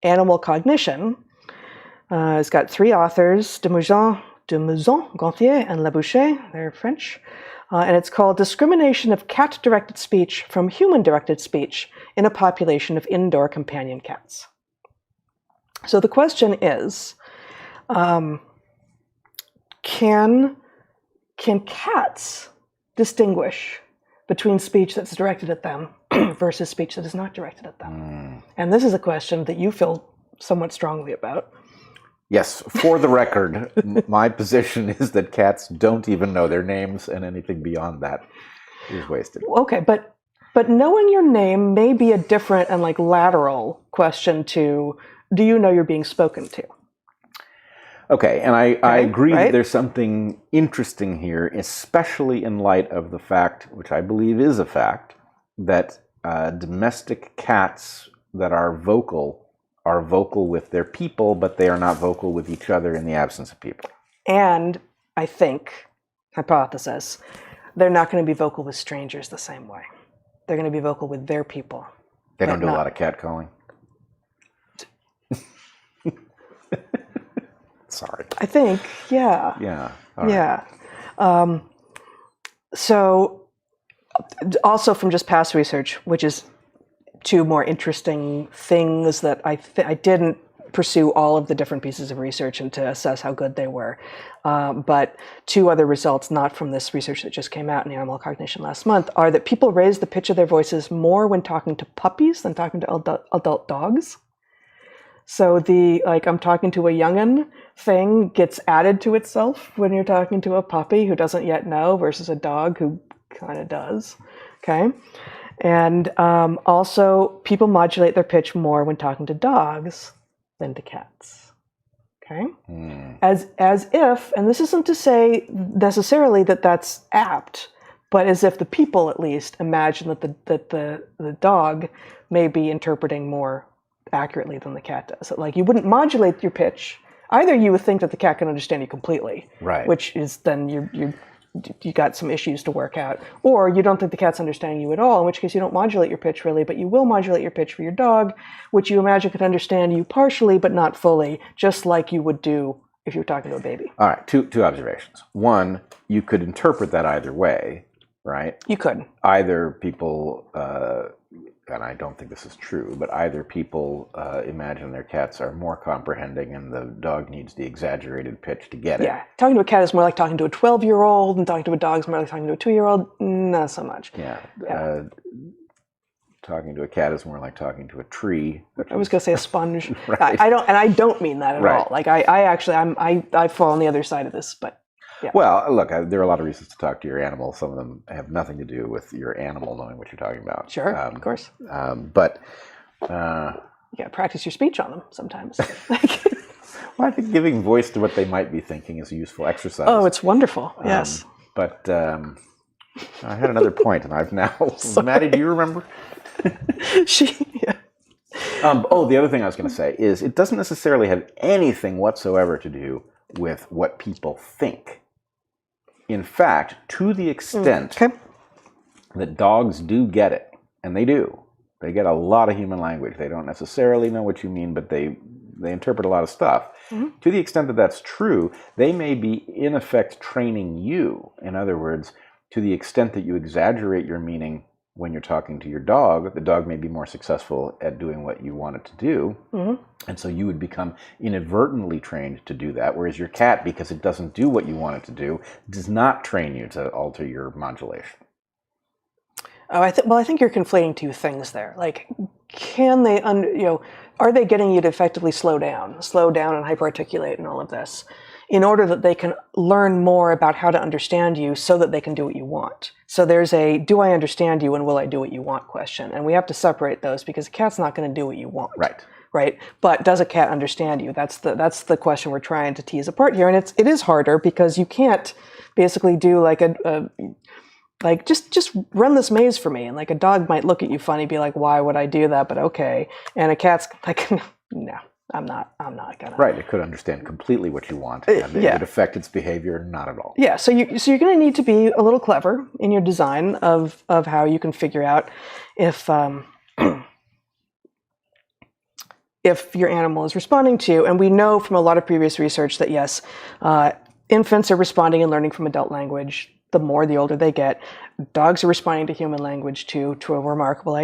Animal Cognition. It's got 3 authors, de Mouzon, Gontier, and Labouche. They're French. And it's called Discrimination of Cat-Directed Speech from Human-Directed Speech in a Population of Indoor Companion Cats. So the question is, can cats distinguish between speech that's directed at them versus speech that is not directed at them? And this is a question that you feel somewhat strongly about. Yes, for the record, my position is that cats don't even know their names, and anything beyond that is wasted. Okay, but knowing your name may be a different and lateral question to, do you know you're being spoken to? Okay, and I agree right? that there's something interesting here, especially in light of the fact, which I believe is a fact, that domestic cats that are vocal with their people, but they are not vocal with each other in the absence of people. And I think, hypothesis, they're not going to be vocal with strangers the same way. They're going to be vocal with their people. They don't do a lot of cat calling. Sorry. I think, yeah. Yeah. Yeah. So, also from just past research, which is 2 more interesting things that I didn't pursue all of the different pieces of research and to assess how good they were. But 2 other results, not from this research that just came out in Animal Cognition last month, are that people raise the pitch of their voices more when talking to puppies than talking to adult dogs. So the, I'm talking to a young'un thing gets added to itself when you're talking to a puppy who doesn't yet know versus a dog who kind of does. Okay. And also, people modulate their pitch more when talking to dogs than to cats. Okay? As if, and this isn't to say necessarily that that's apt, but as if the people, at least, imagine that the dog may be interpreting more accurately than the cat does. So, you wouldn't modulate your pitch Either you would think that the cat can understand you completely, Right. which is then you got some issues to work out, or you don't think the cat's understanding you at all, in which case you don't modulate your pitch really, but you will modulate your pitch for your dog, which you imagine could understand you partially but not fully, just like you would do if you were talking to a baby. All right, two observations. One, you could interpret that either way, right? You could. Either people, and I don't think this is true, but either people imagine their cats are more comprehending and the dog needs the exaggerated pitch to get it. Yeah, talking to a cat is more like talking to a 12-year-old, and talking to a dog is more like talking to a 2-year-old. Not so much. Yeah. Talking to a cat is more like talking to a tree. I was going to say a sponge. Right. I don't mean that at Right. all. Like I fall on the other side of this, but yeah. Well, look, there are a lot of reasons to talk to your animal. Some of them have nothing to do with your animal knowing what you're talking about. Sure, of course. But You got to practice your speech on them sometimes. well, I think giving voice to what they might be thinking is a useful exercise. Oh, it's wonderful. Yes. But I had another point, and I've now. Maddie, do you remember? Yeah. The other thing I was going to say is it doesn't necessarily have anything whatsoever to do with what people think. In fact, to the extent that dogs do get it, and they do, they get a lot of human language. They don't necessarily know what you mean, but they interpret a lot of stuff. Mm-hmm. To the extent that that's true, they may be in effect training you. In other words, to the extent that you exaggerate your meaning when you're talking to your dog, the dog may be more successful at doing what you want it to do. Mm-hmm. And so you would become inadvertently trained to do that, whereas your cat, because it doesn't do what you want it to do, does not train you to alter your modulation. Oh, I think you're conflating two things there. Like, can they, are they getting you to effectively slow down and hyperarticulate and all of this, in order that they can learn more about how to understand you so that they can do what you want? So there's a, do I understand you and will I do what you want question. And we have to separate those because a cat's not going to do what you want. Right. But does a cat understand you? That's the question we're trying to tease apart here. And it is harder because you can't basically do like just run this maze for me. And like a dog might look at you funny, be like, why would I do that? But okay. And a cat's like, no. I'm not gonna. Right, it could understand completely what you want, and it would affect its behavior not at all. Yeah, so you're going to need to be a little clever in your design of how you can figure out if your animal is responding to you. And we know from a lot of previous research that yes, infants are responding and learning from adult language. The older they get, dogs are responding to human language to a remarkable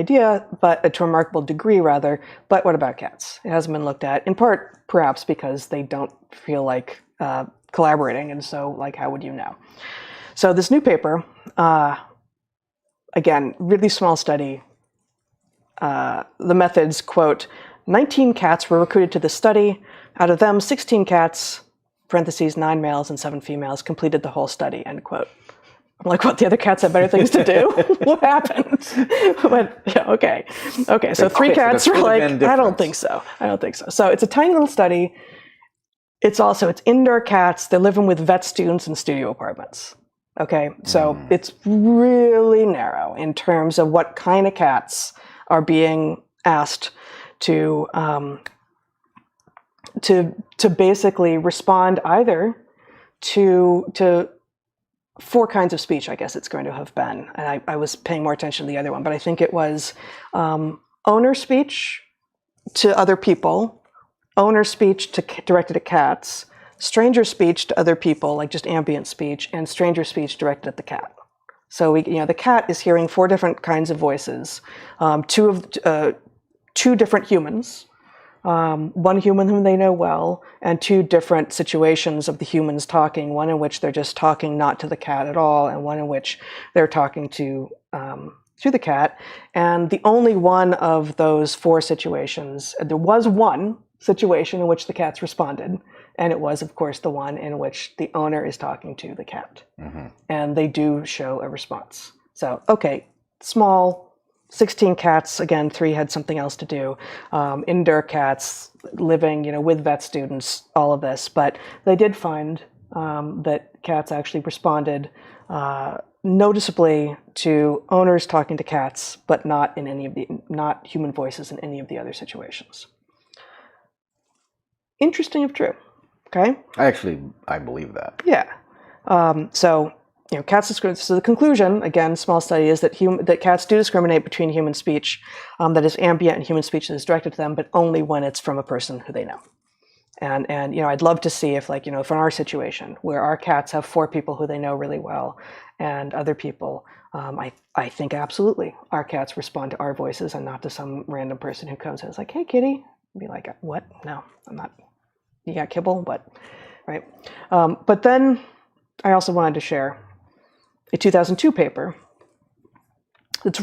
degree rather. But what about cats? It hasn't been looked at, in part perhaps because they don't feel like collaborating, and so like how would you know? So this new paper, again, really small study. The methods, quote, 19 cats were recruited to the study. Out of them, 16 cats, parentheses, 9 males and 7 females, completed the whole study, end quote. I'm like, what, the other cats have better things to do? What happened? But, yeah, okay. So 3 cats were like, I don't think so. So it's a tiny little study. It's indoor cats. They're living with vet students in studio apartments. Okay, so it's really narrow in terms of what kind of cats are being asked to basically respond either to 4 kinds of speech, I guess it's going to have been. And I was paying more attention to the other one, but I think it was owner speech to other people, owner speech directed at cats, stranger speech to other people, like just ambient speech, and stranger speech directed at the cat. So the cat is hearing 4 different kinds of voices, 2 different humans, one human whom they know well, and 2 different situations of the humans talking, one in which they're just talking not to the cat at all, and one in which they're talking to the cat. And the only one of those 4 situations, there was one situation in which the cats responded, and it was, of course, the one in which the owner is talking to the cat. Mm-hmm. And they do show a response. So, okay, small, 16 cats, again, 3 had something else to do. Indoor cats living, with vet students, all of this. But they did find that cats actually responded noticeably to owners talking to cats, but not human voices in any of the other situations. Interesting if true. Okay? I believe that. Yeah. So, cats discriminate. So the conclusion, again, small study, is that that cats do discriminate between human speech that is ambient and human speech that is directed to them, but only when it's from a person who they know. And I'd love to see if, like, if in our situation where our cats have 4 people who they know really well and other people, I think absolutely our cats respond to our voices and not to some random person who comes in and is like, hey, kitty. I'd be like, what? No, I'm not. You got kibble? What? Right. But then I also wanted to share a 2002 paper that's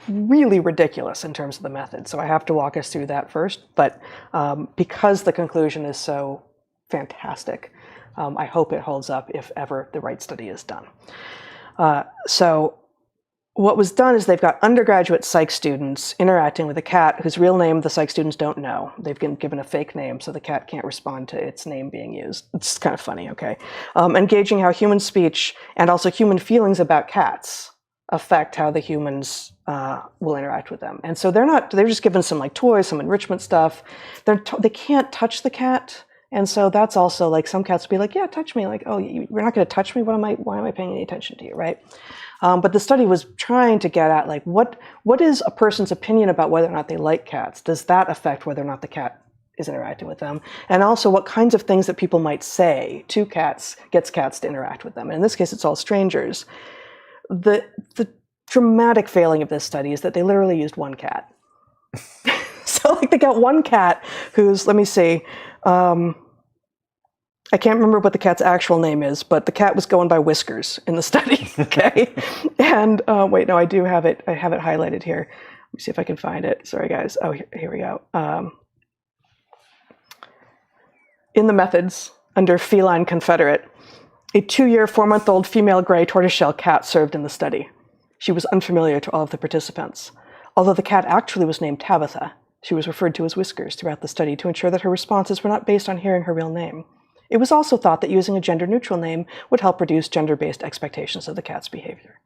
really ridiculous in terms of the method. So I have to walk us through that first. But because the conclusion is so fantastic, I hope it holds up if ever the right study is done. So what was done is they've got undergraduate psych students interacting with a cat whose real name the psych students don't know. They've been given a fake name, so the cat can't respond to its name being used. It's kind of funny, okay? Engaging how human speech and also human feelings about cats affect how the humans will interact with them. And so they're just given some like toys, some enrichment stuff. They can't touch the cat. And so that's also like some cats will be like, yeah, touch me. Like, oh, you're not going to touch me? Why am I paying any attention to you, right? But the study was trying to get at like, what is a person's opinion about whether or not they like cats? Does that affect whether or not the cat is interacting with them? And also what kinds of things that people might say to cats gets cats to interact with them. And in this case, it's all strangers. The dramatic failing of this study is that they literally used one cat. So like they got one cat who's, let me see, I can't remember what the cat's actual name is, but the cat was going by Whiskers in the study, okay? And wait, no, I do have it. I have it highlighted here. Let me see if I can find it. Sorry, guys. Oh, here we go. In the methods, under feline confederate, a 2-year, 4-month-old female gray tortoiseshell cat served in the study. She was unfamiliar to all of the participants. Although the cat actually was named Tabitha, she was referred to as Whiskers throughout the study to ensure that her responses were not based on hearing her real name. It was also thought that using a gender-neutral name would help reduce gender-based expectations of the cat's behavior.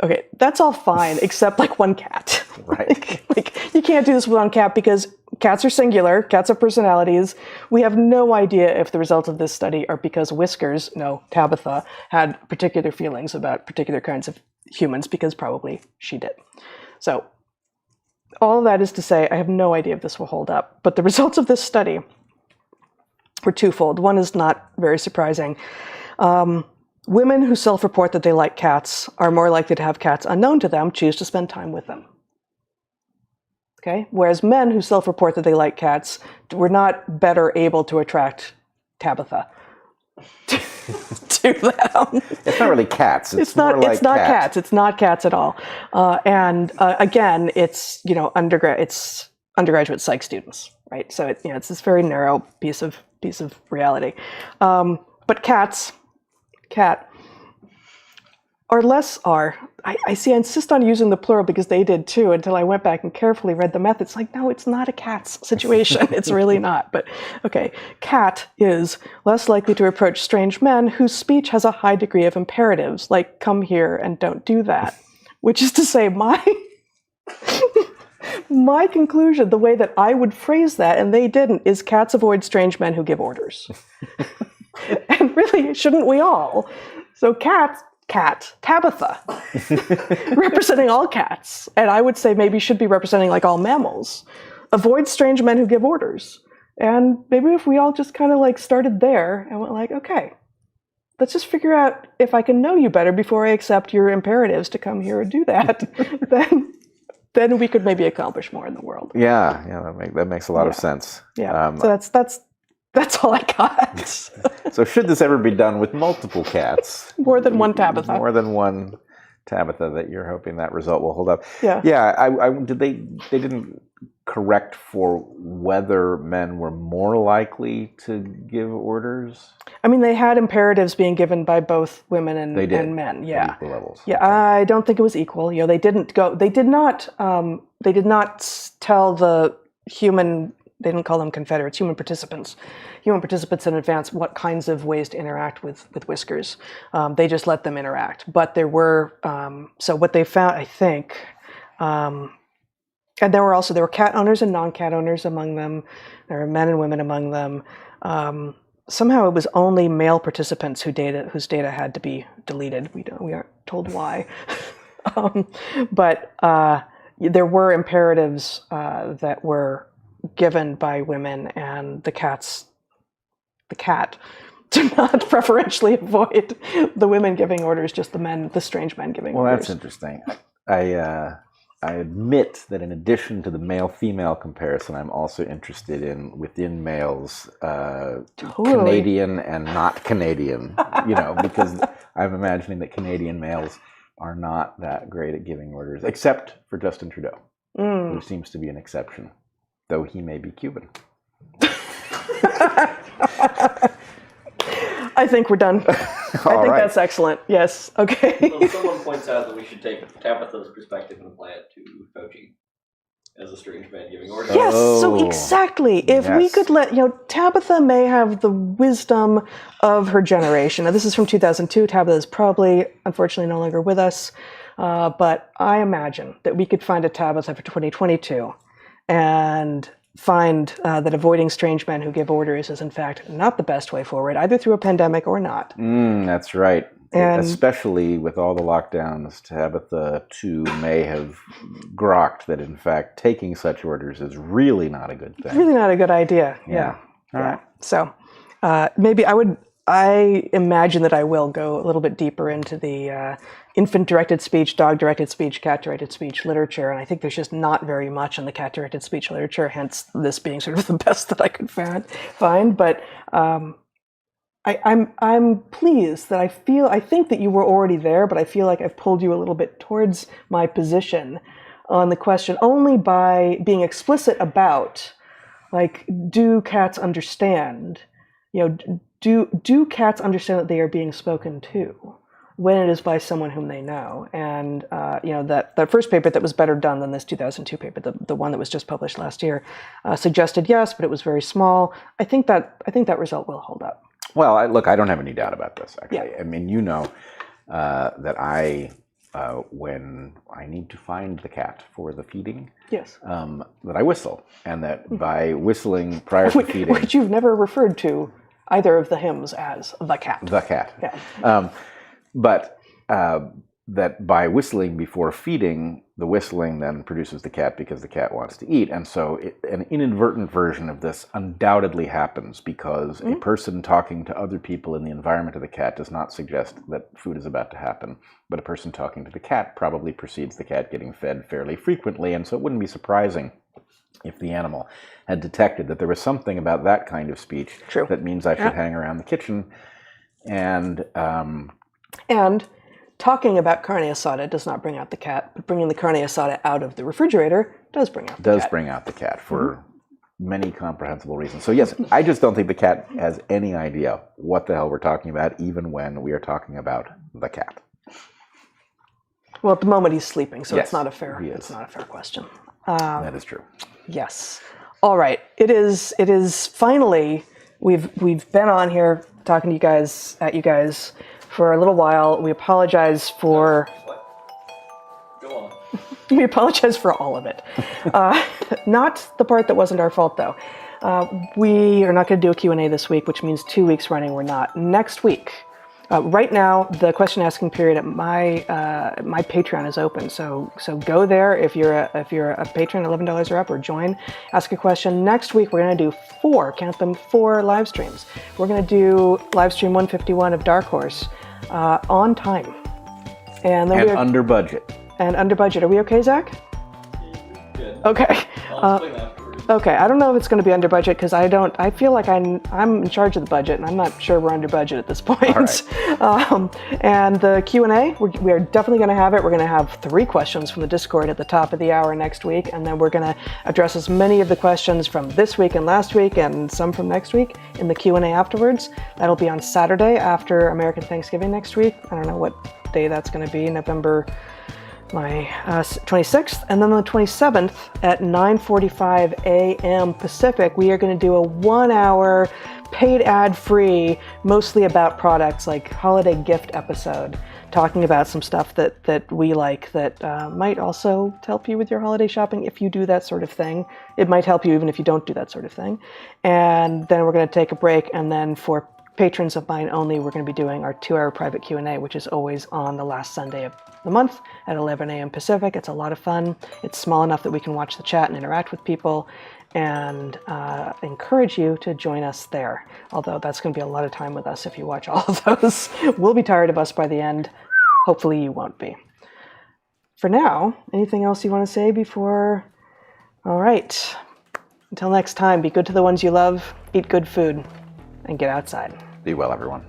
Okay, that's all fine, except like one cat. Right. like you can't do this with one cat because cats are singular, cats have personalities. We have no idea if the results of this study are because Whiskers, no, Tabitha, had particular feelings about particular kinds of humans, because probably she did. So all of that is to say, I have no idea if this will hold up. But the results of this study were twofold. One is not very surprising. Women who self-report that they like cats are more likely to have cats unknown to them choose to spend time with them. Okay? Whereas men who self-report that they like cats were not better able to attract Tabitha to them. It's not really cats. It's not more like cats. It's not cats at all. Again, it's undergraduate psych students, right? So it's this very narrow piece of reality. But cat I insist on using the plural because they did too until I went back and carefully read the methods. It's like, no, it's not a cat's situation. It's really not. But okay, cat is less likely to approach strange men whose speech has a high degree of imperatives, like come here and don't do that. Which is to say, my conclusion, the way that I would phrase that, and they didn't, is cats avoid strange men who give orders. And really, shouldn't we all? So Tabitha, representing all cats, and I would say maybe should be representing like all mammals, avoid strange men who give orders. And maybe if we all just kind of like started there and went like, okay, let's just figure out if I can know you better before I accept your imperatives to come here and do that, then we could maybe accomplish more in the world. Yeah, that makes a lot of sense. Yeah, so that's all I got. So should this ever be done with multiple cats? More than one Tabitha. More than one Tabitha, that you're hoping that result will hold up. Yeah. Yeah, they didn't correct for whether men were more likely to give orders? I mean, they had imperatives being given by both women and men. Yeah. At equal levels. Yeah, okay. I don't think it was equal. They did not tell the human, they didn't call them confederates, human participants in advance what kinds of ways to interact with Whiskers. They just let them interact. But there were, so what they found, I think, and there were cat owners and non-cat owners among them. There were men and women among them. somehow it was only male participants whose data had to be deleted. We aren't told why. But there were imperatives that were given by women, and the cat to not preferentially avoid the women giving orders, just the strange men giving orders. Well, that's interesting. I admit that in addition to the male-female comparison, I'm also interested in within males, Canadian and not Canadian, because I'm imagining that Canadian males are not that great at giving orders, except for Justin Trudeau, who seems to be an exception, though he may be Cuban. I think we're done. I think that's excellent. Yes. Okay. Well, someone points out that we should take Tabitha's perspective and apply it to Fauci as a strange man giving orders. Yes. So exactly. If we could let Tabitha may have the wisdom of her generation. Now, this is from 2002. Tabitha is probably, unfortunately, no longer with us. But I imagine that we could find a Tabitha for 2022 and find that avoiding strange men who give orders is in fact not the best way forward, either through a pandemic or not. That's right. And especially with all the lockdowns, Tabitha too may have grokked that in fact taking such orders is really not a good thing. Really not a good idea. Yeah. All right. So maybe I imagine that I will go a little bit deeper into the infant-directed speech, dog-directed speech, cat-directed speech literature, and I think there's just not very much in the cat-directed speech literature, hence this being sort of the best that I could find. But I'm pleased that I think that you were already there, but I feel like I've pulled you a little bit towards my position on the question only by being explicit about, like, do cats understand? Do cats understand that they are being spoken to when it is by someone whom they know? And that first paper that was better done than this 2002 paper, the one that was just published last year, suggested yes, but it was very small. I think that result will hold up. Well, I don't have any doubt about this, actually. Yeah. I mean, that when I need to find the cat for the feeding, Yes. That I whistle, and that by whistling prior to feeding... Which you've never referred to either of the hymns as the cat. The cat. Yeah. But that by whistling before feeding, the whistling then produces the cat because the cat wants to eat. And so an inadvertent version of this undoubtedly happens because a person talking to other people in the environment of the cat does not suggest that food is about to happen. But a person talking to the cat probably precedes the cat getting fed fairly frequently. And so it wouldn't be surprising if the animal had detected that there was something about that kind of speech that means I should hang around the kitchen. And talking about carne asada does not bring out the cat, but bringing the carne asada out of the refrigerator does bring out the cat. Does bring out the cat for many comprehensible reasons. So yes, I just don't think the cat has any idea what the hell we're talking about, even when we are talking about the cat. Well, at the moment he's sleeping, so Yes, it's not a fair question. That is true. Yes. All right. It is finally, we've been on here talking to you guys for a little while. We apologize for... Go on. We apologize for all of it. Not the part that wasn't our fault, though. We are not going to do a Q&A this week, which means 2 weeks running we're not. Next week, right now, the question asking period at my Patreon is open. So go there if you're a patron, $11 or up, or join, ask a question. Next week, we're going to do 4 live streams. We're going to do live stream 151 of DarkHorse on time. And under budget. And under budget. Are we okay, Zach? Good. Okay. I'll explain afterwards. Okay, I don't know if it's going to be under budget because I feel like I'm in charge of the budget and I'm not sure we're under budget at this point. All right. And the Q&A, we are definitely going to have it. We're going to have 3 questions from the Discord at the top of the hour next week, and then we're going to address as many of the questions from this week and last week and some from next week in the Q&A afterwards. That'll be on Saturday after American Thanksgiving next week. I don't know what day that's going to be, November my 26th, and then on the 27th at 9:45 a.m. Pacific, we are going to do a 1-hour paid ad-free, mostly about products, like holiday gift episode, talking about some stuff that we like that might also help you with your holiday shopping if you do that sort of thing. It might help you even if you don't do that sort of thing. And then we're going to take a break, and then for patrons of mine only, we're going to be doing our 2-hour private Q&A, which is always on the last Sunday of the month at 11 a.m. Pacific. It's a lot of fun. It's small enough that we can watch the chat and interact with people, and encourage you to join us there. Although that's going to be a lot of time with us if you watch all of those. We'll be tired of us by the end. Hopefully you won't be. For now, anything else you want to say before? All right. Until next time, be good to the ones you love, eat good food, and get outside. Be well, everyone.